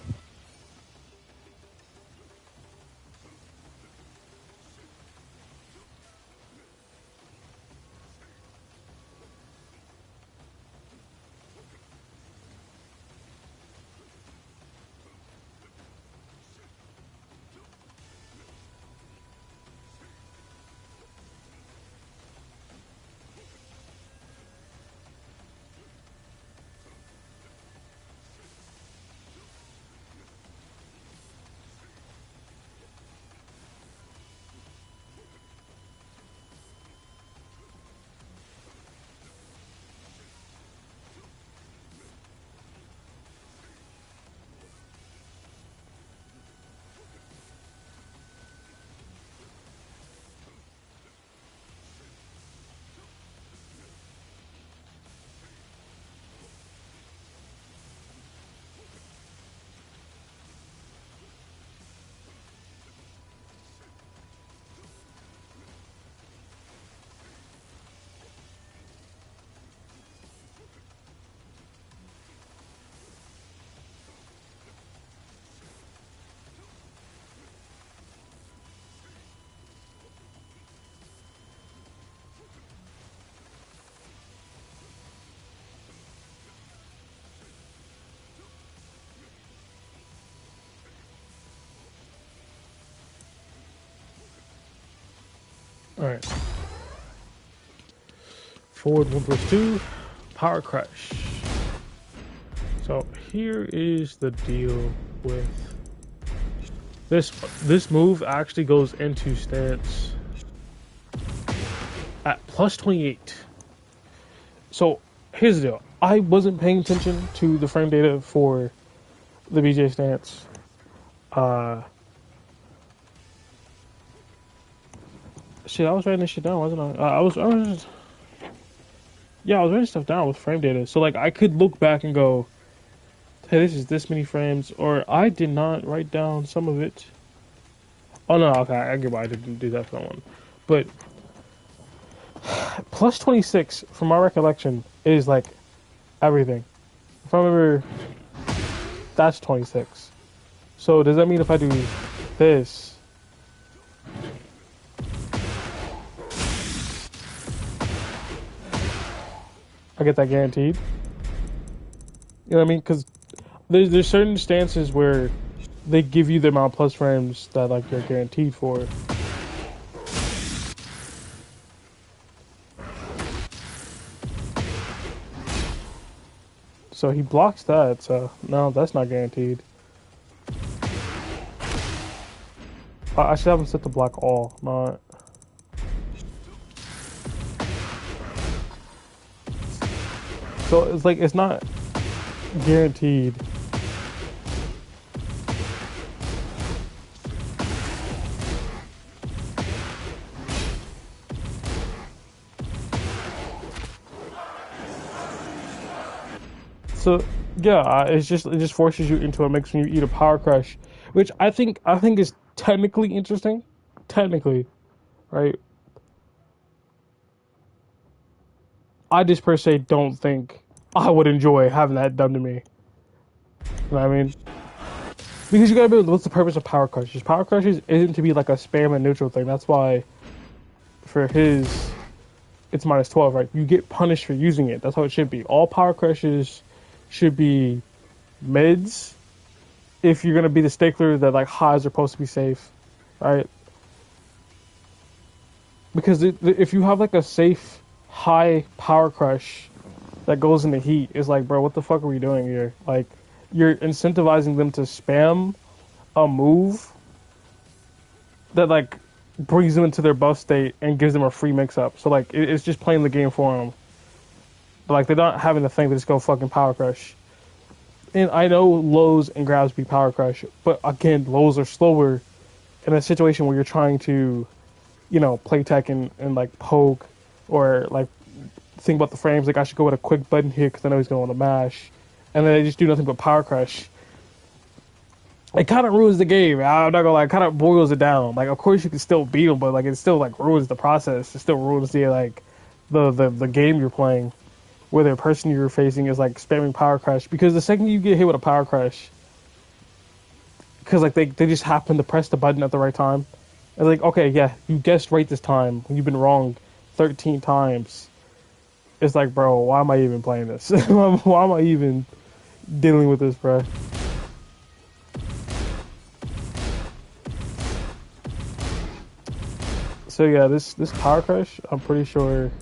All right. Forward 1+2. Power crush. So here is the deal with this. This move actually goes into stance at plus 28. So here's the deal. I wasn't paying attention to the frame data for the BJ stance. Shit, I was writing this shit down, wasn't I? I was writing stuff down with frame data. So like I could look back and go, hey, this is this many frames, or I did not write down some of it. Oh no, okay, I get why I didn't do that for that one. But plus 26, from my recollection, is like everything. If I remember, that's 26. So does that mean if I do this, I get that guaranteed? You know what I mean? Because there's certain stances where they give you the amount of plus frames that like you're guaranteed for. So he blocks that, so no, that's not guaranteed. I should have him set to block all, not... So it's like, it's not guaranteed. So yeah, it just forces you into it, makes you eat a power crush, which I think is technically interesting, technically, right? I just per se don't think I would enjoy having that done to me. You know what I mean? Because you gotta be, what's the purpose of power crushes? Power crushes isn't to be like a spam and neutral thing. That's why for his, it's minus 12, right? You get punished for using it. That's how it should be. All power crushes should be mids if you're gonna be the stickler that like highs are supposed to be safe, right? Because if you have like a safe high power crush that goes into heat, it's like, bro, what the fuck are we doing here? Like, you're incentivizing them to spam a move that like brings them into their buff state and gives them a free mix-up. So like, it's just playing the game for them. But like, they're not having to think, they just go fucking power crush. And I know lows and grabs be power crush, but again, lows are slower in a situation where you're trying to, you know, play tech and like poke, or like think about the frames, like I should go with a quick button here because I know he's going to mash, and then they just do nothing but power crush. It kind of ruins the game. I'm not gonna lie, it kind of boils it down. Like, of course you can still beat them, but like it still like ruins the process. It still ruins the like the game you're playing where the person you're facing is like spamming power crash, because the second you get hit with a power crash, because like they just happen to press the button at the right time, it's like, okay, yeah, you guessed right this time, you've been wrong 13 times. It's like, bro, why am I even playing this? Why am I even dealing with this, bro? So yeah, this power crash, I'm pretty sure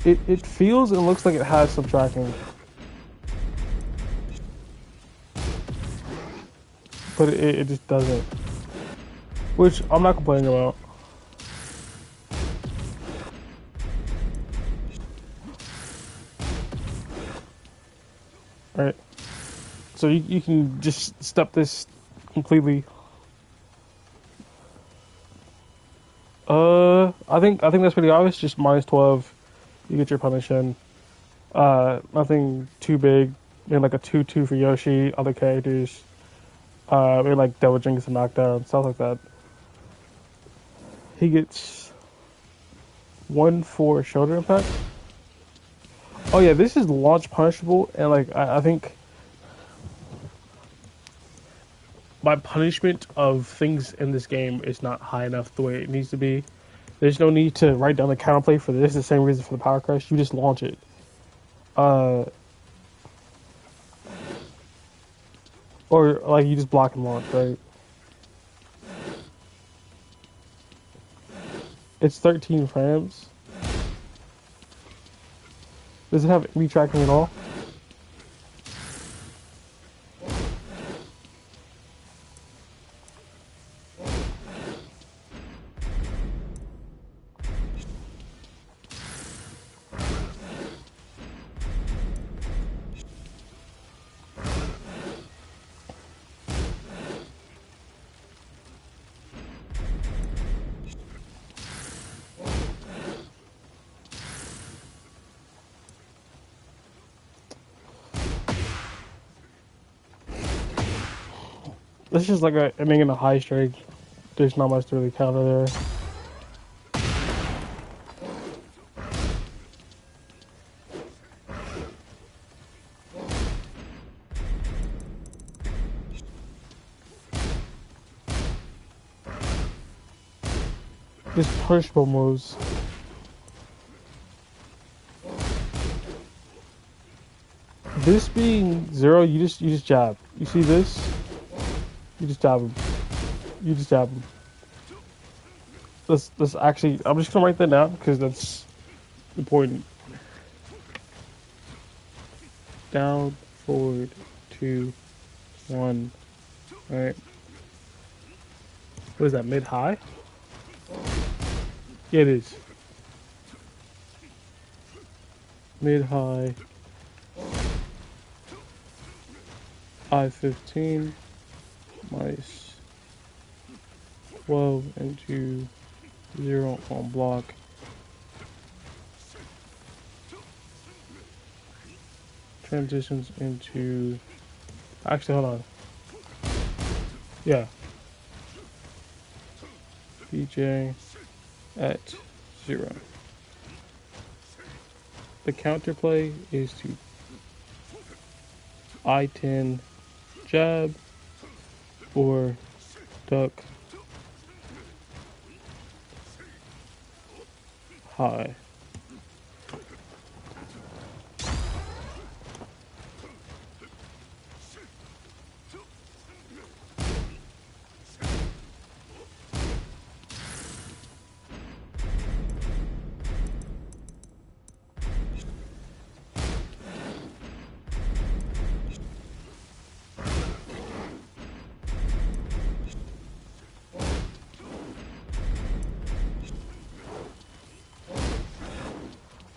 it feels and looks like it has some tracking, but it just doesn't, which I'm not complaining about. All right, so you can just step this completely. I think that's pretty obvious. Just -12, you get your punish in. Nothing too big. Maybe like a 2-2 for Yoshi. Other characters, maybe like Devil Jinx and knockdown, stuff like that. He gets 1 for shoulder impact. Oh yeah, this is launch punishable, and like I think my punishment of things in this game is not high enough the way it needs to be. There's no need to write down the counterplay for this. The same reason for the power crush. You just launch it. Uh, or like you just block and launch, right? It's 13 frames. Does it have retracking at all? This is just like a ending in a high strike. There's not much to really counter there. Just punishable moves. This being 0, you just jab. You see this? You just jab him. You just jab him. Let's actually. I'm just gonna write that down because that's important. Down, forward, 2, 1. All right. What is that? Mid high? Yeah, it is. Mid high. I-15 minus 12 into 0 on block. Transitions into. Actually, hold on. Yeah. BJ at 0. The counterplay is to I-10 jab or duck high.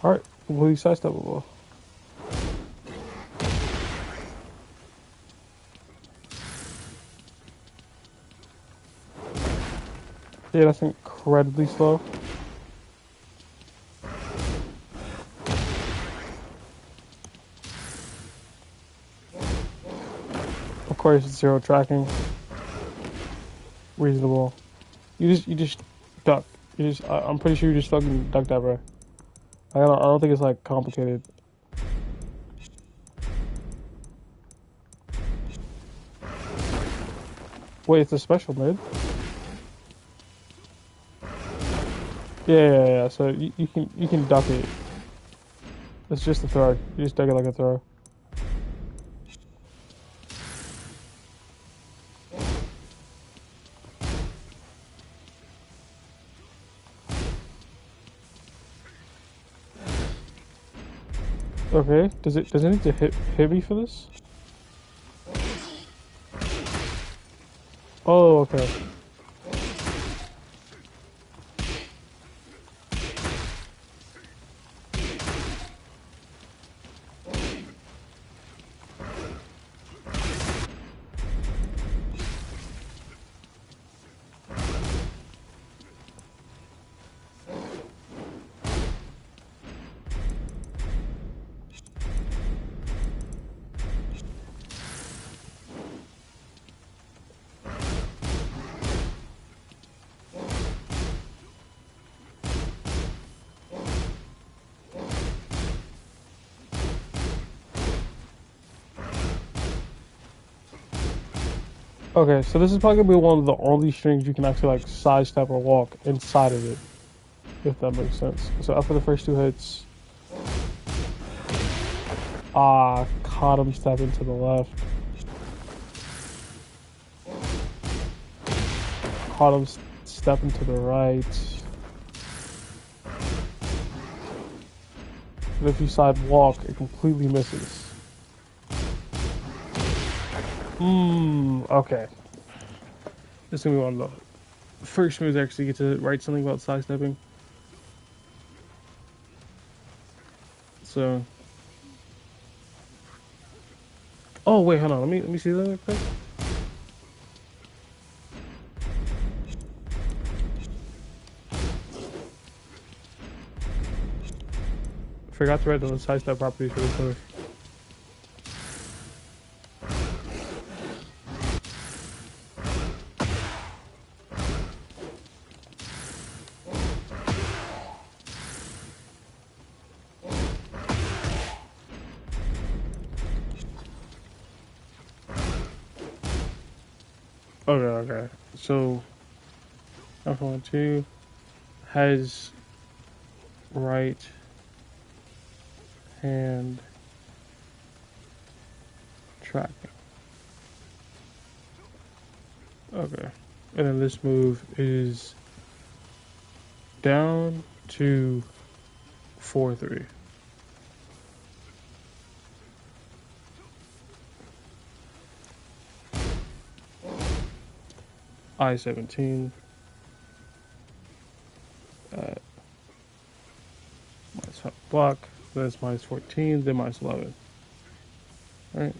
Alright, completely sidesteppable. Yeah, that's incredibly slow. Of course, 0 tracking. Reasonable. You just duck. I'm pretty sure you just fucking duck that, bro. I don't think it's like complicated. Wait, it's a special mid? Yeah. So you can duck it. It's just a throw. You just duck it like a throw. Okay. Does it need to hit me for this? Oh, okay. Okay, so this is probably gonna be one of the only strings you can actually like sidestep or walk inside of it, if that makes sense. So after the first two hits, caught him stepping to the left, caught him stepping to the right. But if you side walk, it completely misses. Okay. This is gonna be one of the first moves I actually get to write something about sidestepping. So, oh wait, hold on. Let me see that real quick. Forgot to write down the sidestep properties for this move. Okay. So, F12 has right hand tracking. Okay. And then this move is down to 4-3. I-17. Minus 5 block. That's minus 14, then minus 11. Alright.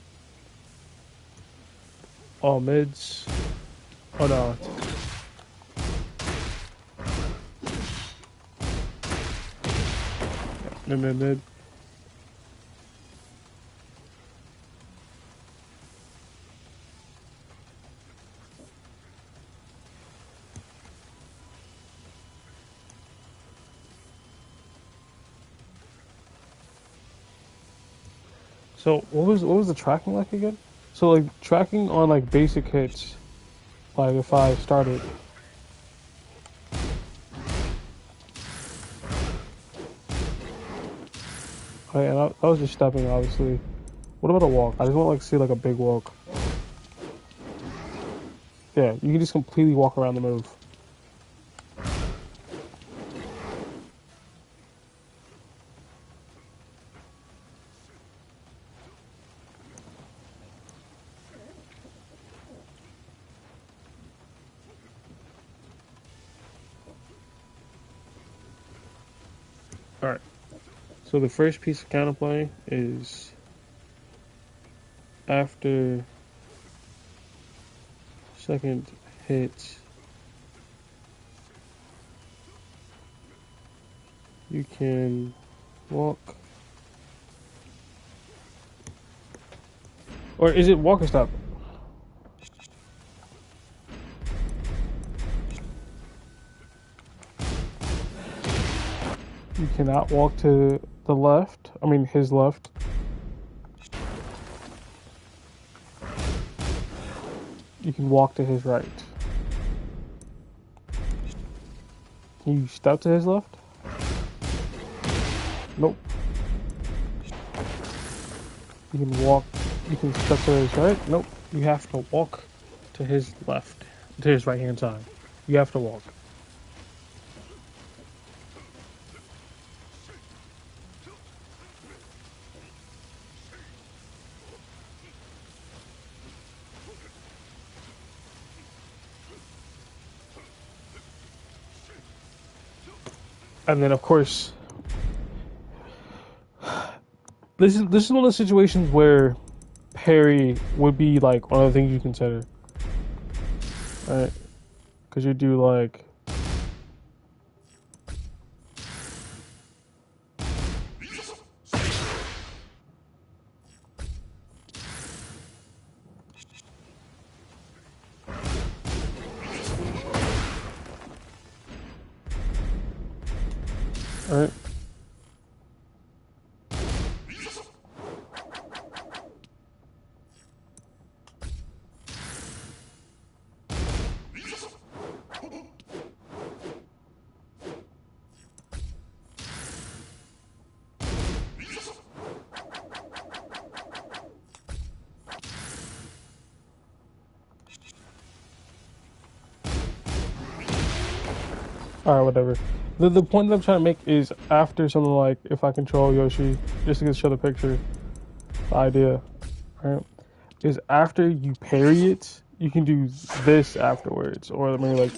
All mids. Oh no. Mid. So what was the tracking like again? So like tracking on like basic hits, like if I started. Okay, and I was just stepping obviously. What about a walk? I just want like see like a big walk. Yeah, you can just completely walk around the move. Alright. So the first piece of counterplay is after second hit, you can walk. Or is it walk or step? You cannot walk to the left. I mean, his left. You can walk to his right. Can you step to his left? Nope. You can walk. You can step to his right. Nope. You have to walk to his left, to his right hand side. You have to walk. And then, of course, this is one of the situations where parry would be like one of the things you consider, right? Because you do like, right? All right, whatever. The point that I'm trying to make is after something like if I control Yoshi, just to show the picture, the idea, right? Is after you parry it, you can do this afterwards, or maybe like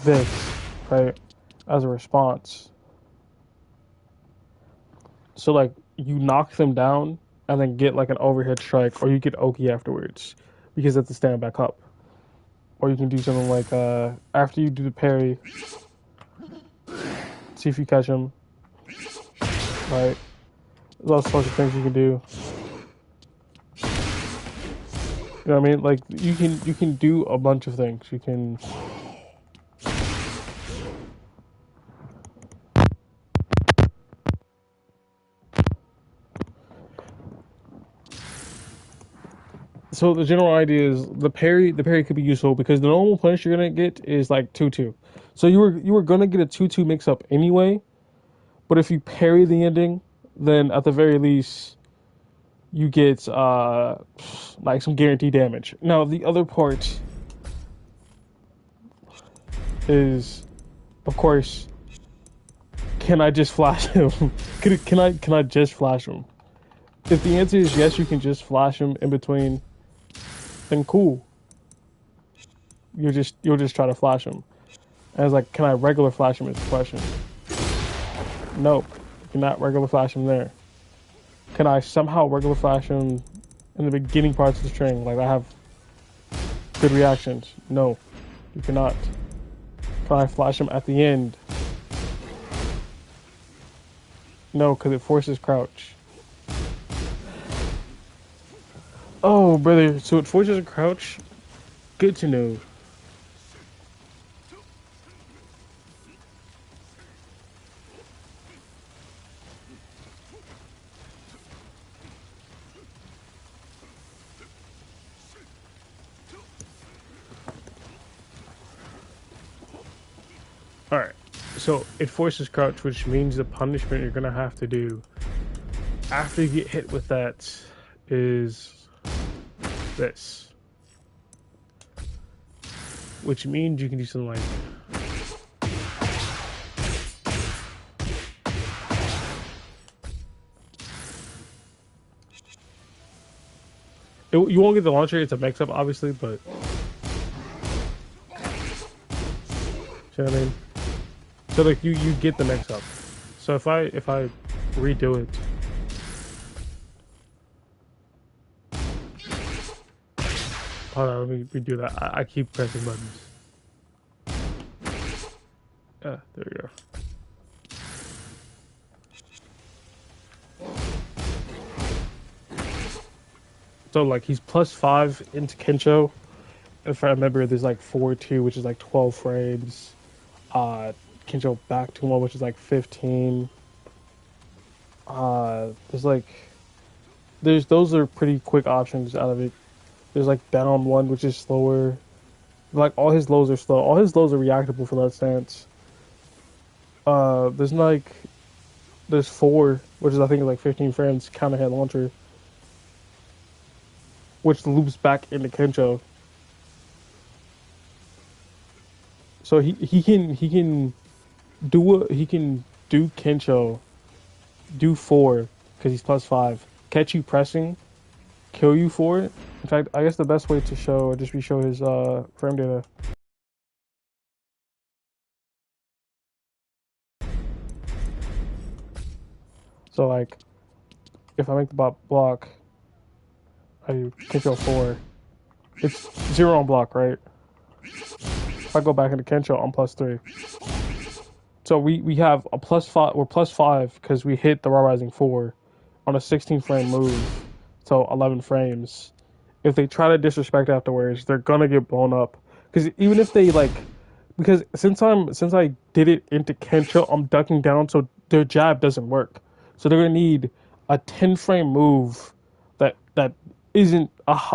this, right, as a response. So like you knock them down and then get like an overhead strike, or you get Oki afterwards because that's to stand back up. Or you can do something like after you do the parry, see if you catch him, right? There's all sorts of things you can do. You know what I mean? Like you can do a bunch of things. You can. So the general idea is the parry could be useful because the normal punish you're gonna get is like 2-2. So you were gonna get a 2-2 mix up anyway, but if you parry the ending, then at the very least you get like some guaranteed damage. Now the other part is, of course, can I just flash him? Can I just flash him? If the answer is yes, you can just flash him in between, then cool. You'll just try to flash him. And it's like, can I regular flash him is the question. No, you cannot regular flash him there. Can I somehow regular flash him in the beginning parts of the string? Like I have good reactions. No, you cannot. Can I flash him at the end? No, because it forces crouch. Oh, brother, so it forces a crouch? Good to know. Alright, so it forces crouch, which means the punishment you're gonna have to do after you get hit with that is this. Which means you can do something like you won't get the launcher, it's a mix up obviously, but see what I mean? So like you get the mix up. So if I redo it. Hold on, let me redo that. I keep pressing buttons. Yeah, there we go. So like he's +5 into Kensho. If I remember, there's like 4-2, which is like 12 frames. Kinjo back to 1, which is like 15. There's like there's those are pretty quick options out of it. There's like down 1, which is slower. Like all his lows are slow. All his lows are reactable for that stance. There's like there's 4, which is I think like 15 frames counter head launcher, which loops back into Kincho. So he can do Kincho, do 4 because he's +5, catch you pressing, kill you for it. In fact, I guess the best way to show just show his frame data. So like if I make the bot block, I Kincho 4. It's 0 on block, right? If I go back into Kincho, I'm +3. So we have a +5. We're +5 because we hit the raw rising 4 on a 16 frame move. So 11 frames. If they try to disrespect afterwards, they're gonna get blown up. Because even if they like, because since I did it into Kensho, I'm ducking down, so their jab doesn't work. So they're gonna need a 10 frame move that isn't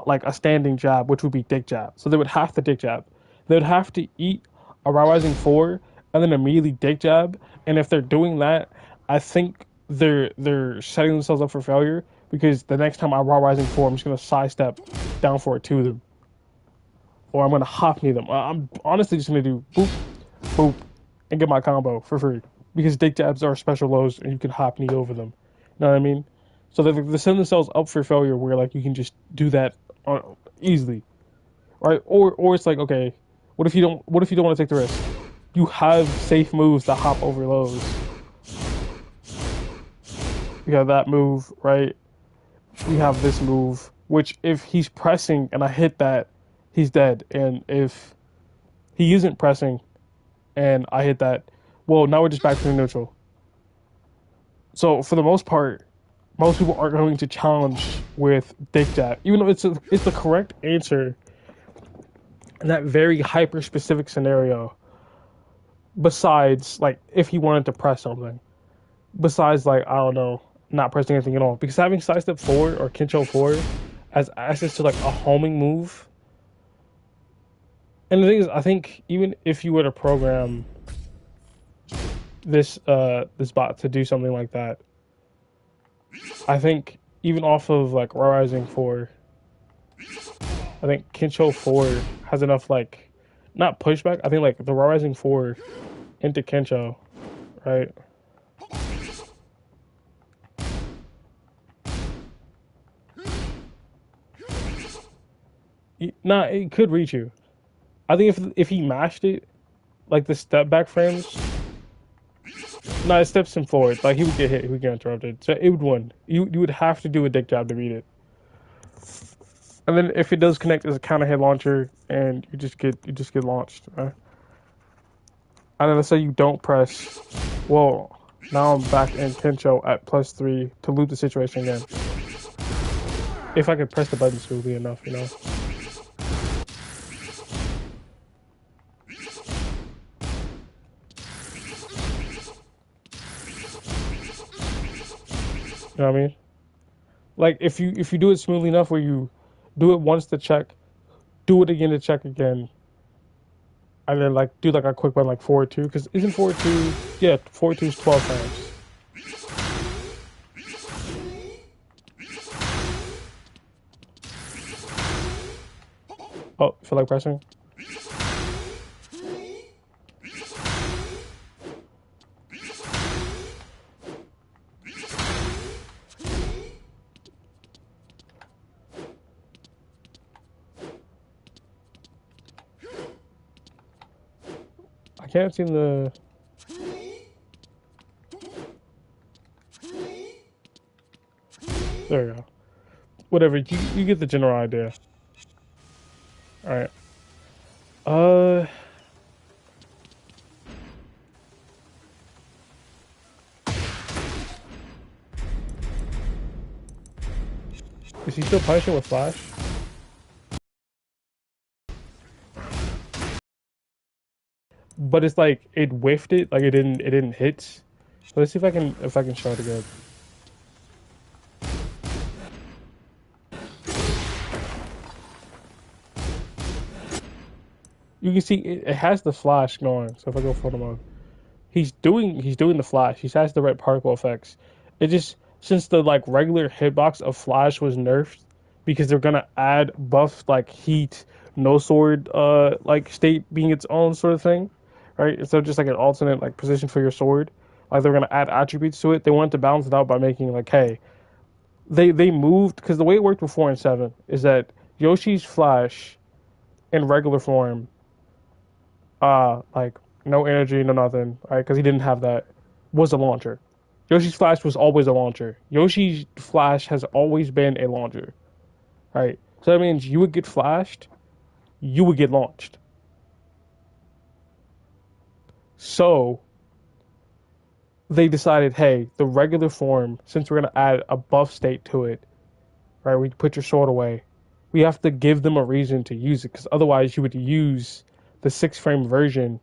like a standing jab, which would be dick jab. So they would have to dick jab. They would have to eat a raw rising 4 and then immediately dick jab. And if they're doing that, I think they're setting themselves up for failure because the next time I raw rising 4, I'm just gonna sidestep down for it to them, or I'm gonna hop knee them. I'm honestly just gonna do boop, boop, and get my combo for free because dick jabs are special lows and you can hop knee over them. You know what I mean? So they send themselves up for failure where like you can just do that easily, right? Or it's like, okay, what if you don't want to take the risk? You have safe moves that hop over lows. You have that move, right? We have this move, which if he's pressing and I hit that, he's dead. And if he isn't pressing and I hit that, well, now we're just back to the neutral. So for the most part, most people are going to challenge with dick jab, even though it's the correct answer in that very hyper specific scenario. Besides, like if he wanted to press something, besides like I don't know, not pressing anything at all, because having sidestep 4 or Kincho 4 as access to like a homing move. And the thing is, I think even if you were to program this bot to do something like that, I think even off of like raw rising 4, I think Kincho 4 has enough like not pushback. I think like the raw rising 4 into Kincho, right? Nah, it could reach you. I think if he mashed it, like the step back frames, no, it steps him forward. Like he would get hit, he would get interrupted. So it would win. You would have to do a dick jab to beat it. And then if it does connect as a counter head launcher, and you just get launched. Right? And then let's say you don't press. Well, now I'm back in Kencho at +3 to loop the situation again. If I could press the button smoothly enough, you know. You know what I mean? Like if you do it smoothly enough where you do it once to check, do it again to check again, and then like do like a quick one like forward 2, because isn't forward 2, yeah, forward 2 is 12 frames. Oh, feel like pressing? I can't seem to. There we go. Whatever, you get the general idea. Alright. Is he still punishing with flash? but it's like it whiffed it, like it didn't hit. So let's see if I can show it again. You can see it has the flash going. So if I go photo mode, he's doing the flash. He has the right particle effects. It just since the like regular hitbox of flash was nerfed because they're gonna add buff like heat, no sword like state being its own sort of thing, right? Instead of just like an alternate like position for your sword. Like they're gonna add attributes to it. They wanted to balance it out by making like, hey, they moved because the way it worked before in seven is that Yoshi's flash in regular form, like no energy, no nothing, right? Because he didn't have that, was a launcher. Yoshi's flash was always a launcher. Yoshi's flash has always been a launcher, right? So that means you would get flashed, you would get launched. So they decided, hey, the regular form, since we're gonna add a buff state to it, right? We put your sword away. We have to give them a reason to use it, because otherwise you would use the 6 frame version,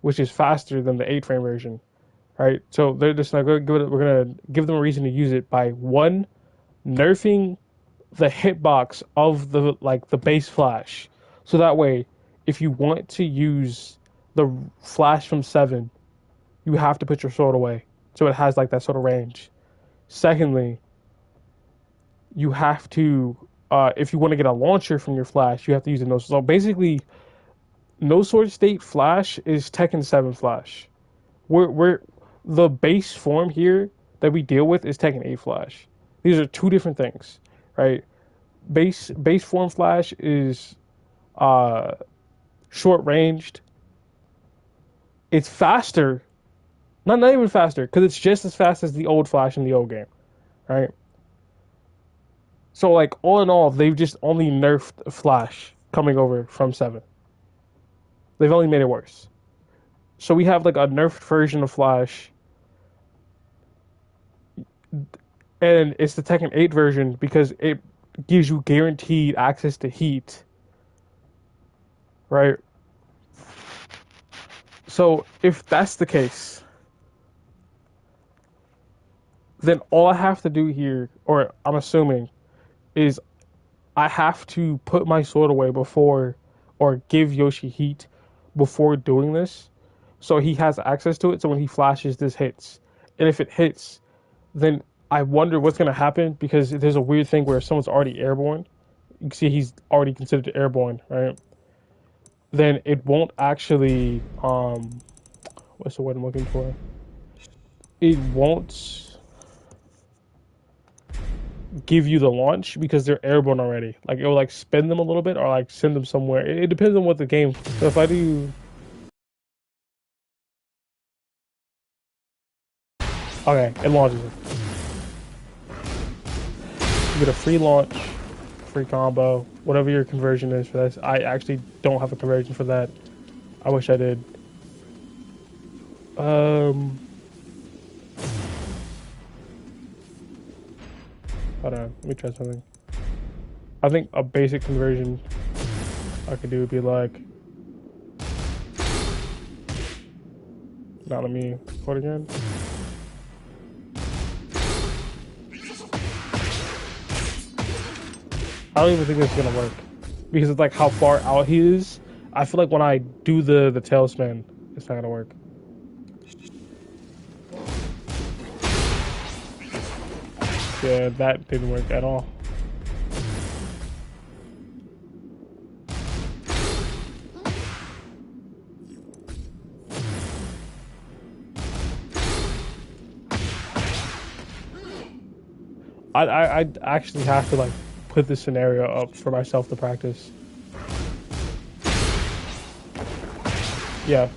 which is faster than the 8 frame version, right? So they're just like, we're gonna give them a reason to use it by one, nerfing the hitbox of the like the base flash, so that way, if you want to use the flash from seven, you have to put your sword away, so it has like that sort of range. Secondly, you have to, if you want to get a launcher from your flash, you have to use a no. So basically, no sword state flash is Tekken 7 flash. We're the base form here that we deal with is Tekken 8 flash. These are two different things, right? Base form flash is uh short ranged. It's faster, not even faster, because it's just as fast as the old flash in the old game, right? So like all in all, they've just only nerfed flash coming over from seven. They've only made it worse. So we have like a nerfed version of flash, and it's the Tekken 8 version because it gives you guaranteed access to heat, right? So if that's the case, then all I have to do here, or I'm assuming, is I have to put my sword away before, or give Yoshi heat before doing this, so he has access to it. So when he flashes, this hits, and if it hits, then I wonder what's gonna happen because there's a weird thing where someone's already airborne. You can see he's already considered airborne, right? Then it won't actually what's the word I'm looking for? It won't give you the launch because they're airborne already. Like it will like spin them a little bit or like send them somewhere. It depends on what the game. So if I do, okay, it launches it. You get a free launch, free combo, whatever your conversion is for this. I actually don't have a conversion for that. I wish I did. Um, Hold on, let me try something. I think a basic conversion I could do would be like. Now let me quote again. I don't even think this is gonna work because it's like how far out he is. I feel like when I do the tailspin, it's not gonna work. Yeah, that didn't work at all. I actually have to like put this scenario up for myself to practice. Yeah,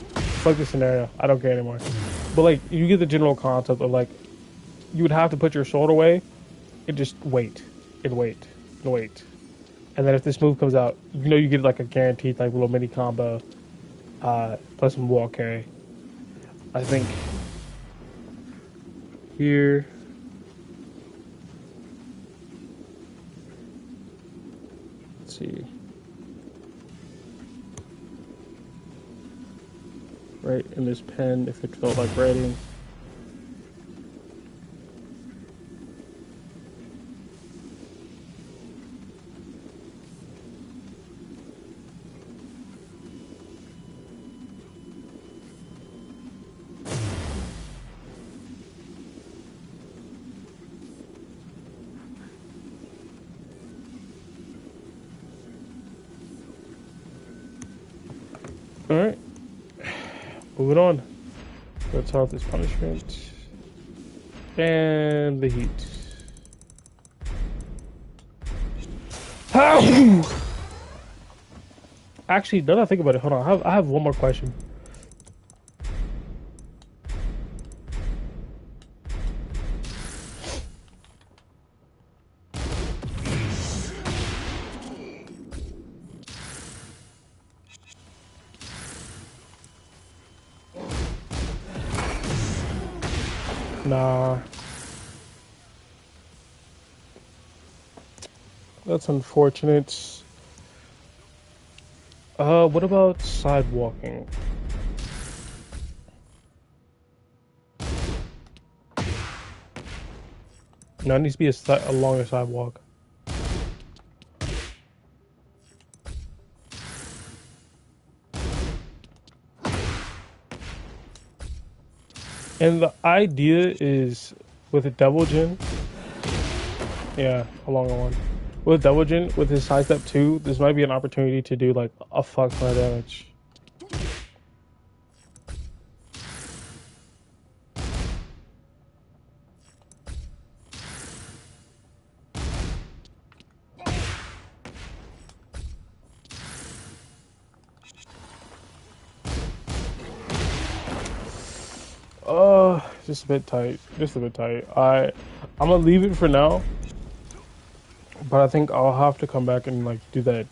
fuck this scenario. I don't care anymore. But like, you get the general concept of like, you would have to put your sword away and just wait and wait and wait. And then if this move comes out, you know you get like a guaranteed like little mini combo, plus some wall carry. I think here. Let's see. right in this pen if it felt like writing. All right, moving on. Let's out this punishment and the heat. Actually, now that I think about it, hold on. I have one more question. Nah, that's unfortunate. What about sidewalking? No, it needs to be a longer sidewalk. And the idea is with a double gen, yeah, a longer one. With double gen, with his side step 2, this might be an opportunity to do like a fuck ton of damage. Just a bit tight. Just a bit tight. I'm gonna leave it for now, but I think I'll have to come back and like do that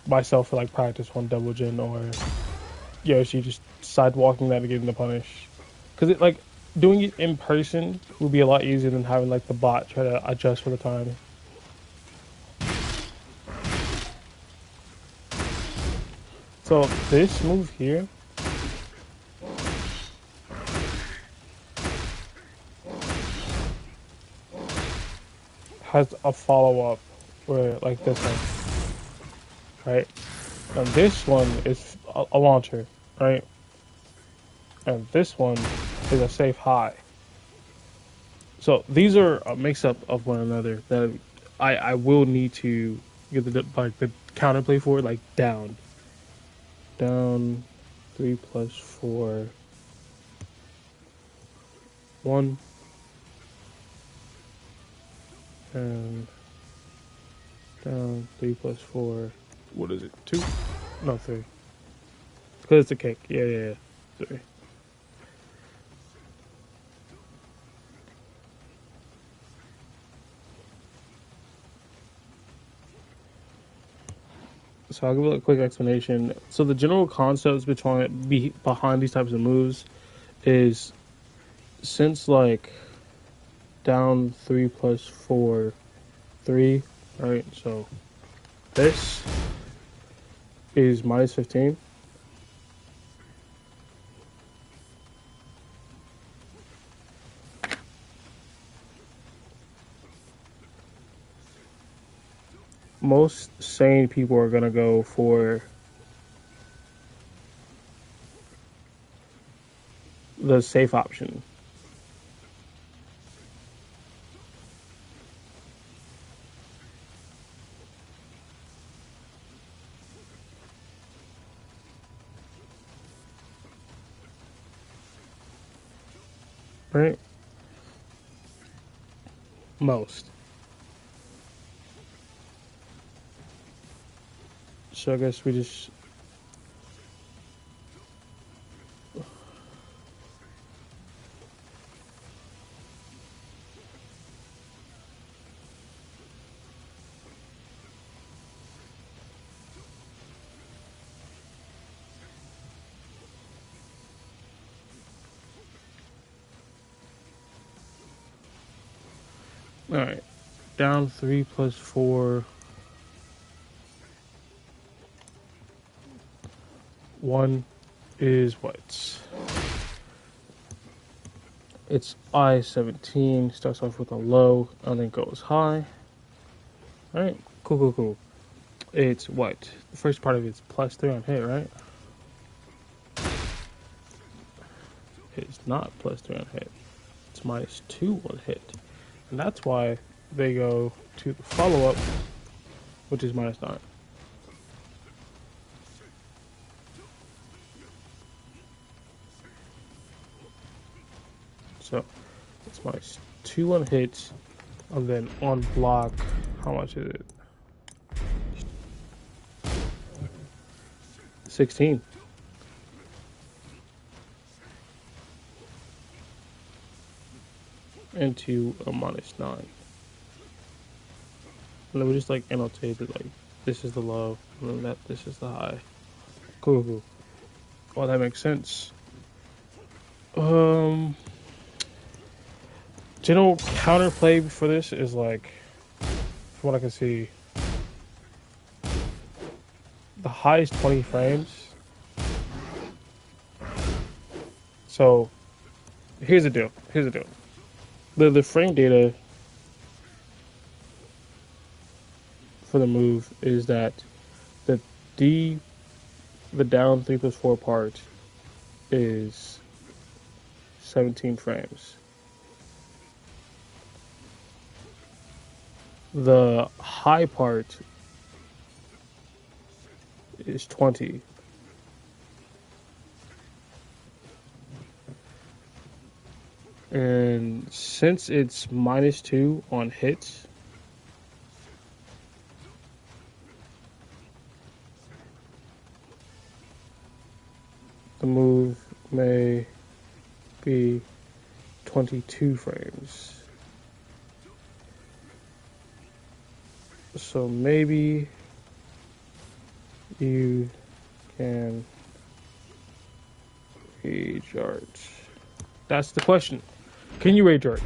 myself for like practice one double gen or Yoshi just sidewalking that to get him the punish. Because it like doing it in person would be a lot easier than having like the bot try to adjust for the time. So this move here has a follow-up where like this one, right? And this one is a launcher, right? And this one is a safe high. So these are a mix-up of one another that I will need to get the like the counterplay for, like down 3 plus 4 1 and down 3 plus 4, what is it, 2? No, 3, because it's a kick. Yeah, 3. So I'll give a quick explanation. So the general concepts behind these types of moves is, since like down 3 plus 4 3, right? So this is minus 15. Most sane people are gonna go for the safe option. Right? Most. So I guess we just... Alright. Down 3 plus 4 1 is what? It's I-17, starts off with a low and then goes high. Alright, cool. It's what? The first part of it's +3 on hit, right? It's not +3 on hit. It's -2 on hit. And that's why they go to the follow-up, which is -9. So it's -2 on hits, and then on block, how much is it? 16. Into a -9. And then we just like annotate it like this is the low, and then this is the high. Cool. Well, that makes sense. General counterplay for this is like, from what I can see, the high is 20 frames. So here's the deal. The frame data for the move is that the down 3+4 part is 17 frames. The high part is 20. And since it's -2 on hits, the move may be 22 frames. So maybe you can rage art. That's the question. Can you rage art?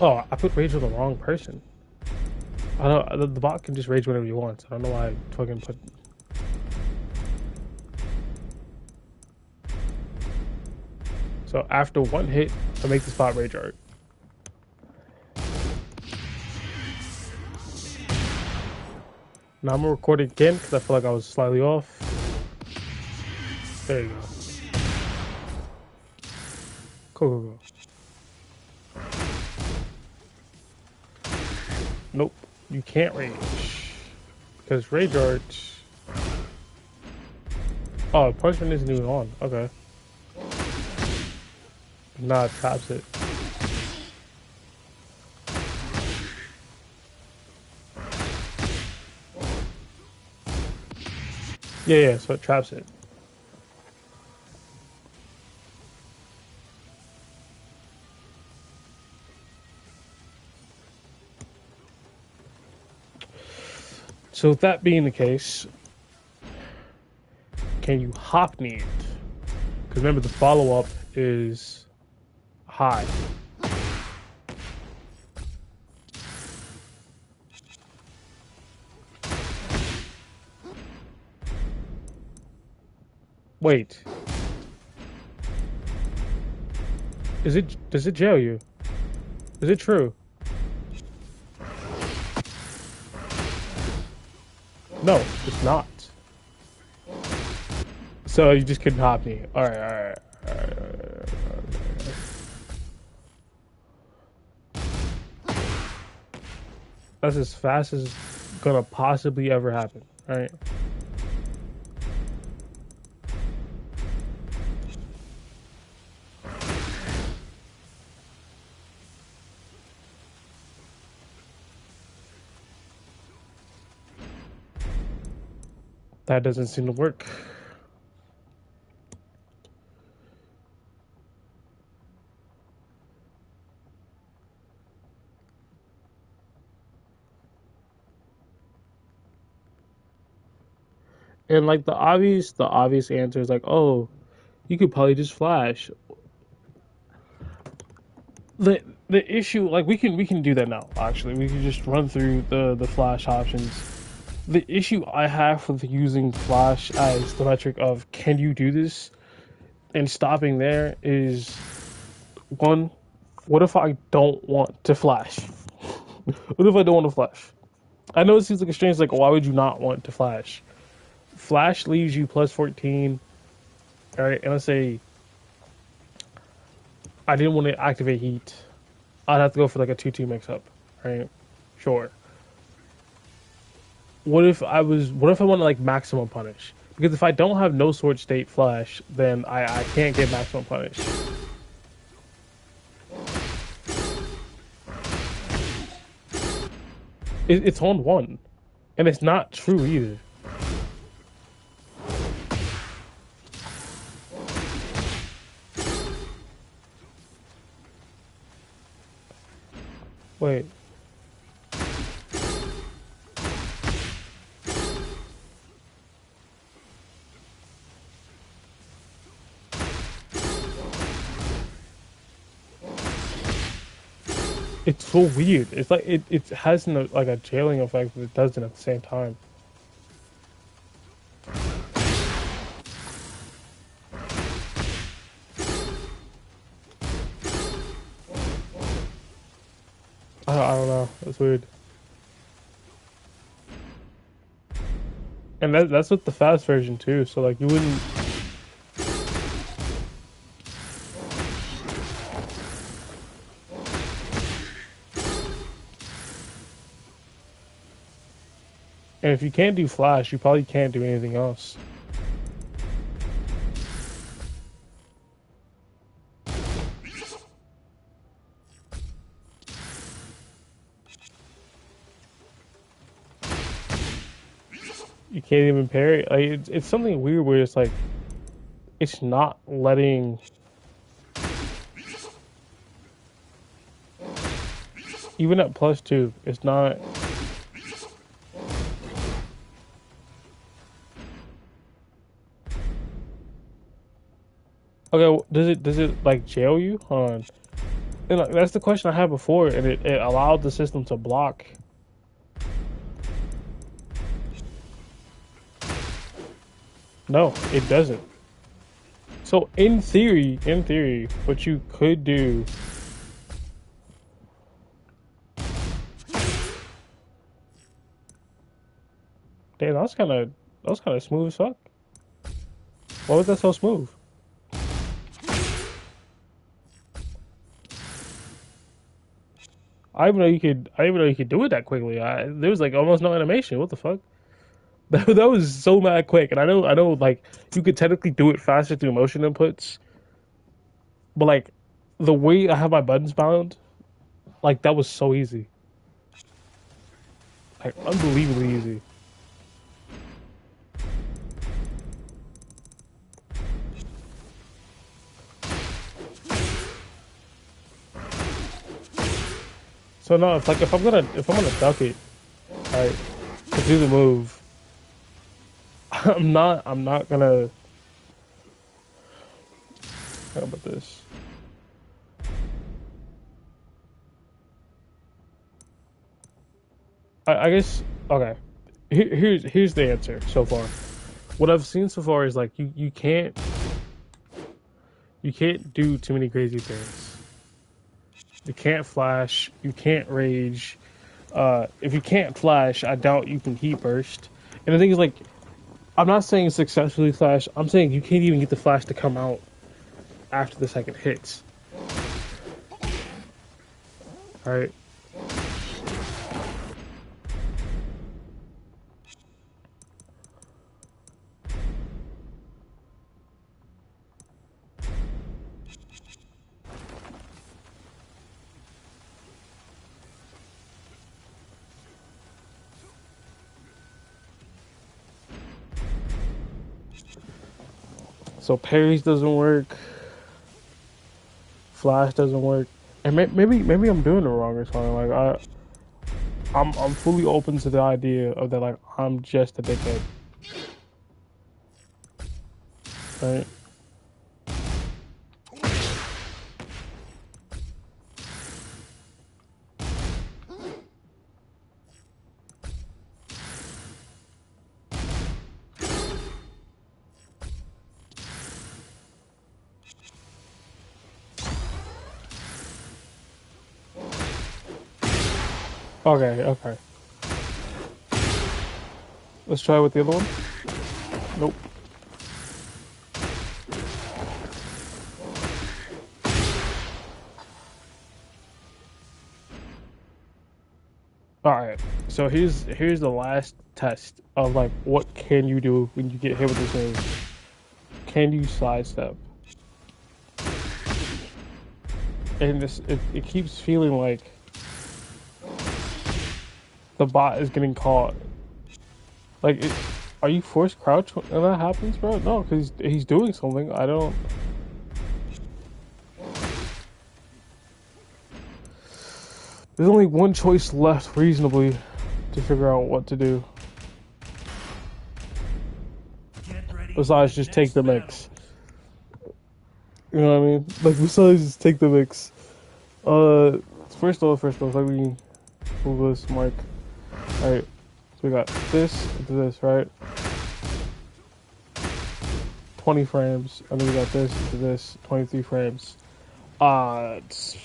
Oh, I put rage on the wrong person. I don't. The bot can just rage whenever you want. So I don't know why I fucking put. So after one hit, I make the spot rage art. Now I'm gonna record it again because I feel like I was slightly off. There you go. Cool. Nope, you can't rage. Because rage art... Oh, punishment isn't even on. Okay. Nah, it traps it. Yeah, so it traps it. So with that being the case, can you hop knee it? Because remember the follow-up is high. Wait. Does it jail you? Is it true? No, it's not. So you just couldn't hop me. Alright. That's as fast as gonna possibly ever happen. Alright. That doesn't seem to work. And like the obvious answer is like, oh, you could probably just flash. The issue, like we can do that now. Actually, we can just run through the flash options. The issue I have with using Flash as the metric of can you do this and stopping there is one, what if I don't want to flash? What if I don't want to flash? I know it seems like a strange, like, why would you not want to flash? Flash leaves you plus 14, alright? And let's say I didn't want to activate heat. I'd have to go for like a 2-2 mix up, right? Sure. What if I want to like maximum punish? Because if I don't have no sword state flash, then I can't get maximum punish. It's on one. And it's not true either. Wait. It's so weird. It's like it has no, like a jailing effect, but it doesn't at the same time. I don't know. It's weird. And that's with the fast version too. So like you wouldn't. And if you can't do flash, you probably can't do anything else. You can't even parry. Like it's something weird where it's like it's not letting. Even at +2, it's not. Okay, does it like jail you? Hold on. And, like, that's the question I had before, and it allowed the system to block. No, it doesn't. So in theory, what you could do. Damn, that was kind of smooth as fuck. Why was that so smooth? I didn't even know you could do it that quickly. There was like almost no animation. What the fuck? That was so mad quick. And I know, like you could technically do it faster through motion inputs, but like the way I have my buttons bound, like that was so easy, like unbelievably easy. So no, if I'm gonna duck it, right, to do the move, I'm not gonna. How about this? I guess okay. Here's the answer so far. What I've seen so far is like you can't do too many crazy things. You can't flash. You can't rage. If you can't flash, I doubt you can heat burst. And the thing is, like, I'm not saying successfully flash. I'm saying you can't even get the flash to come out after the second hits. All right. So parries doesn't work. Flash doesn't work. And maybe I'm doing it wrong or something. Like I'm fully open to the idea of that. Like I'm just a dickhead. Right. Okay, okay. Let's try with the other one. Nope. All right. So here's the last test of like what can you do when you get hit with this move? Can you sidestep? And it keeps feeling like the bot is getting caught. Like, are you forced crouch when that happens, bro? No, because he's doing something. I don't. There's only one choice left, reasonably, to figure out what to do. Get ready for Besides, the just take next the battle. mix. You know what I mean? Like, besides, just take the mix. Uh, first off, let me move this mic. All right. So we got this into this, right? 20 frames, and then we got this into this, 23 frames. It's,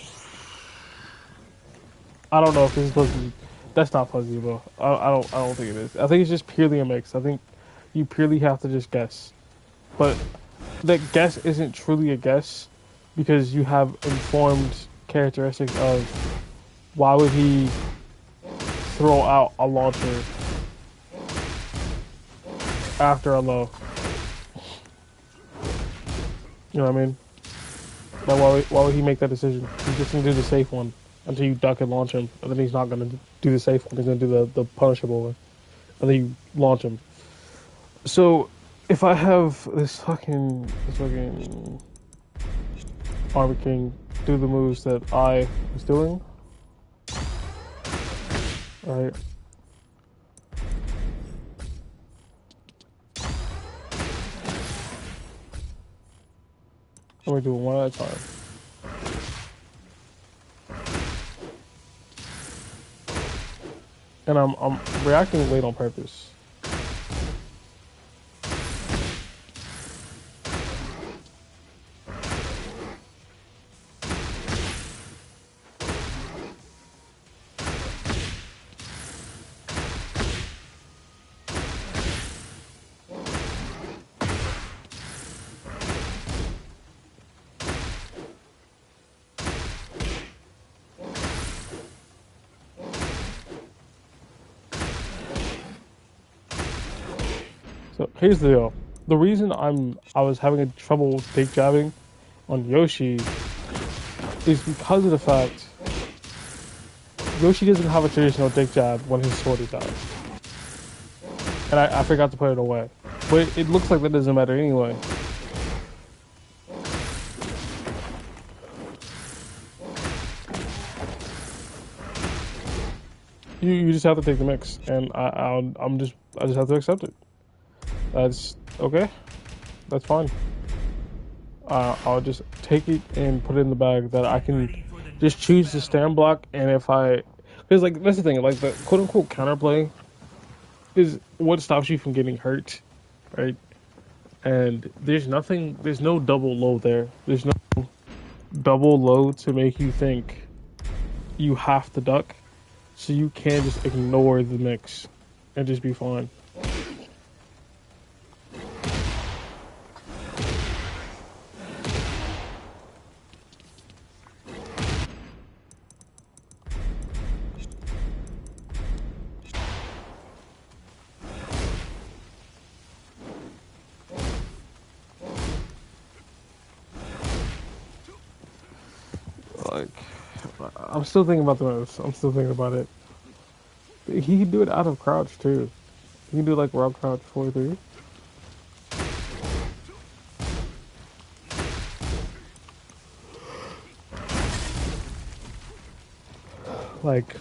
I don't know if this is supposed to be. That's not fuzzy, bro. I don't think it is. I think it's just purely a mix. I think you purely have to just guess. But that guess isn't truly a guess because you have informed characteristics of why would he throw out a launcher after a low. You know what I mean? Like why would he make that decision? He's just gonna do the safe one until you duck and launch him, and then he's not gonna do the safe one. He's gonna do the punishable one, and then you launch him. So if I have this fucking Armor King do the moves that I was doing, right? I'm gonna do it one at a time. And I'm reacting late on purpose. So here's the deal. The reason I was having trouble take jabbing on Yoshi is because of the fact Yoshi doesn't have a traditional dick jab when his sword is out. And I forgot to put it away. But it looks like that doesn't matter anyway. You just have to take the mix, and I just have to accept it. That's okay. That's fine. I'll just take it and put it in the bag that I can Ready for the just next choose to battle. stand block, and if I, because like that's the thing, like the quote unquote counterplay is what stops you from getting hurt, right? And there's no double low there. There's no double low to make you think you have to duck, so you can just ignore the mix and just be fine. Like, I'm still thinking about the moves. I'm still thinking about it. He can do it out of crouch too. He can do like rock crouch 4-3. Like,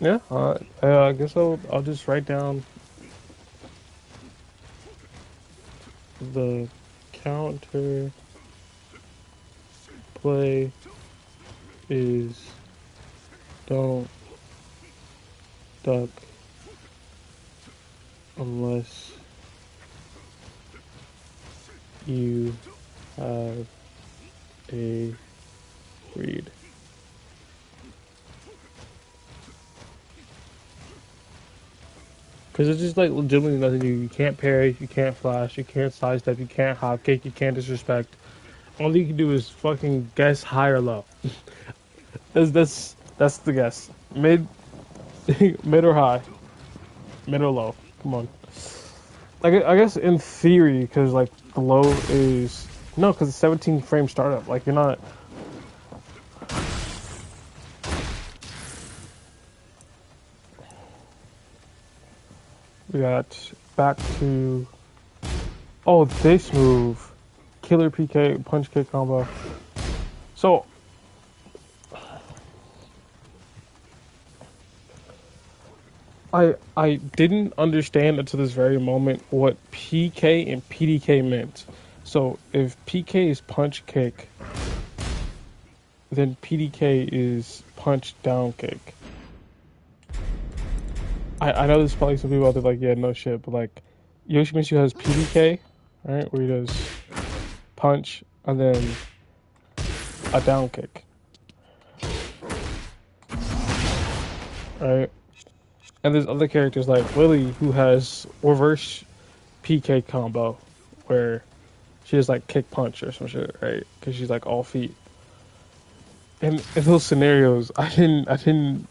yeah. I guess I'll just write down the counter play is don't duck unless you have a read. Because it's just like legitimately nothing you do. You can't parry, you can't flash, you can't sidestep, you can't hop kick, you can't disrespect. All you can do is fucking guess high or low. That's the guess. Mid, mid or high, mid or low. Come on. Like I guess in theory, because like the low is no, because it's 17 frame startup. Like you're not. We got back to. Oh, this move, killer PK punch kick combo. So I didn't understand until this very moment what PK and PDK meant. So if PK is punch kick, then PDK is punch down kick. I know there's probably some people out there like, yeah, no shit, but like Yoshimitsu has PDK, right, where he does punch and then a down kick, right? And there's other characters like Lily who has reverse PK combo, where she has like kick punch or some shit, right? Because she's like all feet. And in those scenarios, I didn't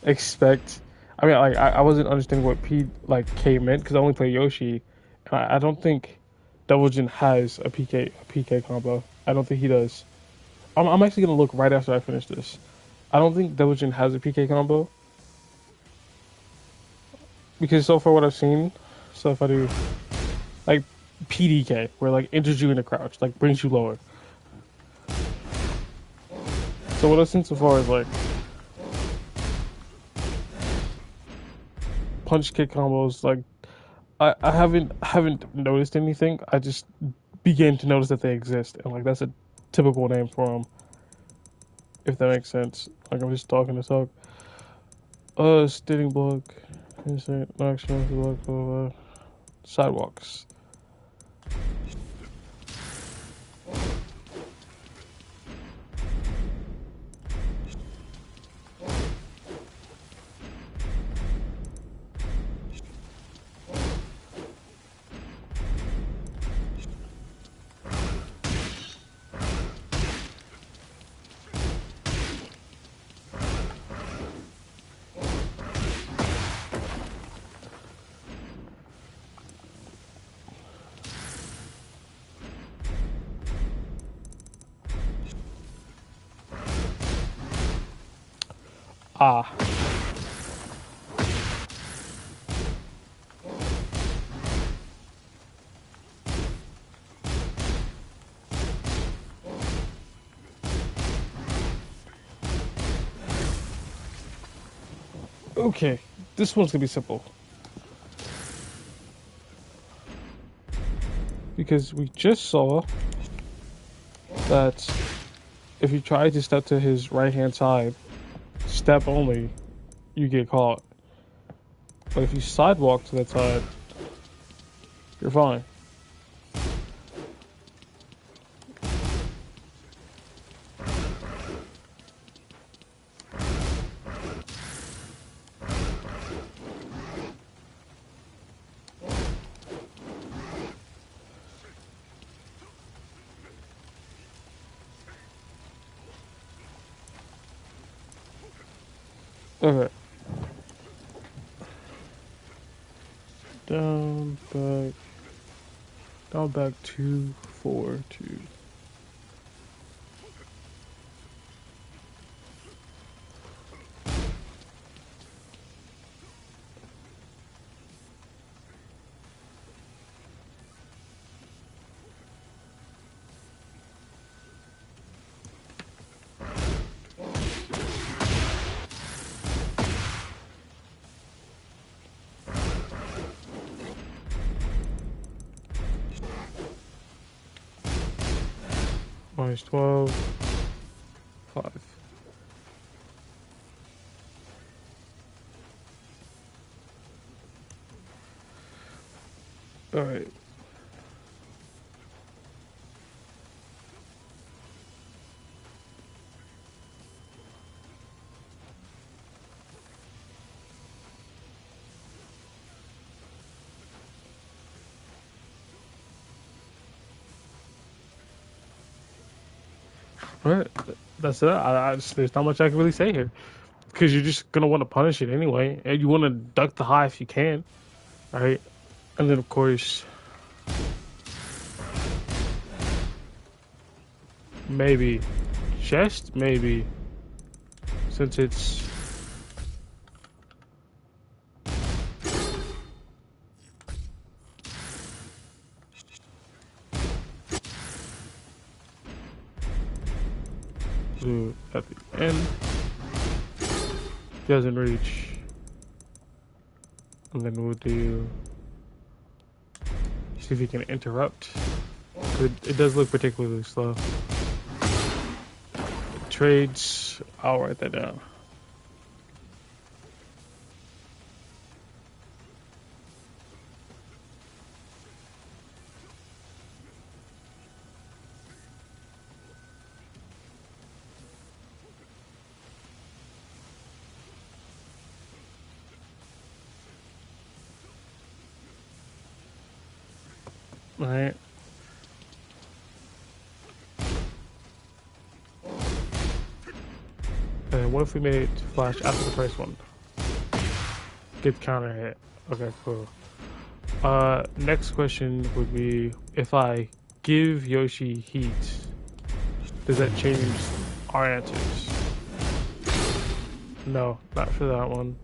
expect. I mean, like I wasn't understanding what P like K meant because I only play Yoshi. And I don't think Double Jin has a PK combo. I don't think he does. I'm actually gonna look right after I finish this. I don't think Double Jin has a PK combo because so far what I've seen, so if I do like PDK, where like enters you in a crouch, like brings you lower. So what I've seen so far is like punch kick combos. Like I haven't noticed anything. I just began to notice that they exist, and like that's a typical name for them, if that makes sense. Like I'm just talking to talk. Standing block, insane, no action, block, blah, blah, blah. Sidewalks. Ah, okay. This one's gonna be simple because we just saw that if you try to step to his right hand side, step only, you get caught. But if you sidewalk to that side, you're fine. Okay. Down, back, down, back, 2, 4, 2. Minus 12, 5. Alright. Right. That's it. There's not much I can really say here because you're just gonna want to punish it anyway, and you want to duck the high if you can, right? And then of course maybe chest, maybe since it's at the end doesn't reach, and then we'll do see if you can interrupt. It does look particularly slow. Trades, I'll write that down. All right. And what if we made it flash after the first one? Get counter hit. Okay, cool. Next question would be if I give Yoshi heat, does that change our answers? No, not for that one.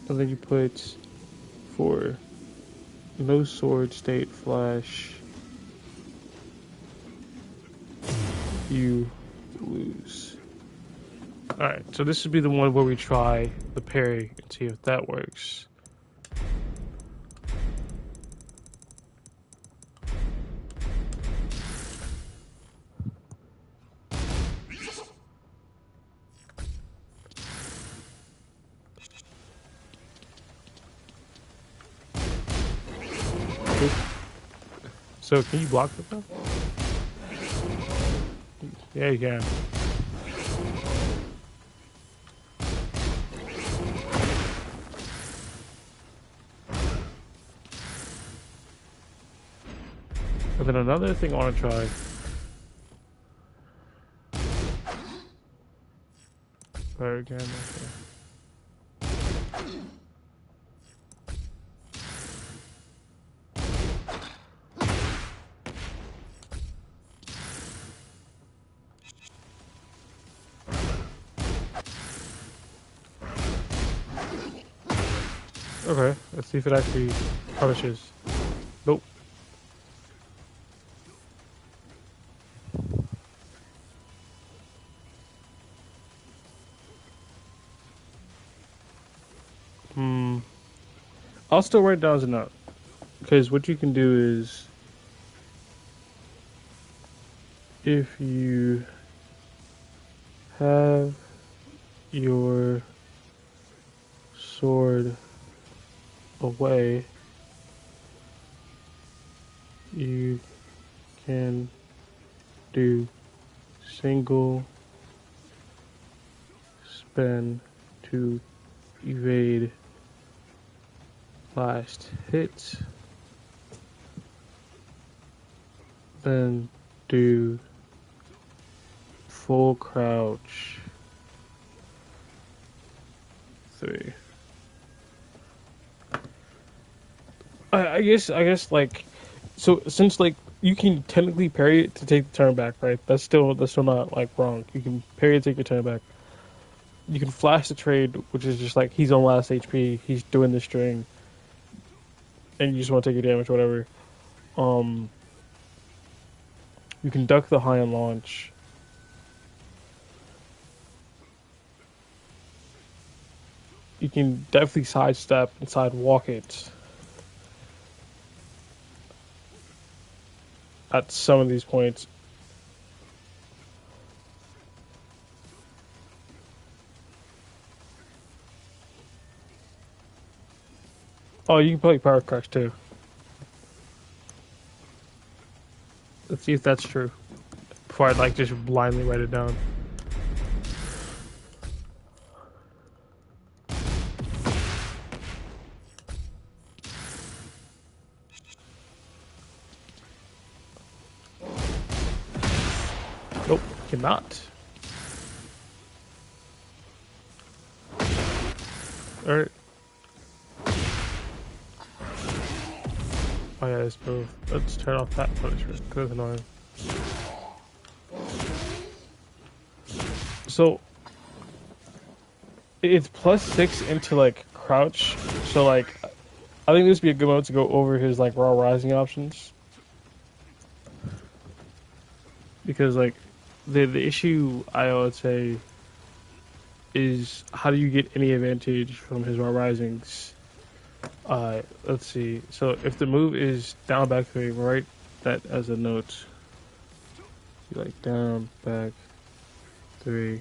And then you put for no sword state flash, you lose. Alright, so this would be the one where we try the parry and see if that works. So can you block it though? Yeah, you can. And then another thing I want to try. There again. Okay. Okay, let's see if it actually punishes. Nope. I'll still write down as a note. Because what you can do is if you have your sword away, you can do single spin to evade last hit, then do full crouch 3. I guess like so since like you can technically parry it to take the turn back, right? That's still not like wrong. You can parry it, take your turn back. You can flash the trade, which is just like he's on last HP, he's doing the string, and you just want to take your damage, whatever. You can duck the high and launch. You can definitely sidestep and sidewalk it at some of these points. Oh, you can play Power Crush too. Let's see if that's true. before I like just blindly write it down. Nope, cannot. Alright. Oh yeah, let's move. Let's turn off that punishment, because it's annoying. So, it's +6 into, like, crouch. So, like, I think this would be a good moment to go over his, like, raw rising options. Because, like, the issue, I would say, is how do you get any advantage from his raw risings? Let's see. So if the move is down, back, 3, write that as a note. Like down, back, 3.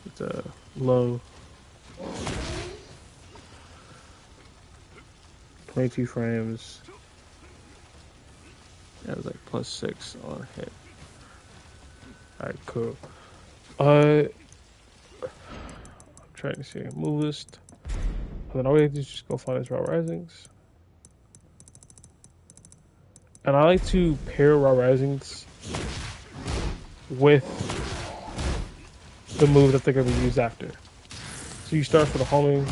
It's a low. 22 frames. That was like +6 on hit. Alright, cool. I'm trying to see a move list. And then all we have to do is just go find his raw risings. And I like to pair raw risings with the move that they're going to be used after. So you start for the homing,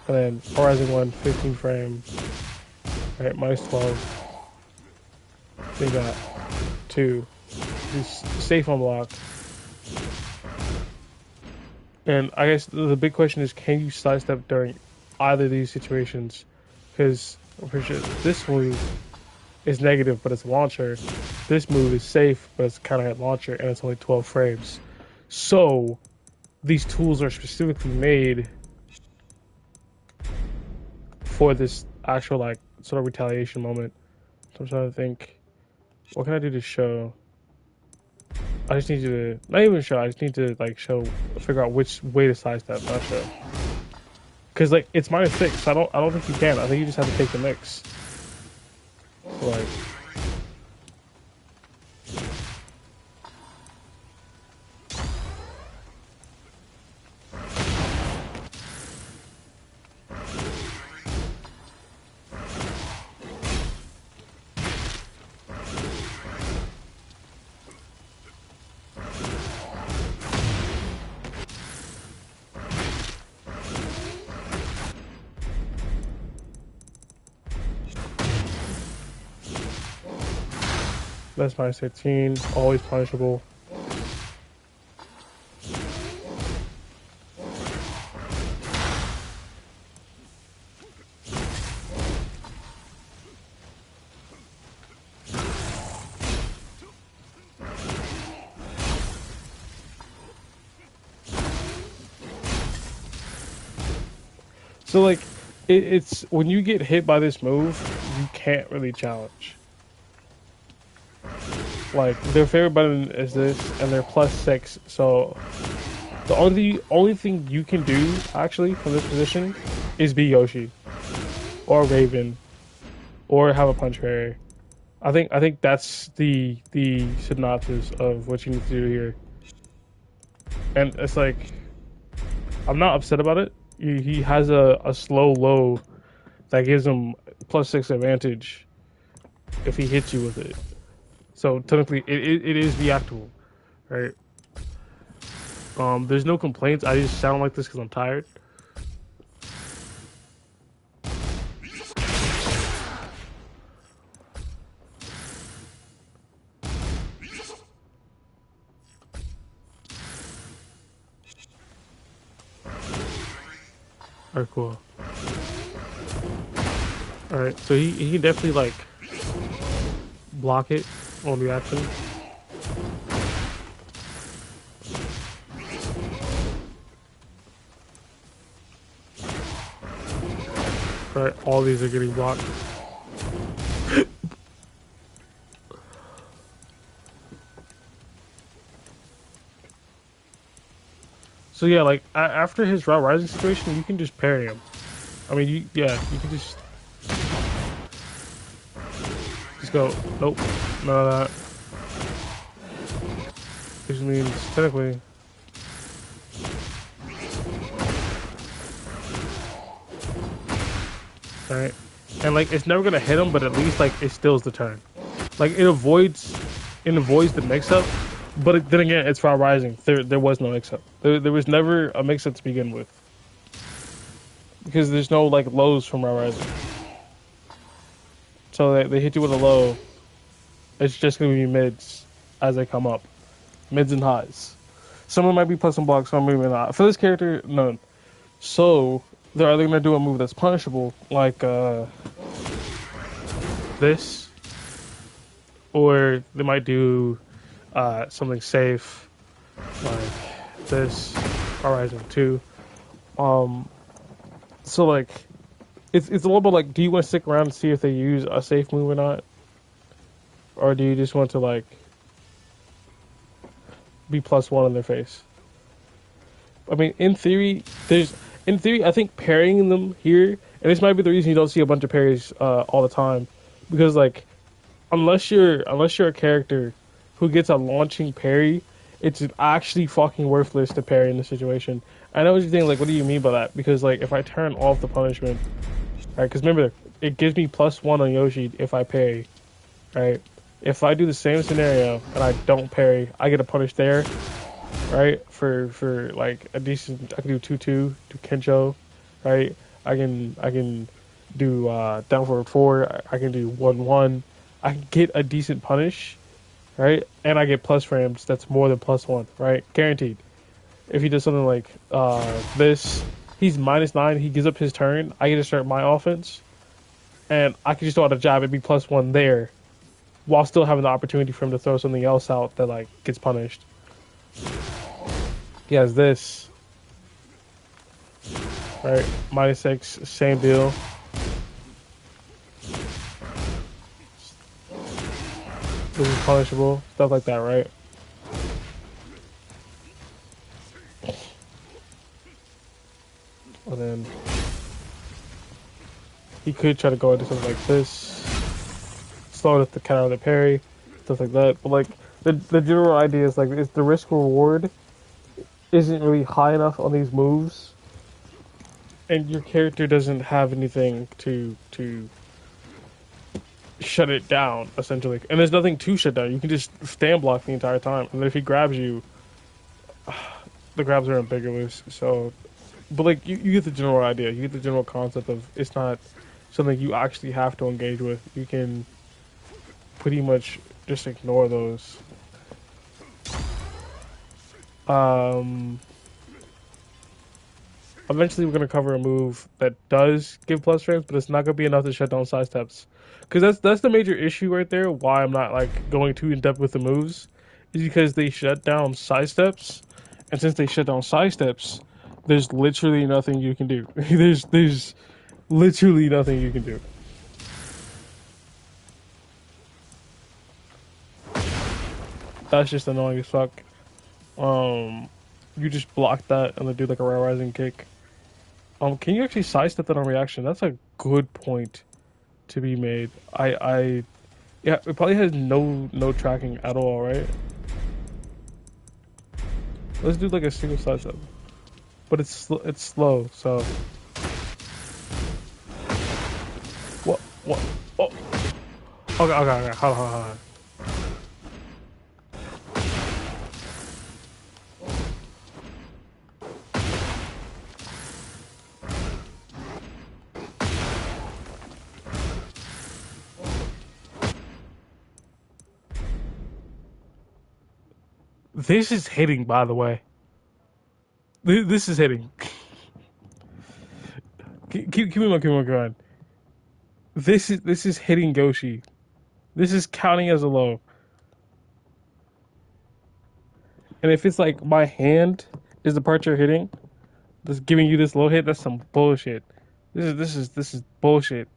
and then raw rising 1, 15 frame, right, -12. They got 2. He's safe on block. And I guess the big question is, can you sidestep during either of these situations? Because I'm pretty sure this move is negative, but it's launcher. This move is safe, but it's counter hit launcher, and it's only 12 frames. So these tools are specifically made for this actual, like, sort of retaliation moment. So I'm trying to think, what can I do to show? I just need you to, not even show, I just need to, like, figure out which way to sidestep, not show. Because, like, it's -6, so I don't think you can. I think you just have to take the mix. So, like, that's -13, always punishable. So, like, it's when you get hit by this move, you can't really challenge. Like, their favorite button is this, and they're +6. So the only thing you can do actually from this position is be Yoshi, or Raven, or have a punch fairy. I think that's the synopsis of what you need to do here. And it's like, I'm not upset about it. He has a slow low that gives him +6 advantage if he hits you with it. So technically, it is reactable, right? There's no complaints. I just sound like this because I'm tired. Alright, cool. Alright, so he can definitely, like, block it on reaction. Alright, all these are getting blocked. So yeah, like, after his route rising situation, you can just parry him. I mean, you can just go, nope, None of that. Which means technically, right? And like it's never gonna hit him, but at least like it stills the turn. Like it avoids the mix up. But then again, it's Fire Rising. There was no mix up. There was never a mix up to begin with because there's no like lows from Fire Rising. So they hit you with a low. It's just gonna be mids as they come up, mids and highs. Some of them might be plus and blocks, some maybe not. For this character, none. So they're either gonna do a move that's punishable, like this, or they might do something safe, like this, Horizon 2. So like, it's a little bit like, do you want to stick around and see if they use a safe move or not, or do you just want to like be +1 in their face? I mean, in theory, I think parrying them here, and this might be the reason you don't see a bunch of parries all the time, because like, unless you're a character who gets a launching parry, it's actually fucking worthless to parry in this situation. I know what you're thinking, like, what do you mean by that? Because like, if I turn off the punishment, right? Because remember, it gives me +1 on Yoshi if I parry, right? If I do the same scenario and I don't parry, I get a punish there, right? For like a decent, I can do 2-2, do Kencho, right? I can do down forward 4. I can do 1-1. I can get a decent punish, right? And I get plus frames. That's more than +1, right? Guaranteed. If he does something like this, he's -9. He gives up his turn. I get to start my offense, and I can just throw out a jab and be +1 there, while still having the opportunity for him to throw something else out that like gets punished. He has this, right? -6, same deal. This is punishable, stuff like that, right? And then he could try to go into something like this, slow it up to counter the parry, stuff like that. But like the general idea is like is the risk reward isn't really high enough on these moves, and your character doesn't have anything to shut it down essentially. And there's nothing to shut down. You can just stand block the entire time, and then if he grabs you, the grabs are ambiguous. So, but like you get the general idea. You get the general concept of it's not something you actually have to engage with. You can pretty much just ignore those. Eventually we're gonna cover a move that does give plus frames, but it's not gonna be enough to shut down side steps. Because that's the major issue right there. Why I'm not like going too in depth with the moves is because they shut down side steps, and since they shut down side steps, there's literally nothing you can do. there's literally nothing you can do. That's just annoying as fuck. You just block that and then do like a rising kick. Can you actually sidestep that on reaction? That's a good point to be made. Yeah, it probably has no tracking at all, right? Let's do like a single sidestep, but it's slow. So what? Oh, okay. Hold on. This is hitting, by the way. This is hitting. Keep me going. This is hitting Yoshi. This is counting as a low. And if it's like my hand is the part you're hitting, that's giving you this low hit, that's some bullshit. This is bullshit.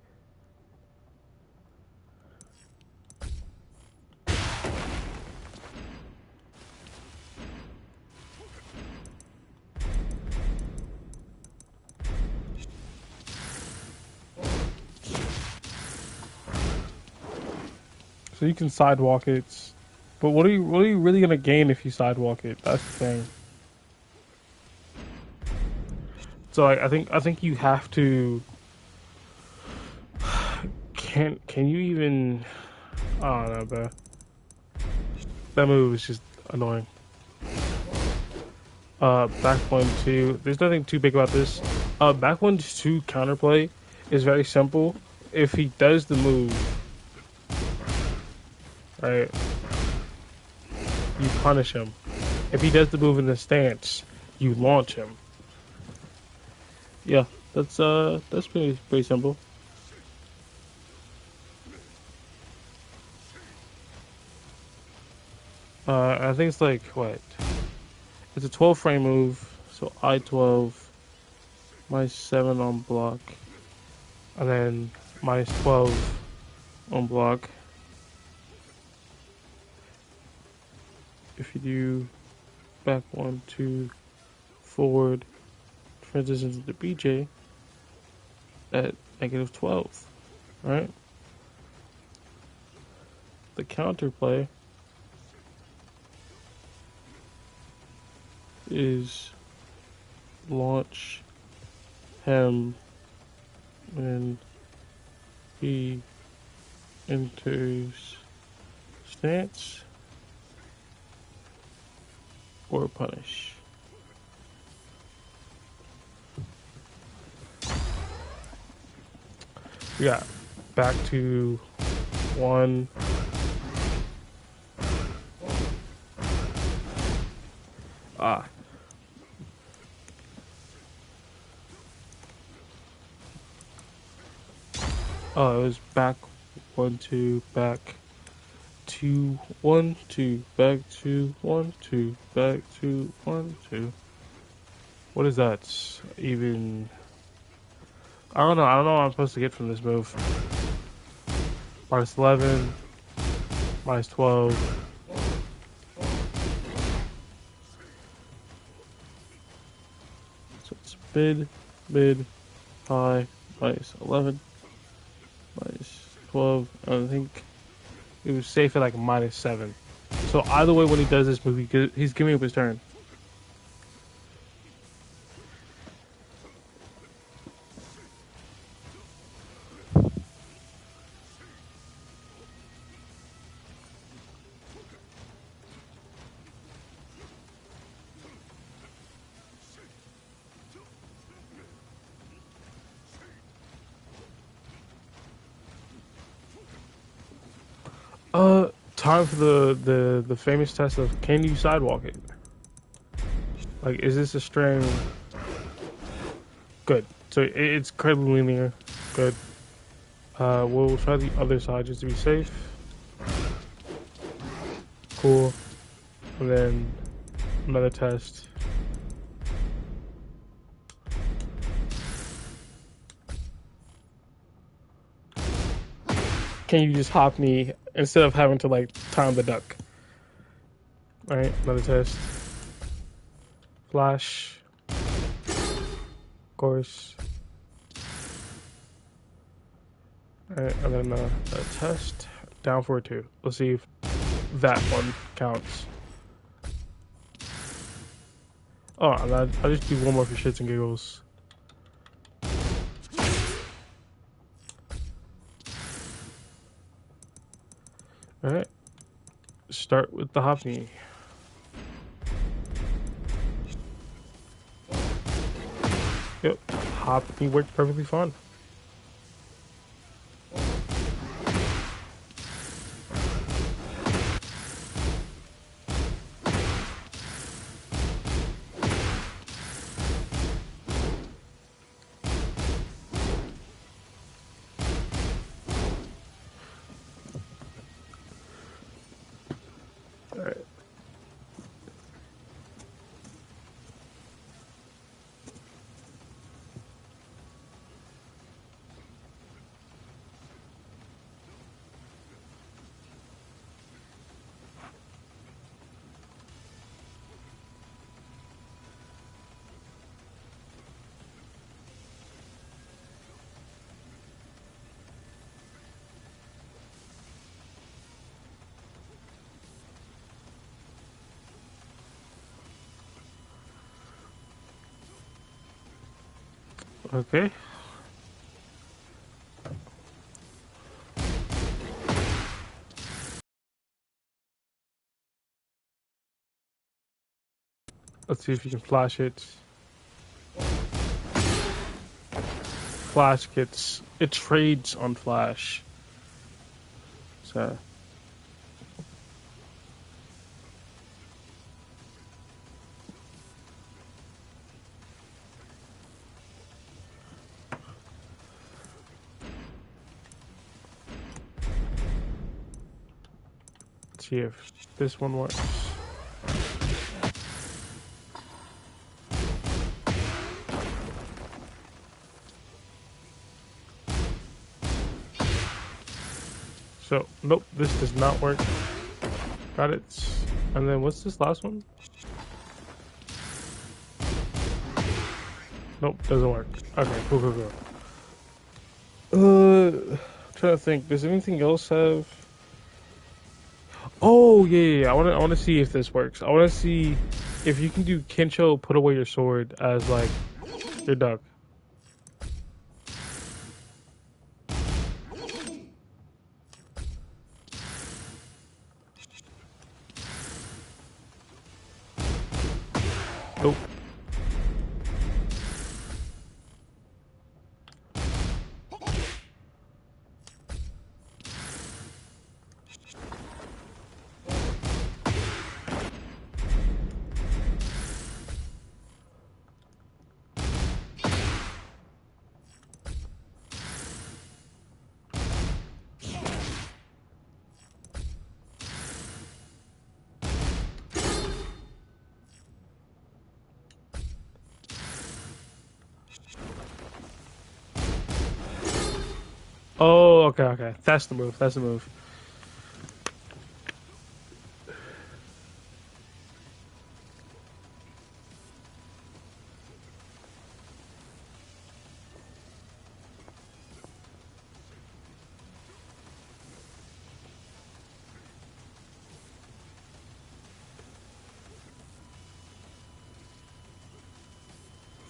So you can sidewalk it. But what are you really gonna gain if you sidewalk it? That's the thing. So I think you have to. Can you even? I don't know, bro. That move is just annoying. Back one two. There's nothing too big about this. Back one two counterplay is very simple. If he does the move, right, you punish him. If he does the move in the stance, you launch him. Yeah, that's pretty simple. I think it's like what? It's a 12 frame move, so I-12 -7 on block, and then -12 on block. If you do back one, two, forward, transitions into BJ at -12, right? The counterplay is launch him when he enters stance or punish. We got back to one. Ah. Oh, it was back one, two, back two, one, two, back two, one, two, back two, one, two. What is that? Even I don't know. I don't know what I'm supposed to get from this move. -11, -12. So it's mid, high, -11, -12. I think it was safe at like -7. So either way, when he does this move, he's giving up his turn. Time for the famous test of can you sidewalk it? Like, is this a string? Good. So it's incredibly linear. Good. We'll try the other side just to be safe. Cool. And then another test. Can you just hop me instead of having to like time the duck? All right, another test. Flash. Of course. All right, and then a test. Down for a two. Let's see if that one counts. Oh, and I'll just do one more for shits and giggles. All right. Start with the hop knee. Yep, hop knee worked perfectly fine. All right. Okay. Let's see if you can flash it. Flash gets it trades on flash. So let's see if this one works. So nope, this does not work. Got it. And then what's this last one? Nope, doesn't work. Okay, cool. I'm trying to think. Does anything else have? Oh yeah. I want to see if this works. I want to see if you can do Kincho, put away your sword as like your duck. Nope. Oh, okay. That's the move. That's the move.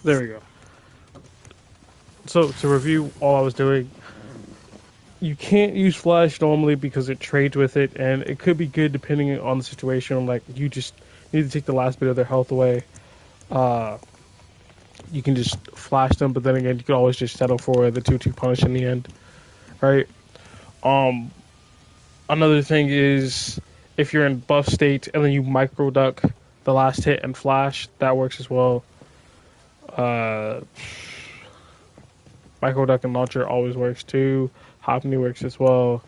There we go. So to review all I was doing, you can't use flash normally because it trades with it, and it could be good depending on the situation. Like you just need to take the last bit of their health away. Uh, you can just flash them, but then again, you can always just settle for the 2-2 punish in the end, right? Um, Another thing is if you're in buff state and then you micro duck the last hit and flash, that works as well. Uh, Micro duck and launcher always works too. Hopney works as well.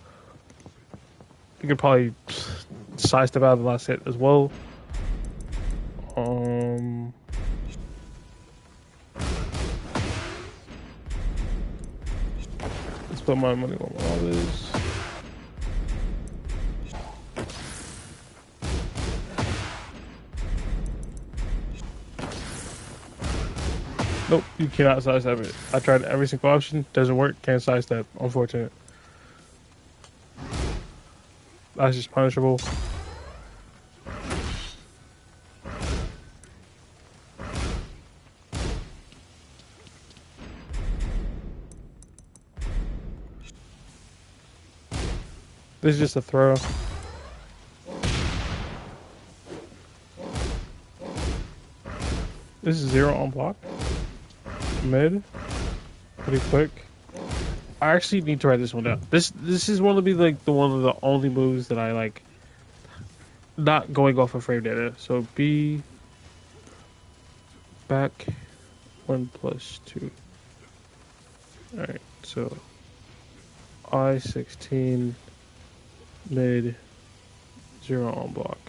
You could probably sidestep out of the last hit as well. Um, let's put my money on all this. Nope, you cannot sidestep it. I tried every single option, doesn't work. Can't sidestep. Unfortunate. That's just punishable. This is just a throw. This is 0 on block. Mid. Pretty quick. I actually need to write this one down. This is one to be like one of the only moves that I like. Not going off of frame data. So B back 1+2. All right. So I-16 mid 0 on block.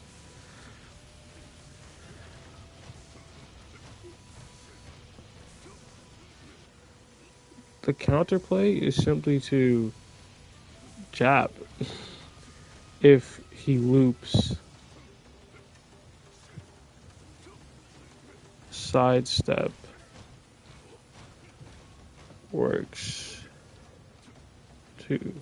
The counterplay is simply to jab. If he loops, sidestep works too.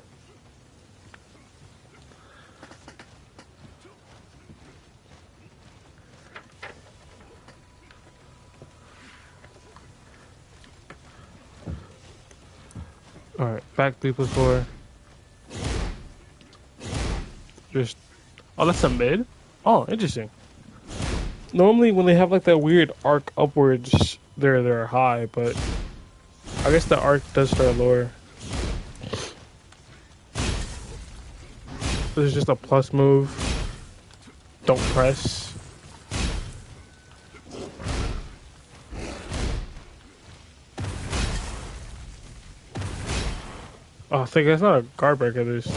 Alright, back 3+4. Just. Oh, that's a mid? Oh, interesting. Normally, when they have like that weird arc upwards, they're high, but I guess the arc does start lower. This is just a plus move. Don't press. Oh, I think that's not a guard breaker. This.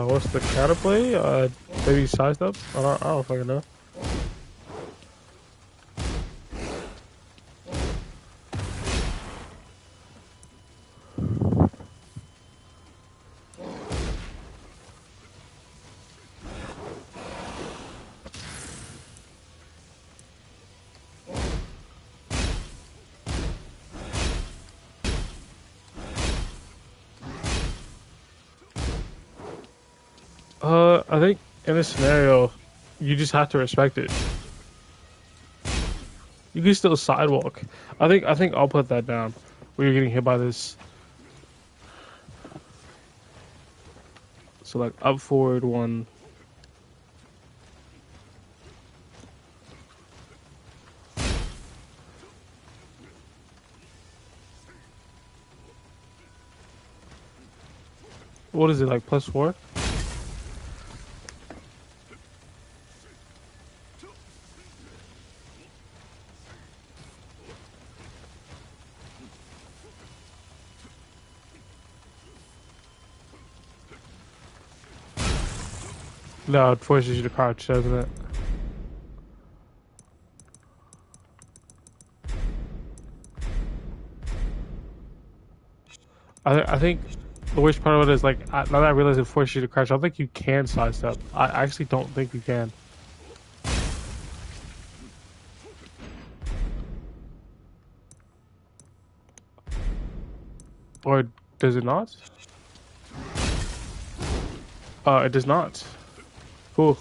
What's the counterplay? Maybe sized up? I don't fucking know. I think in this scenario, you just have to respect it. You can still sidewalk. I think I'll put that down. Where you're getting hit by this. So like up forward one. What is it like +4? No, it forces you to crouch, doesn't it? I think the worst part of it is like now that I realize it forces you to crouch, I don't think you can sidestep. I actually don't think you can. Or does it not? It does not. Cool.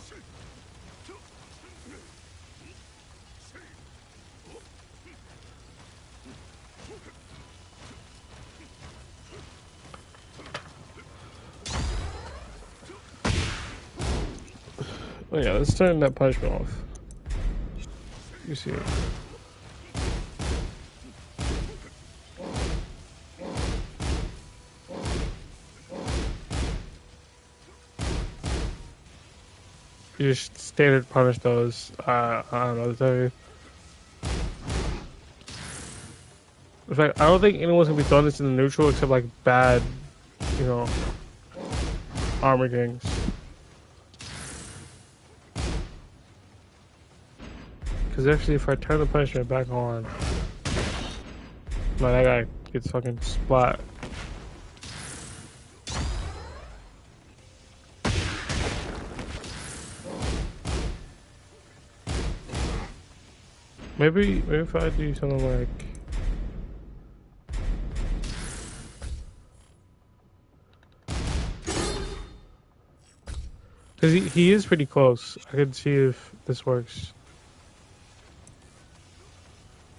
Oh yeah, let's turn that punishment off. You see it. You just standard punish those. I don't know what to tell you. In fact, I don't think anyone's gonna be throwing this in the neutral except like bad, you know, armor kings. Because actually, if I turn the punishment back on, man, that guy gets fucking splat. Maybe if I do something like. Because he is pretty close. I can see if this works.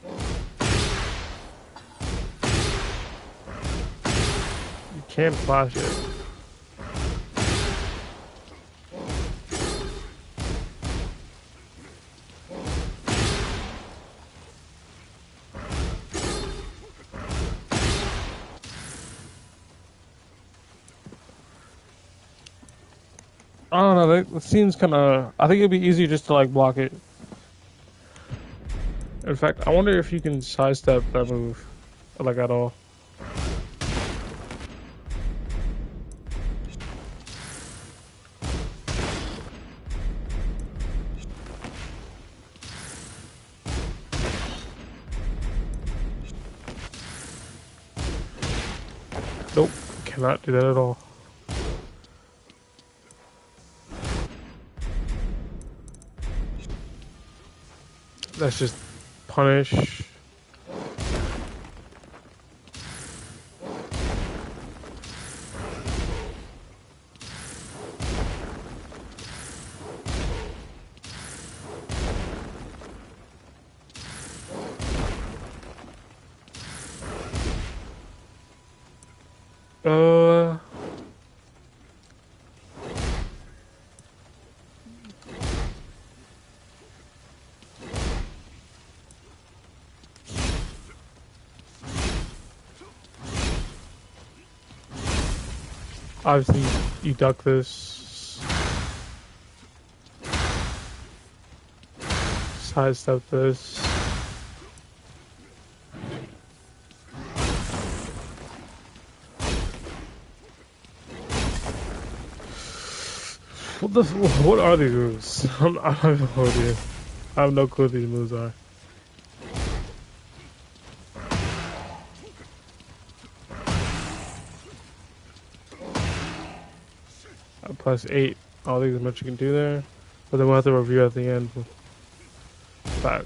You can flash it. I don't know, that seems kind of. I think it'd be easier just to like block it. In fact, I wonder if you can sidestep that move, like at all. Nope, cannot do that at all. That's just punish. Uh, obviously you duck this, sidestep this. What are these moves? I don't even know idea. I have no clue what these moves are. +8. I don't think there's much you can do there. But then we'll have to review at the end. Back.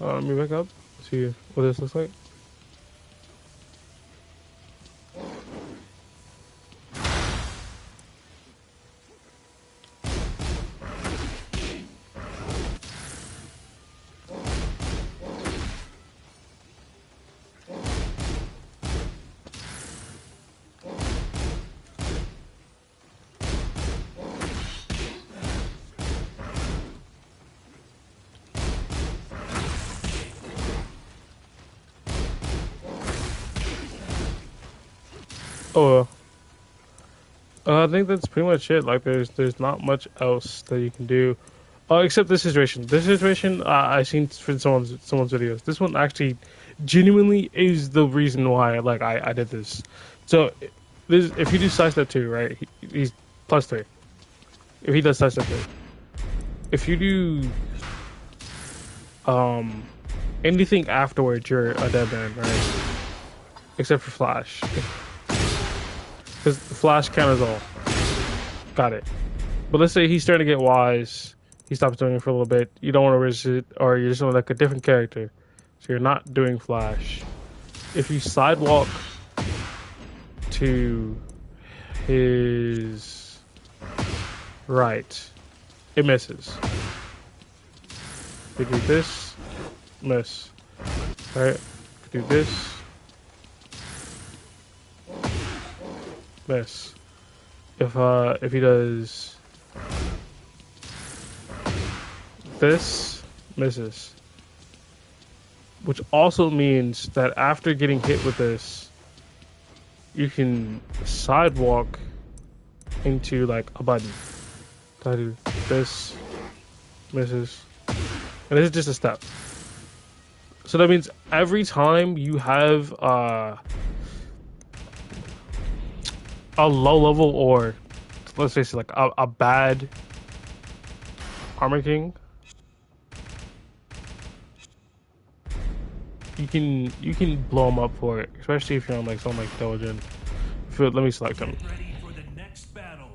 Let me back up. See what this looks like. Oh, I think that's pretty much it. Like, there's not much else that you can do, except this situation. This situation, I seen from someone's videos. This one actually, genuinely is the reason why like I did this. So, this if you do sidestep 2, right? He's +3. If he does sidestep 3, if you do anything afterwards, you're a dead man, right? Except for Flash. Because the Flash counters all. Got it. But let's say he's starting to get wise. He stops doing it for a little bit. You don't want to risk it, or you're just on like a different character. So you're not doing Flash. If you sidewalk to his right, it misses. If you do this, miss. Right? If you do this, miss. If he does this, misses. Which also means that after getting hit with this, you can sidewalk into like a button. So I do this, misses. And this is just a step. So that means every time you have a low level, or let's face it, like a bad Armor King, you can blow him up for it, especially if you're on like something like Diligent. Let me select him. Ready for the next battle.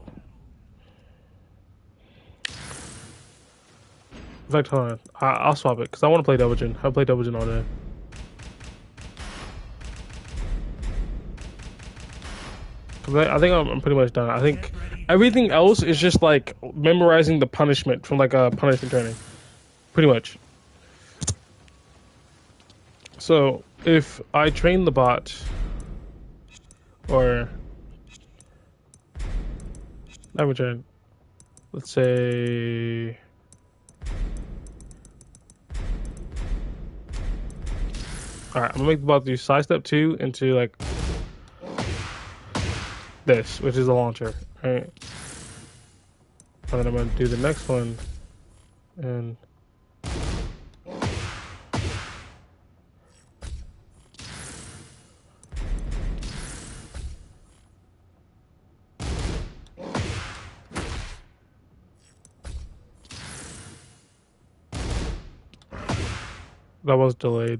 In fact, hold on. I'll swap it because I want to play Diligent. I play Diligent all day. I think I'm pretty much done. I think everything else is just like memorizing the punishment from like a punishment training. Pretty much. So if I train the bot, or not even train, let's say alright, I'm gonna make the bot do sidestep 2 into like this, which is a launcher, right? And then I'm gonna do the next one, and that was delayed.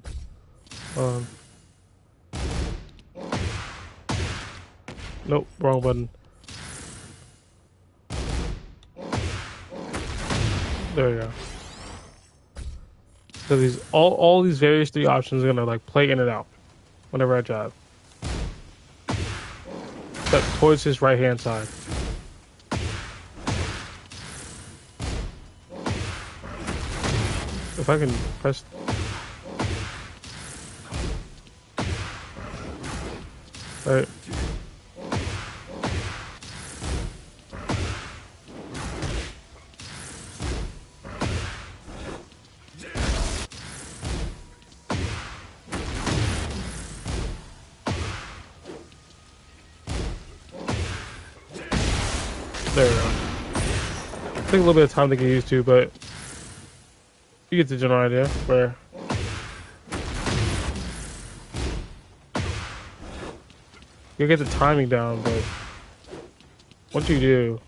Nope, wrong button. There we go. So these all these various 3 options are gonna like play in and out whenever I jab. step towards his right hand side. If I can press. Right. There we go. Take a little bit of time to get used to, but you get the general idea. Where you get the timing down, but once you do,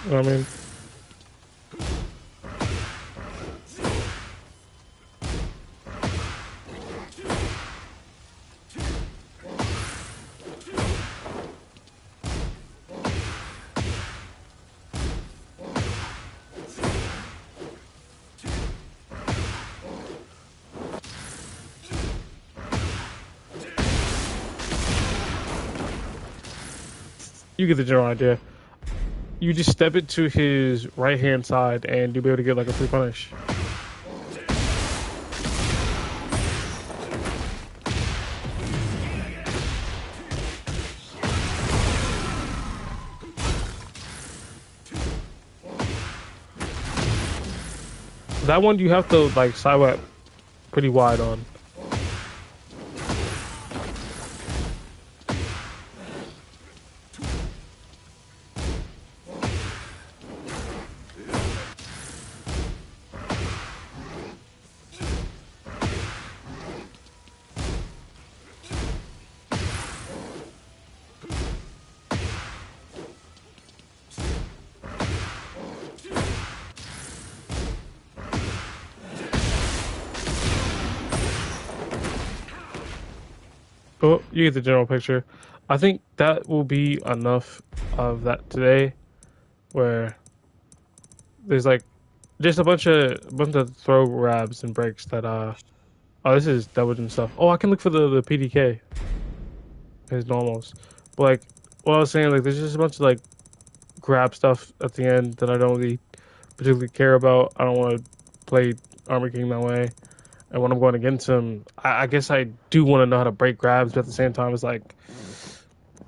you know what I mean. You get the general idea. You just step it to his right hand side, and you'll be able to get like a free punish. That one you have to like sidewep pretty wide on. Oh, you get the general picture. I think that will be enough of that today, where there's like just a bunch of throw grabs and breaks that oh, this is double and stuff. Oh, I can look for the PDK, his normals. But like what I was saying, like there's just a bunch of like grab stuff at the end that I don't really particularly care about. I don't want to play Armor King that way. And when I'm going against him, I guess I do want to know how to break grabs, but at the same time, it's like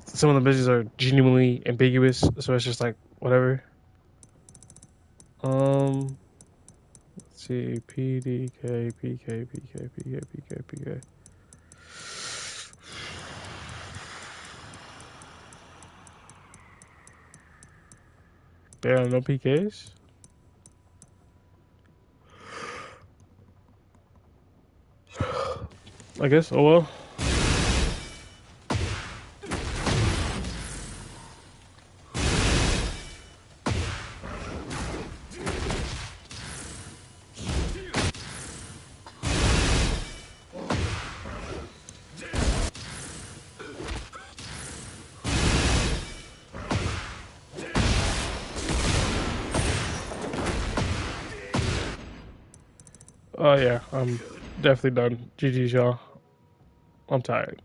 some of the missions are genuinely ambiguous, so it's just like whatever. Let's see, PDK, PK, PK, PK, PK, PK. There are no PKs. I guess. Oh well. Oh yeah, I'm definitely done. GG's, y'all. I'm tired.